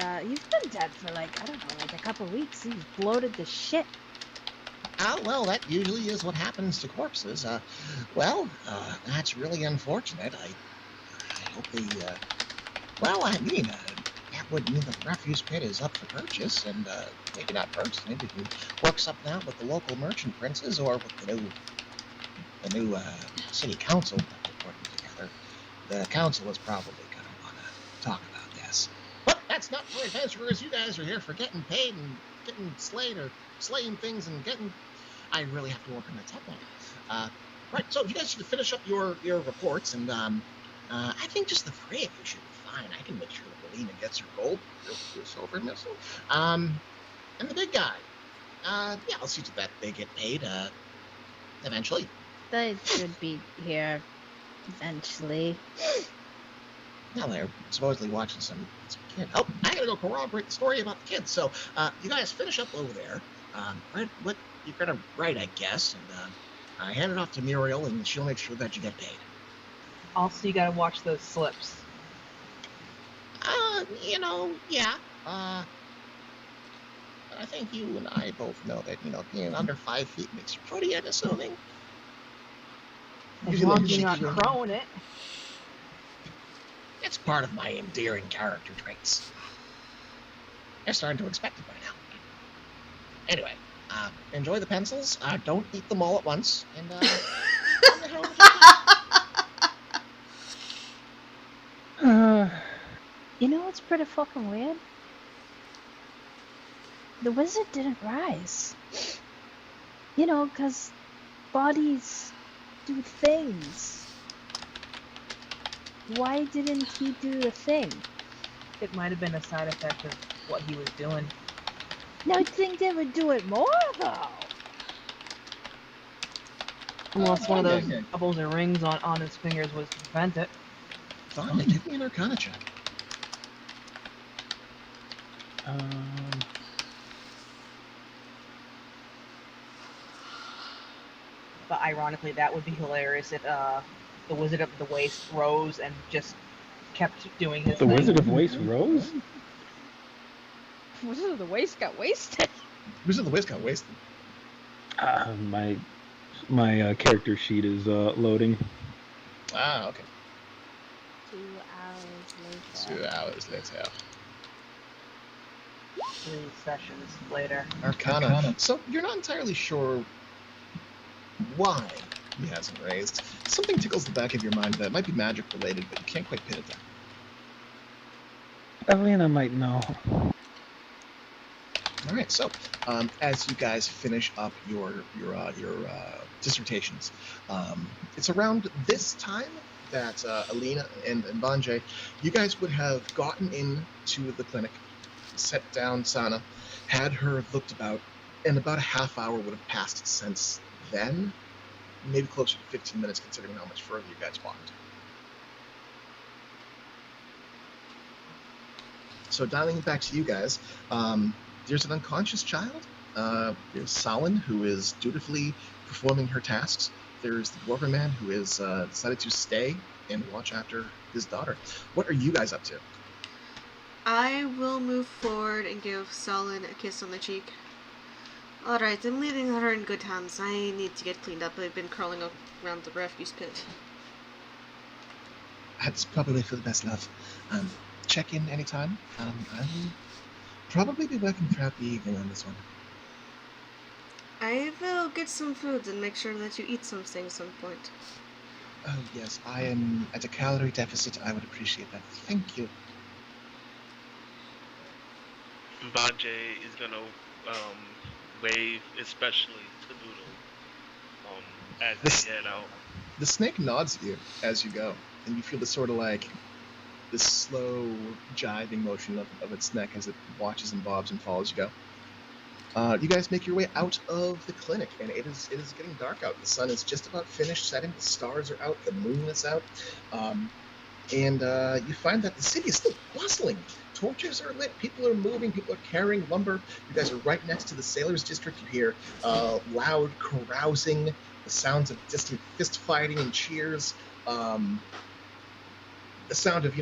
been dead for like, I don't know, like a couple weeks. He's bloated to shit. Well, that usually is what happens to corpses. That's really unfortunate. I hope that would mean the refuse pit is up for purchase, and maybe not purchase, maybe we work something out with the local merchant princes or with the new city council that we're putting together. The council is probably going to want to talk about this. But that's not for adventurers. You guys are here for getting paid and getting slayed or slaying things and getting... I really have to work on that top line. Right, so you guys should finish up your reports, and I think just the three of you should be fine. I can make sure that Melina gets her gold, your silver missile. And the big guy. I'll see to that they get paid eventually. They should be here eventually. Now they're supposedly watching some kid. Oh, I gotta go corroborate the story about the kids. So you guys finish up over there. Write what you're gonna write, I guess, and hand it off to Muriel, and she'll make sure that you get paid. Also, you gotta watch those slips. Yeah. But I think you and I both know that, being under 5 feet makes you pretty unassuming. As long as you're not crowing it. It's part of my endearing character traits. They're starting to expect it by now. Anyway, enjoy the pencils. Don't eat them all at once. And, You know what's pretty fucking weird? The wizard didn't rise. 'Cause bodies do things. Why didn't he do the thing? It might have been a side effect of what he was doing. No, I think they would do it more, though. Unless one of those bubbles or rings on his fingers was to prevent it. Fine, give me an Arcana check. But ironically, that would be hilarious if the Wizard of the Waste rose and just kept doing his The thing. Wizard of Waste rose? Wizard of the Waste got wasted. Wizard of the Waste got wasted. My character sheet is loading. Ah, okay. 2 hours later. 2 hours later. 3 sessions later. Arcana. So you're not entirely sure why he hasn't raised. Something tickles the back of your mind that might be magic related, but you can't quite pin it down. Elena might know. All right, so as you guys finish up your dissertations, it's around this time that Alina and Banjay, you guys would have gotten into the clinic, set down Sana, had her looked about, and about a half hour would have passed since then, maybe closer to 15 minutes considering how much further you guys walked. So dialing it back to you guys, there's an unconscious child. There's Salin, who is dutifully performing her tasks. There's the dwarven man, who has decided to stay and watch after his daughter. What are you guys up to? I will move forward and give Solin a kiss on the cheek. Alright, I'm leaving her in good hands. I need to get cleaned up. I've been crawling around the refuse pit. That's probably for the best, love. Check in anytime. I will probably be working throughout the evening on this one. I will get some food and make sure that you eat something some point. Oh, yes, I am at a calorie deficit. I would appreciate that. Thank you. Mbanje is gonna wave, especially to Noodle, as they head out. The snake nods at you as you go, and you feel this sort of like this slow jiving motion of its neck as it watches and bobs and follows you go. You guys make your way out of the clinic, and it is getting dark out. The sun is just about finished setting. The stars are out. The moon is out. And you find that the city is still bustling. Torches are lit. People are moving. People are carrying lumber. You guys are right next to the Sailors District. You hear loud carousing, the sounds of distant fist fighting and cheers. The sound of,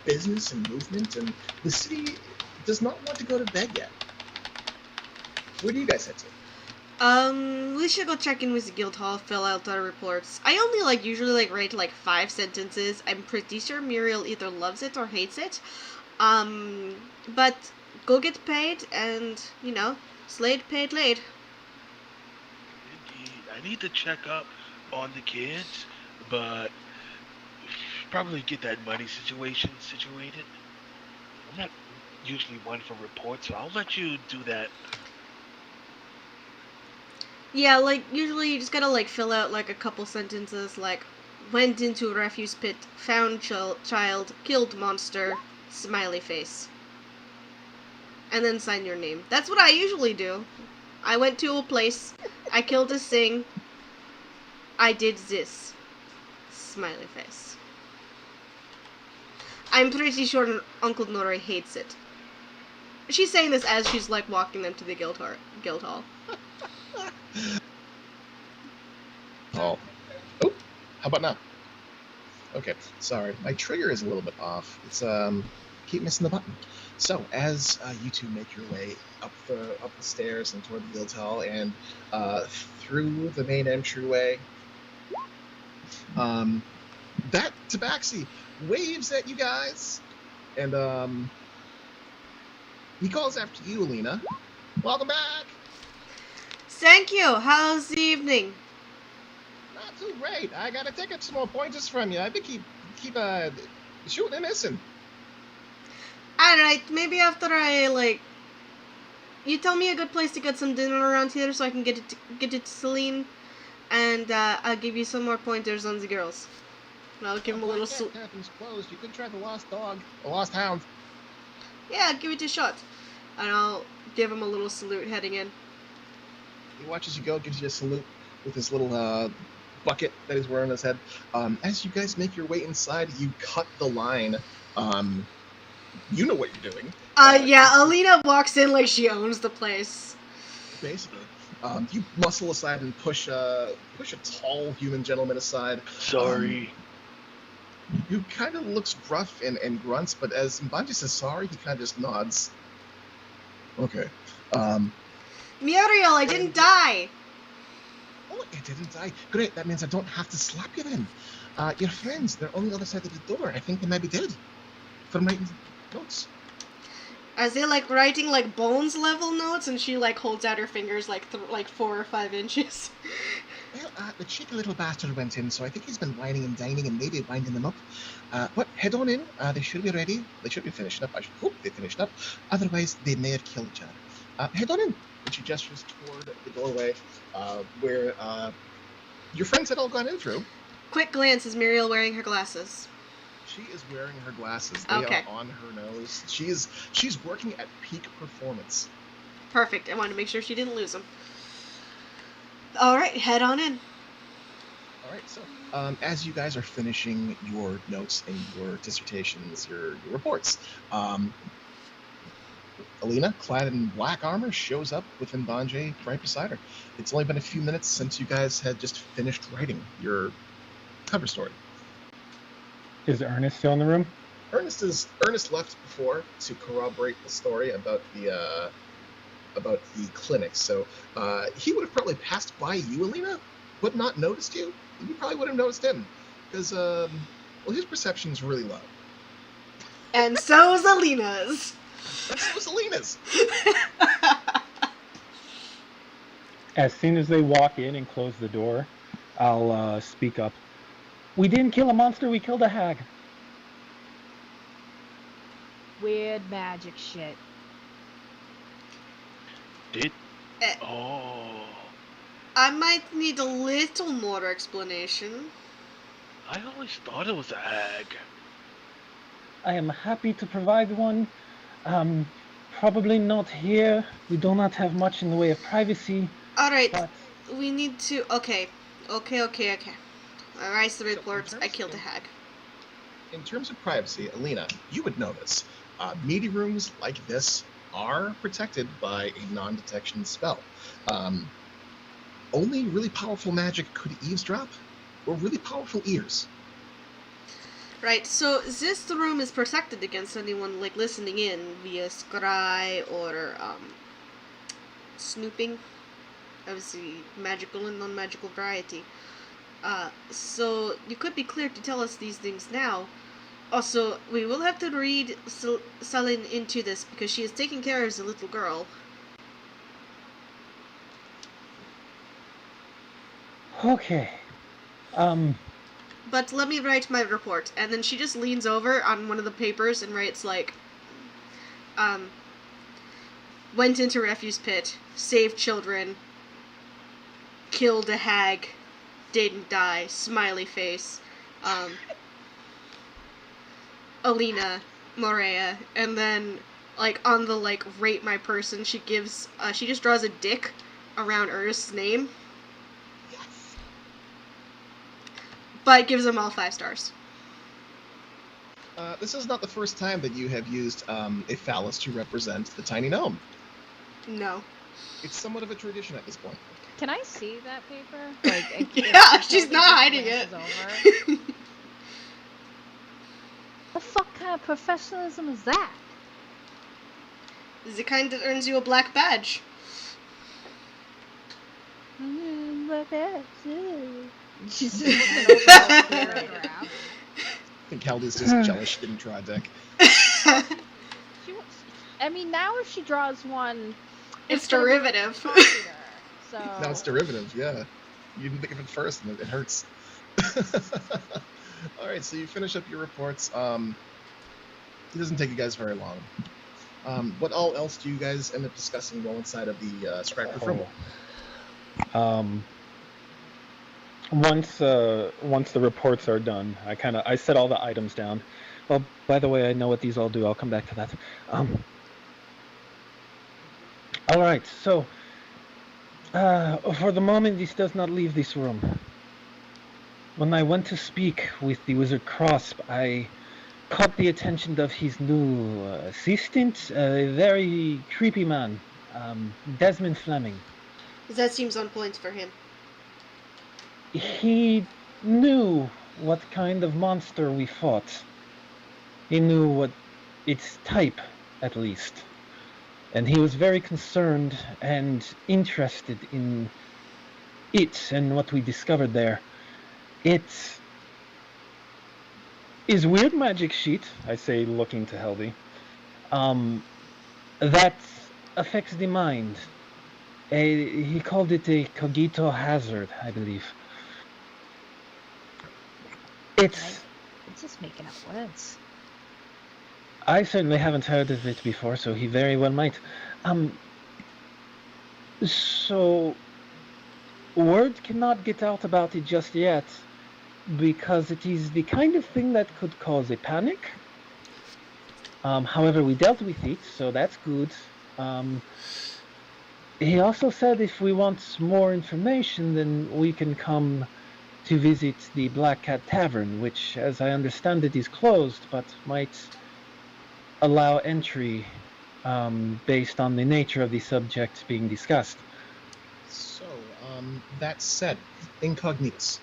business and movement. And the city does not want to go to bed yet. Where do you guys head to? We should go check in with the guild hall, fill out our reports. I only usually write 5 sentences. I'm pretty sure Muriel either loves it or hates it. But go get paid and, Slade paid late. Indeed, I need to check up on the kids, but probably get that money situation situated. I'm not usually one for reports, so I'll let you do that. Yeah, usually you just gotta, fill out, a couple sentences, went into a refuse pit, found child, killed monster, smiley face. And then sign your name. That's what I usually do. I went to a place, I killed a thing, I did this. Smiley face. I'm pretty sure Uncle Nori hates it. She's saying this as she's, walking them to the guild hall. Oh, how about now? Okay, sorry, my trigger is a little bit off. It's keep missing the button. So as you two make your way up the stairs and toward the guild hall and through the main entryway, that tabaxi waves at you guys, and he calls after you, Alina. Welcome back. Thank you. How's the evening? Not too great. I gotta take up some more pointers from you. I've been keep shooting and missing. Alright, maybe after I, you tell me a good place to get some dinner around here so I can get it to Celine, and I'll give you some more pointers on the girls. And I'll give him a little salute. Everything's closed. You could try the lost dog, the lost hound. Yeah, give it a shot. And I'll give him a little salute heading in. He watches you go, gives you a salute with his little bucket that he's wearing on his head. As you guys make your way inside, you cut the line. You know what you're doing. Yeah, Alina walks in like she owns the place. Basically. You muscle aside and push a tall human gentleman aside. Sorry. Who kind of looks gruff and grunts, but as Mbanje says sorry, he kind of just nods. Okay. Muriel, I didn't die! Oh, you didn't die. Great, that means I don't have to slap you then. Your friends, they're on the other side of the door. I think they might be dead. From writing notes. Are they, writing, bones level notes, and she, holds out her fingers, 4 or 5 inches? Well, the cheeky little bastard went in, so I think he's been whining and dining and maybe winding them up. But head on in. They should be ready. They should be finishing up. I should hope they finished up. Otherwise, they may have killed each other. Head on in. And she gestures toward the doorway where your friends had all gone in through. Quick glance, is Muriel wearing her glasses? She is wearing her glasses. They Okay. are on her nose. She's working at peak performance. Perfect. I wanted to make sure she didn't lose them. Alright, head on in. Alright, so as you guys are finishing your notes and your dissertations, your reports, Alina, clad in black armor, shows up with Mbanje right beside her. It's only been a few minutes since you guys had just finished writing your cover story. Is Ernest still in the room? Ernest left before to corroborate the story about the clinic. So he would have probably passed by you, Alina, but not noticed you. And you probably would have noticed him because his perception's really low. And so is Alina's. And so is Alina's. As soon as they walk in and close the door, I'll speak up. We didn't kill a monster, we killed a hag. Weird magic shit. Oh. I might need a little more explanation. I always thought it was a hag. I am happy to provide one. Probably not here. We do not have much in the way of privacy. Alright, But we need to... Okay. I rise the report, I killed a hag. In terms of privacy, Alina, you would know this. Meaty rooms like this are protected by a non-detection spell. Only really powerful magic could eavesdrop, or really powerful ears. Right, so this room is protected against anyone, like, listening in via scry or, snooping. Obviously, magical and non-magical variety. So you could be clear to tell us these things now. Also, we will have to read Selin into this because she is taking care of the little girl. okay. But let me write my report. And then she just leans over on one of the papers and writes, like, went into refuse pit, saved children, killed a hag, didn't die, smiley face, Alina, Morea, and then, like, on the, like, rate my person, she gives, she just draws a dick around Ernest's name. Yes. But gives them all 5 stars. This is not the first time that you have used a phallus to represent the tiny gnome. No. It's somewhat of a tradition at this point. Can I see that paper? Like, Yeah, she's not hiding it. Over. The fuck kind of professionalism is that? It's the kind that earns you a black badge. She's just looking over the paragraph. I think Haldy's just jealous she didn't draw a deck. I mean, now if she draws one, It's derivative. popular, so Now it's derivative, yeah. You didn't think of it first, and it hurts. Alright, so you finish up your reports. It doesn't take you guys very long. What all else do you guys end up discussing while inside of the Scrapper Frimble? Once the reports are done, I set all the items down. Well, by the way, I know what these all do. I'll come back to that. All right. So, for the moment, this does not leave this room. When I went to speak with the Wizard Crosp, I caught the attention of his new assistant, a very creepy man, Desmond Fleming. That seems on point for him. He knew what kind of monster we fought. He knew what its type, at least. And he was very concerned and interested in it and what we discovered there. It is weird magic sheet, I say, looking to Heldy, that affects the mind. He called it a cogito hazard, I believe. It's just making up words. I certainly haven't heard of it before, so he very well might. So word cannot get out about it just yet, because it is the kind of thing that could cause a panic. However, we dealt with it, so that's good. He also said if we want more information, then we can come to visit the Black Cat Tavern, which, as I understand it, is closed, but might allow entry based on the nature of the subject being discussed. So, that said, Incognitus,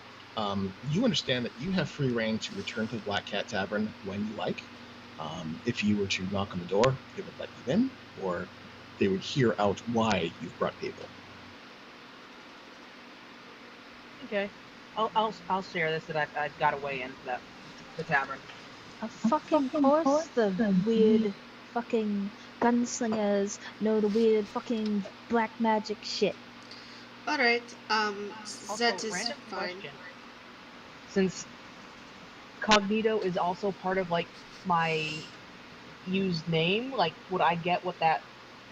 you understand that you have free reign to return to the Black Cat Tavern when you like. If you were to knock on the door, they would let you in, or they would hear out why you've brought people. Okay. I'll share this that I've got a way into the tavern. Of fucking course, the weird fucking gunslingers know the weird fucking black magic shit. Alright, Also, that is random fine. question. Since Cognito is also part of like my used name, like would I get what that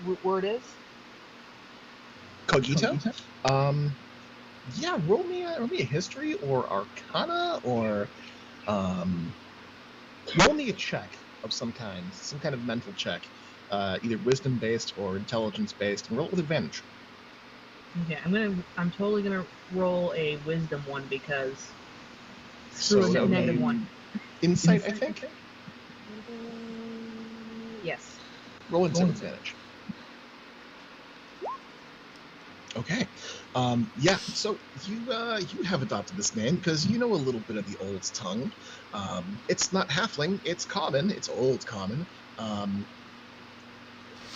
root word is? Cogito? Yeah, roll me a history or arcana or roll me a check of some kind of mental check, either wisdom based or intelligence based, and roll it with advantage. Okay, I'm totally gonna roll a wisdom one because So screw that a would negative be one. Insight, I think. Yes. Roll insight with advantage. Okay. Yeah, so you have adopted this name because you know a little bit of the old tongue. It's not halfling, it's common, it's old common.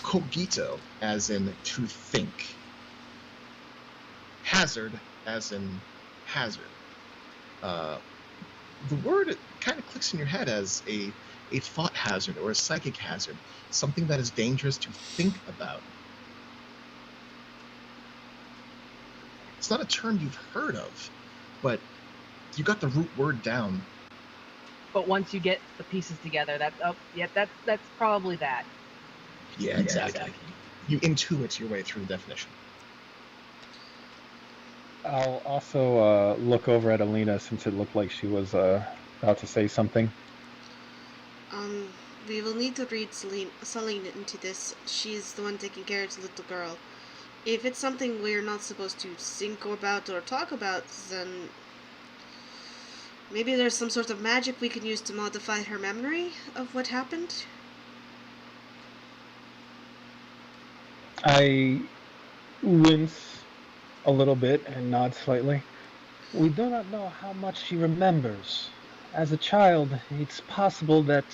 Cogito, as in to think. Hazard, as in hazard. The word kind of clicks in your head as a thought hazard or a psychic hazard, something that is dangerous to think about. It's not a term you've heard of, but you got the root word down. But once you get the pieces together, that's probably that. Yeah, exactly. You intuit your way through the definition. I'll also look over at Alina since it looked like she was about to say something. We will need to read Celine into this. She's the one taking care of the little girl. If it's something we're not supposed to think about or talk about, then maybe there's some sort of magic we can use to modify her memory of what happened. I wince a little bit and nod slightly. We do not know how much she remembers. As a child, it's possible that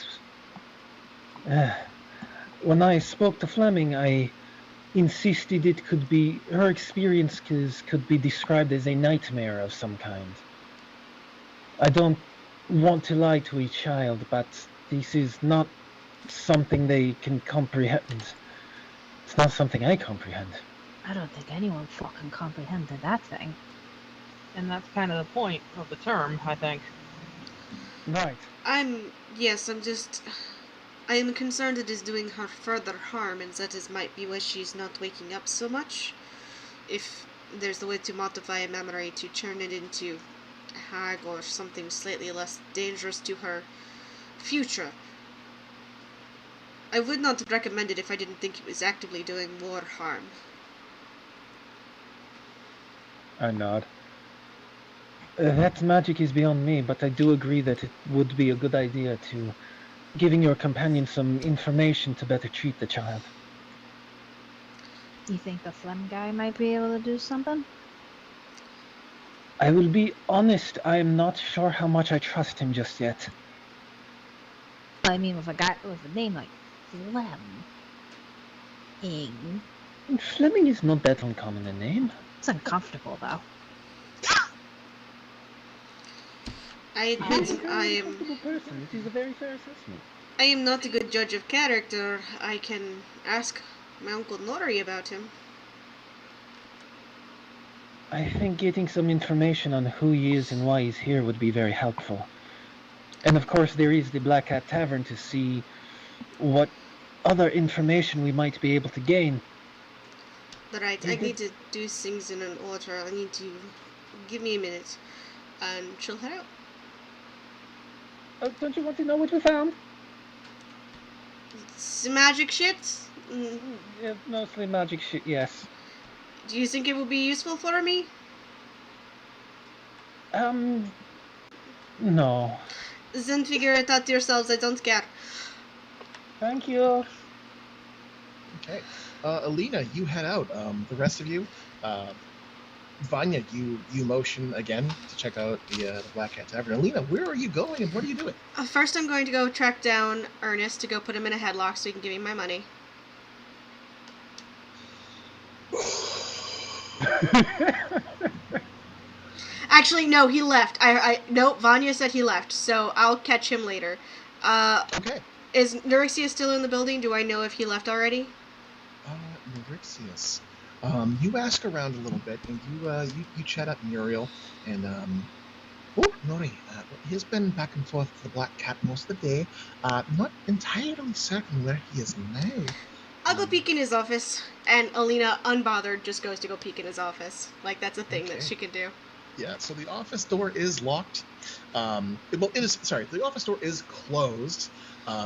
when I spoke to Fleming, I insisted it could be her experience could be described as a nightmare of some kind. I don't want to lie to a child, but this is not something they can comprehend. It's not something I comprehend. I don't think anyone fucking comprehended that thing. And that's kind of the point of the term, I think. Right. I am concerned it is doing her further harm, and that is might be why she's not waking up so much. If there's a way to modify a memory to turn it into a hag or something slightly less dangerous to her future. I would not recommend it if I didn't think it was actively doing more harm. I nod. That magic is beyond me, but I do agree that it would be a good idea to giving your companion some information to better treat the child. You think the Flem guy might be able to do something? I will be honest, I am not sure how much I trust him just yet. I mean, with a guy with a name like Flem. Fleming is not that uncommon a name. It's uncomfortable, though. I admit Person. It is a very fair assessment. I am not a good judge of character. I can ask my Uncle Nori about him. I think getting some information on who he is and why he's here would be very helpful. And of course there is the Black Cat Tavern to see what other information we might be able to gain. Right, I need to do things in an order. I need to give me a minute, and she'll head out. Don't you want to know what we found? It's magic shit? Yeah, mostly magic shit, yes. Do you think it will be useful for me? No. Then figure it out yourselves, I don't care. Thank you. Okay. Alina, you head out. The rest of you, Vanya, you motion again to check out the Black Cat Tavern. Alina, where are you going and what are you doing? First, I'm going to go track down Ernest to go put him in a headlock so he can give me my money. Actually, no, he left. No, Vanya said he left, so I'll catch him later. Okay. Is Neurixius still in the building? Do I know if he left already? Neurixius. You ask around a little bit, and you chat up Muriel, and Nori, he's been back and forth with the Black Cat most of the day. Not entirely certain where he is now. I'll go peek in his office, and Alina, unbothered, just goes to go peek in his office. Like, that's a thing that she can do. Yeah, so the office door is locked. The office door is closed.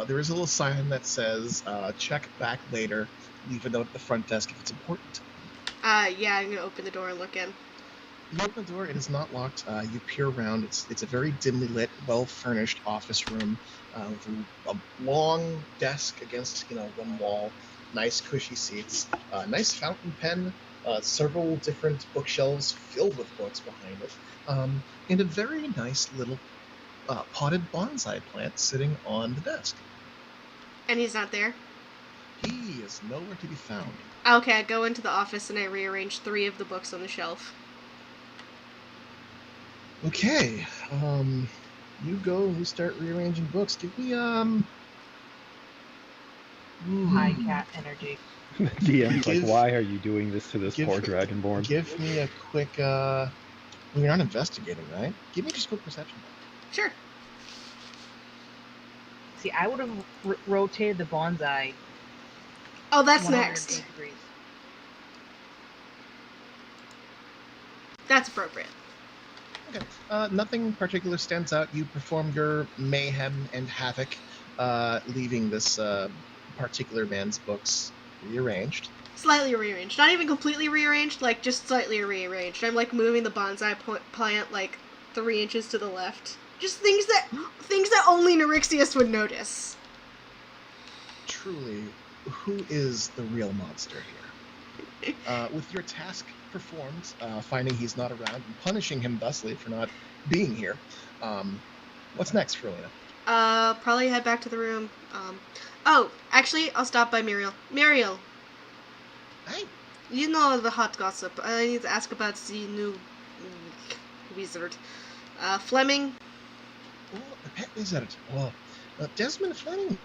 There is a little sign that says, check back later. Leave a note at the front desk if it's important. Yeah, I'm gonna open the door and look in. You open the door, it is not locked. You peer around. It's a very dimly lit, well-furnished office room with a long desk against one wall, nice cushy seats, nice fountain pen, several different bookshelves filled with books behind it, and a very nice little potted bonsai plant sitting on the desk. And he's not there? He is nowhere to be found. Okay, I go into the office and I rearrange 3 of the books on the shelf. Okay, you go and you start rearranging books. Give me, High cat energy. DM's like, why are you doing this to this poor Dragonborn? Give me a quick, well, you're not investigating, right? Give me just a quick perception. Sure. See, I would have rotated the bonsai. Oh, that's next. Degrees. That's appropriate. Okay. Nothing particular stands out. You perform your mayhem and havoc, leaving this particular man's books rearranged. Slightly rearranged. Not even completely rearranged, like, just slightly rearranged. I'm, like, moving the bonsai plant, like, 3 inches to the left. Just things that only Neurixius would notice. Truly, who is the real monster here? With your task performed, finding he's not around and punishing him thusly for not being here, what's next for Alina? Probably head back to the room. Oh, actually, I'll stop by Muriel. Muriel! Hey! You know the hot gossip. I need to ask about the new wizard. Fleming? Oh, the pet wizard. Oh, Desmond Fleming.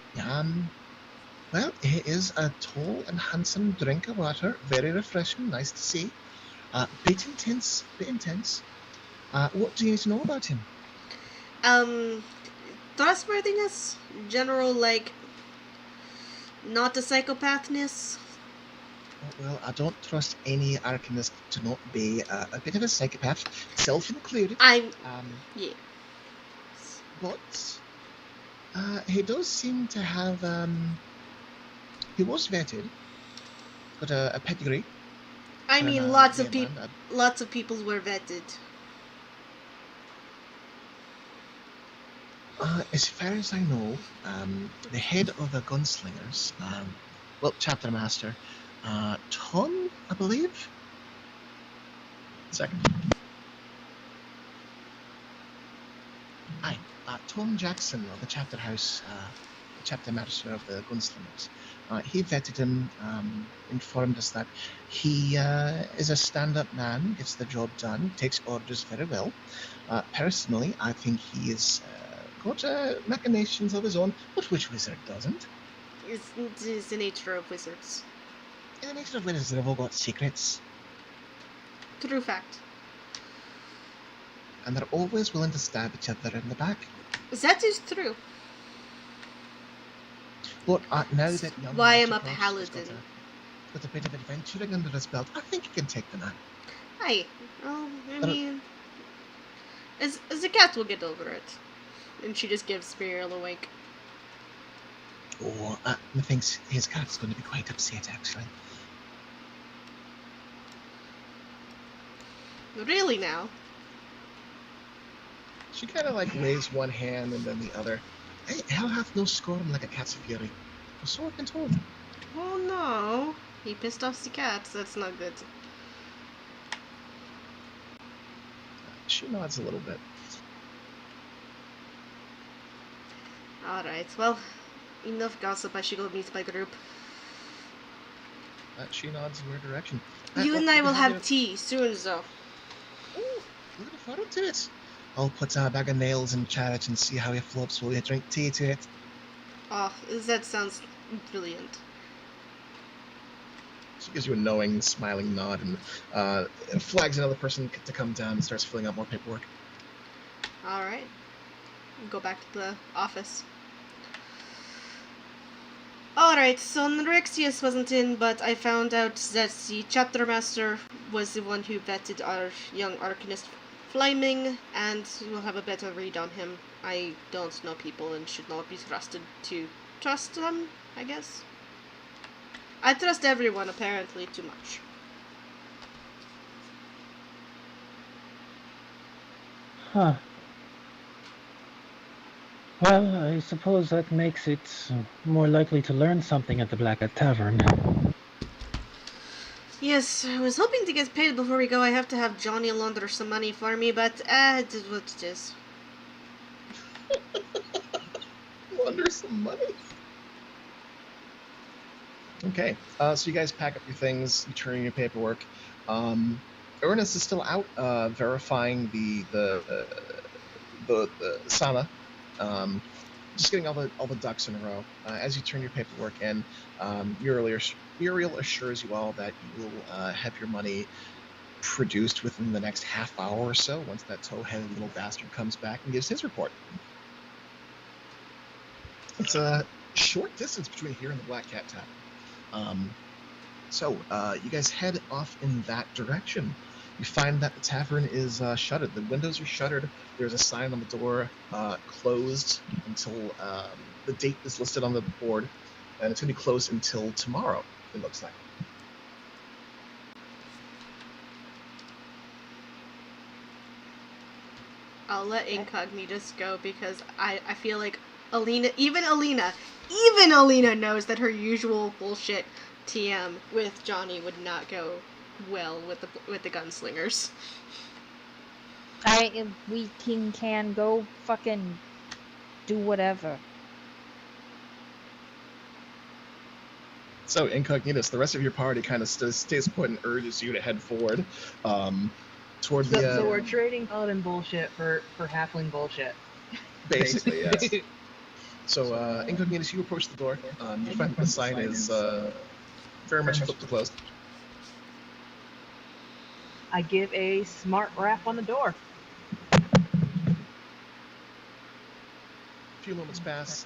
Well, he is a tall and handsome drink of water. Very refreshing, nice to see. Bit intense. What do you need to know about him? Trustworthiness? General, like, not a psychopathness? Well, I don't trust any arcanist to not be a bit of a psychopath, self-included. Yeah. But he does seem to have, he was vetted, got a pedigree. I mean, lots of people were vetted. As far as I know, the head of the gunslingers, chapter master, Tom, I believe? Second. Aye, Tom Jackson of the chapter house, chapter master of the gunslingers. He vetted him, informed us that he is a stand-up man, gets the job done, takes orders very well. Personally, I think he is got machinations of his own, but which wizard doesn't? It's the nature of wizards. In the nature of wizards, they've all got secrets. True fact. And they're always willing to stab each other in the back. That is true. But now that young why I'm a Master Frost has paladin. got a bit of adventuring under his belt, I think he can take the man. Aye. Well, I mean, as the cat will get over it. And she just gives Muriel a wink. Oh, methinks his cat's going to be quite upset, actually. Really now? She kind of like lays one hand and then the other. Hey, hell hath no scorn like a cat's fury. For so I've been told. Oh no. He pissed off the cat. That's not good. She nods a little bit. Alright, well, enough gossip. I should go meet my group. She nods in your direction. You and I will have tea soon, though. Oh, looking forward to it. I'll put a bag of nails in charge and see how it floats while we drink tea to it. Oh, that sounds brilliant. She gives you a knowing, smiling nod and flags another person to come down and starts filling out more paperwork. Alright. Go back to the office. Alright, so Nerexius wasn't in, but I found out that the chapter master was the one who vetted our young arcanist Flaming, and we'll have a better read on him. I don't know people and should not be trusted to trust them, I guess. I trust everyone, apparently, too much. Huh. Well, I suppose that makes it more likely to learn something at the Black Cat Tavern. Yes, I was hoping to get paid before we go. I have to have Johnny launder some money for me, but it is what it is. Launder some money? Okay, so you guys pack up your things, you turn in your paperwork. Ernest is still out verifying the sauna. Just getting all the ducks in a row. As you turn your paperwork in, Muriel assures you all that you will have your money produced within the next half hour or so, once that tow-headed little bastard comes back and gives his report. It's a short distance between here and the Black Cat Tavern. So you guys head off in that direction. You find that the tavern is shuttered. The windows are shuttered. There's a sign on the door, closed until the date is listed on the board, and it's going to be closed until tomorrow, it looks like. I'll let Incognitus go because I feel like even Alina knows that her usual bullshit TM with Johnny would not go well with the gunslingers. We can go fucking do whatever. So, Incognitus, the rest of your party kind of stays put and urges you to head forward toward the... So we're trading paladin bullshit for halfling bullshit. Basically, yes. So, Incognitus, you approach the door. You find that the sign is very much flipped to closed. I give a smart rap on the door. A few moments pass.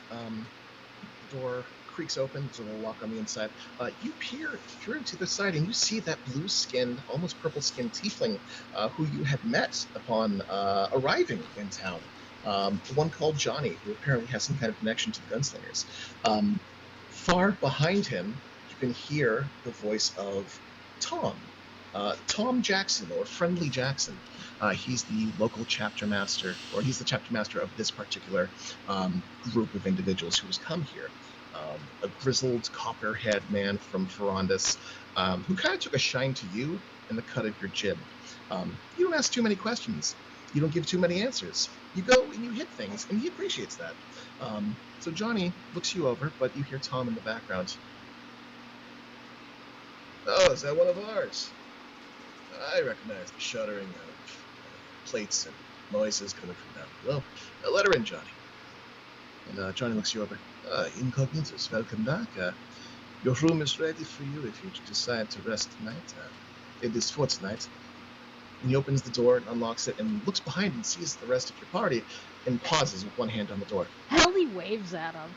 The door creaks open. There's a little lock on the inside. You peer through to the side, and you see that blue-skinned, almost purple-skinned tiefling who you had met upon arriving in town. One called Johnny, who apparently has some kind of connection to the gunslingers. Far behind him, you can hear the voice of Tom. Tom Jackson, or Friendly Jackson. He's the local chapter master, or he's the chapter master of this particular group of individuals who has come here. A grizzled, copper-haired man from Ferondis, who kind of took a shine to you in the cut of your jib. You don't ask too many questions. You don't give too many answers. You go and you hit things, and he appreciates that. So Johnny looks you over, but you hear Tom in the background. Oh, is that one of ours? I recognize the shuddering of plates and noises coming from down below. Let her in, Johnny. And Johnny looks you over. Incognitus, welcome back. Your room is ready for you if you decide to rest tonight. It is for tonight. And he opens the door and unlocks it and looks behind and sees the rest of your party and pauses with one hand on the door. Helly waves at him.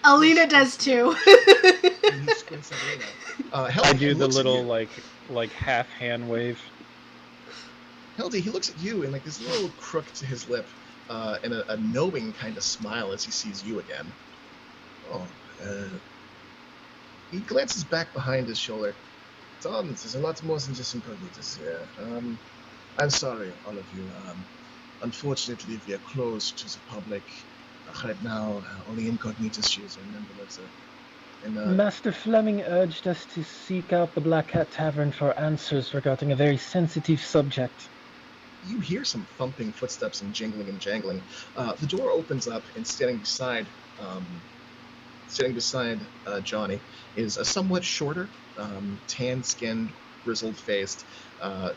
Alina does too. And he squints at Alina. I do the little like half hand wave. Heldy, he looks at you and like this little crook to his lip, and a knowing kind of smile as he sees you again. He glances back behind his shoulder. Tom, there's a lot more than just Incognitus here. I'm sorry, all of you. Unfortunately, we are closed to the public. Right now, only Incognitus is a member of the... Master Fleming urged us to seek out the Black Cat Tavern for answers regarding a very sensitive subject. you hear some thumping footsteps and jingling and jangling. The door opens up, and standing beside Johnny is a somewhat shorter, tan-skinned, grizzled-faced,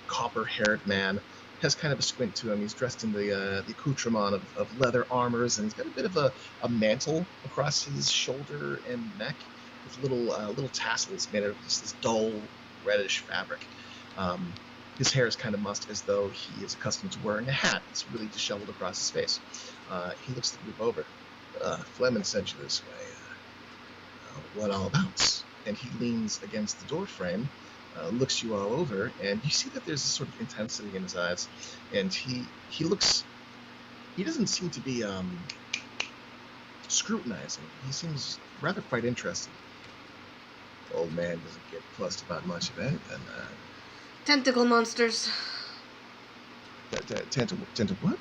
copper-haired man. Has kind of a squint to him. He's dressed in the accoutrement of leather armors, and he's got a bit of a mantle across his shoulder and neck with little tassels made out of just this dull reddish fabric. His hair is kind of mussed, as though he is accustomed to wearing a hat that's really disheveled across his face. He looks the group over. Fleming sent you this way. What all about? And he leans against the doorframe, looks you all over, and you see that there's a sort of intensity in his eyes. And he doesn't seem to be scrutinizing. He seems rather quite interested. Old man doesn't get fussed about much of anything. Tentacle monsters. Tentacle what?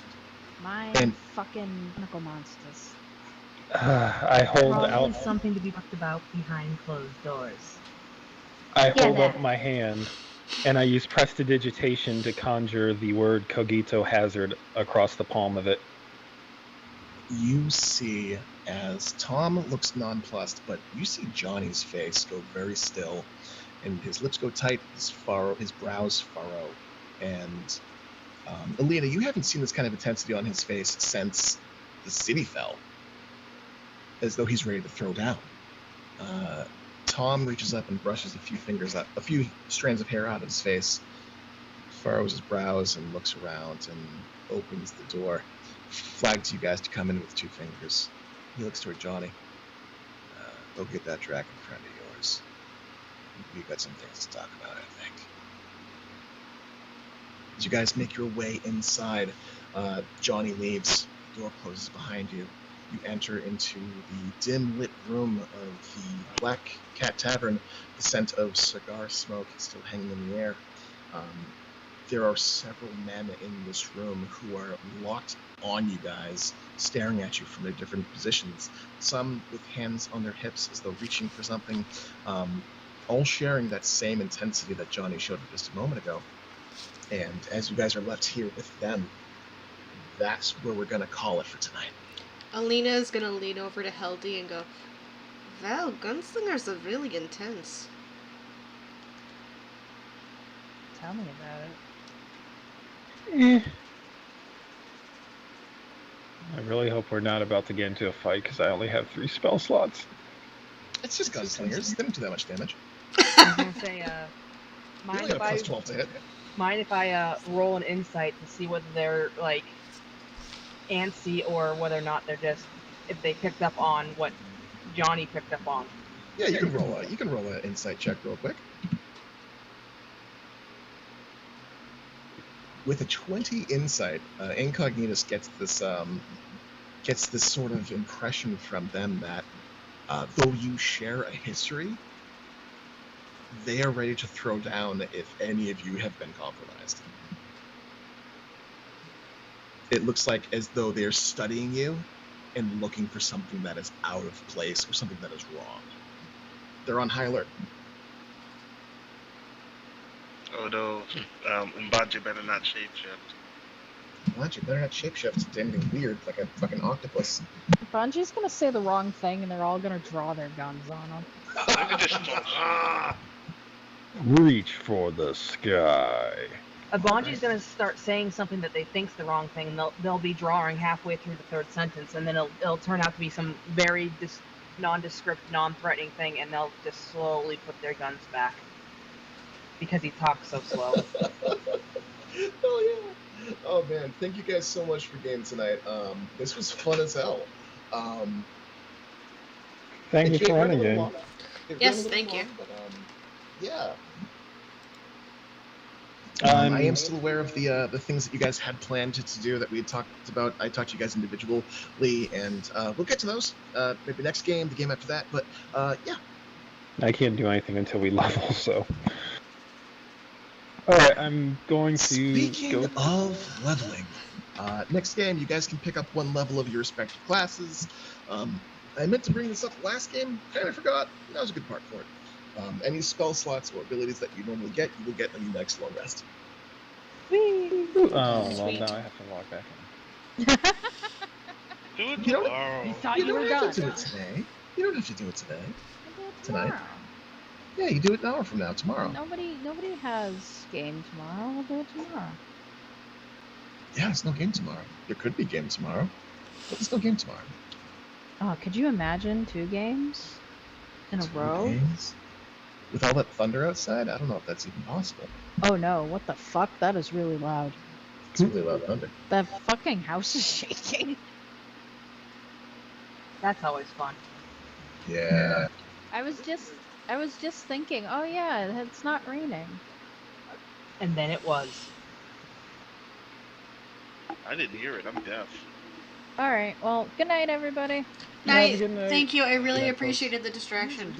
My And- fucking tentacle monsters. I hold Probably out. something to be talked about behind closed doors. I Yeah, hold up that. my hand, and I use prestidigitation to conjure the word cogito hazard across the palm of it. You see, as Tom looks nonplussed, but you see Johnny's face go very still, and his lips go tight, his brows furrow, and Alina, you haven't seen this kind of intensity on his face since the city fell, as though he's ready to throw down. Tom reaches up and brushes a few strands of hair out of his face, furrows his brows, and looks around and opens the door. Flags you guys to come in with 2 fingers. He looks toward Johnny. Go get that dragon friend of yours. We've got some things to talk about, I think. As you guys make your way inside, Johnny leaves. The door closes behind you. You enter into the dim-lit room of the Black Cat Tavern. The scent of cigar smoke is still hanging in the air. There are several men in this room who are locked on you guys, staring at you from their different positions. Some with hands on their hips as though reaching for something, all sharing that same intensity that Johnny showed just a moment ago. And as you guys are left here with them, that's where we're going to call it for tonight. Alina is gonna lean over to Heldy and go, "Wow, gunslingers are really intense." Tell me about it. I really hope we're not about to get into a fight, because I only have 3 spell slots. It's just gunslingers. They don't do that much damage. I was gonna say, You mind only if have I plus 12 to hit. roll an insight to see whether they're like antsy or whether or not they're just if they picked up on what Johnny picked up on. Yeah, you can roll an insight check real quick. With a 20 insight, Incognitus gets this sort of impression from them that though you share a history, they are ready to throw down if any of you have been compromised. It looks like as though they're studying you and looking for something that is out of place or something that is wrong. They're on high alert. Although, Mbaji better not shapeshift. Watch, you better not shapeshift. It's damn weird, like a fucking octopus. Bungy's gonna say the wrong thing, and they're all gonna draw their guns on him. Let me just Reach for the sky. Abanji's gonna start saying something that they think's the wrong thing, and they'll be drawing halfway through the 3rd sentence, and then it'll turn out to be some very nondescript, non-threatening thing, and they'll just slowly put their guns back because he talks so slow. Oh yeah. Oh man, thank you guys so much for game tonight. This was fun as hell. Thank you It for went a running, little game. long. It went Yes, a little thank you. long, but, yeah. I'm- I am still aware of the things that you guys had planned to do that we had talked about. I talked to you guys individually, and we'll get to those maybe next game, the game after that. But yeah, I can't do anything until we level, so. Alright, I'm going to speaking go. of leveling, next game you guys can pick up 1 level of your respective classes. I meant to bring this up last game, kind of forgot. That was a good part for it. Any spell slots or abilities that you normally get, you will get on your next long rest. Whee! Oh, well, Sweet. now I have to log back in. Do it You don't- tomorrow. You thought You you were don't have done. to do it today. You don't have to do it today. We'll do it Tonight. tomorrow. Yeah, you do it an hour from now, tomorrow. Nobody has game tomorrow. We'll do it tomorrow. Yeah, there's no game tomorrow. There could be game tomorrow, but there's no game tomorrow. Oh, could you imagine 2 games in a 2 row? games? With all that thunder outside, I don't know if that's even possible. Oh no, what the fuck? That is really loud. It's really loud thunder. The fucking house is shaking. That's always fun. Yeah. I was just thinking, oh yeah, it's not raining. And then it was. I didn't hear it. I'm deaf. Alright, well, good night everybody. Have a Night. good night. Thank you. I really Good night, folks. appreciated the distraction.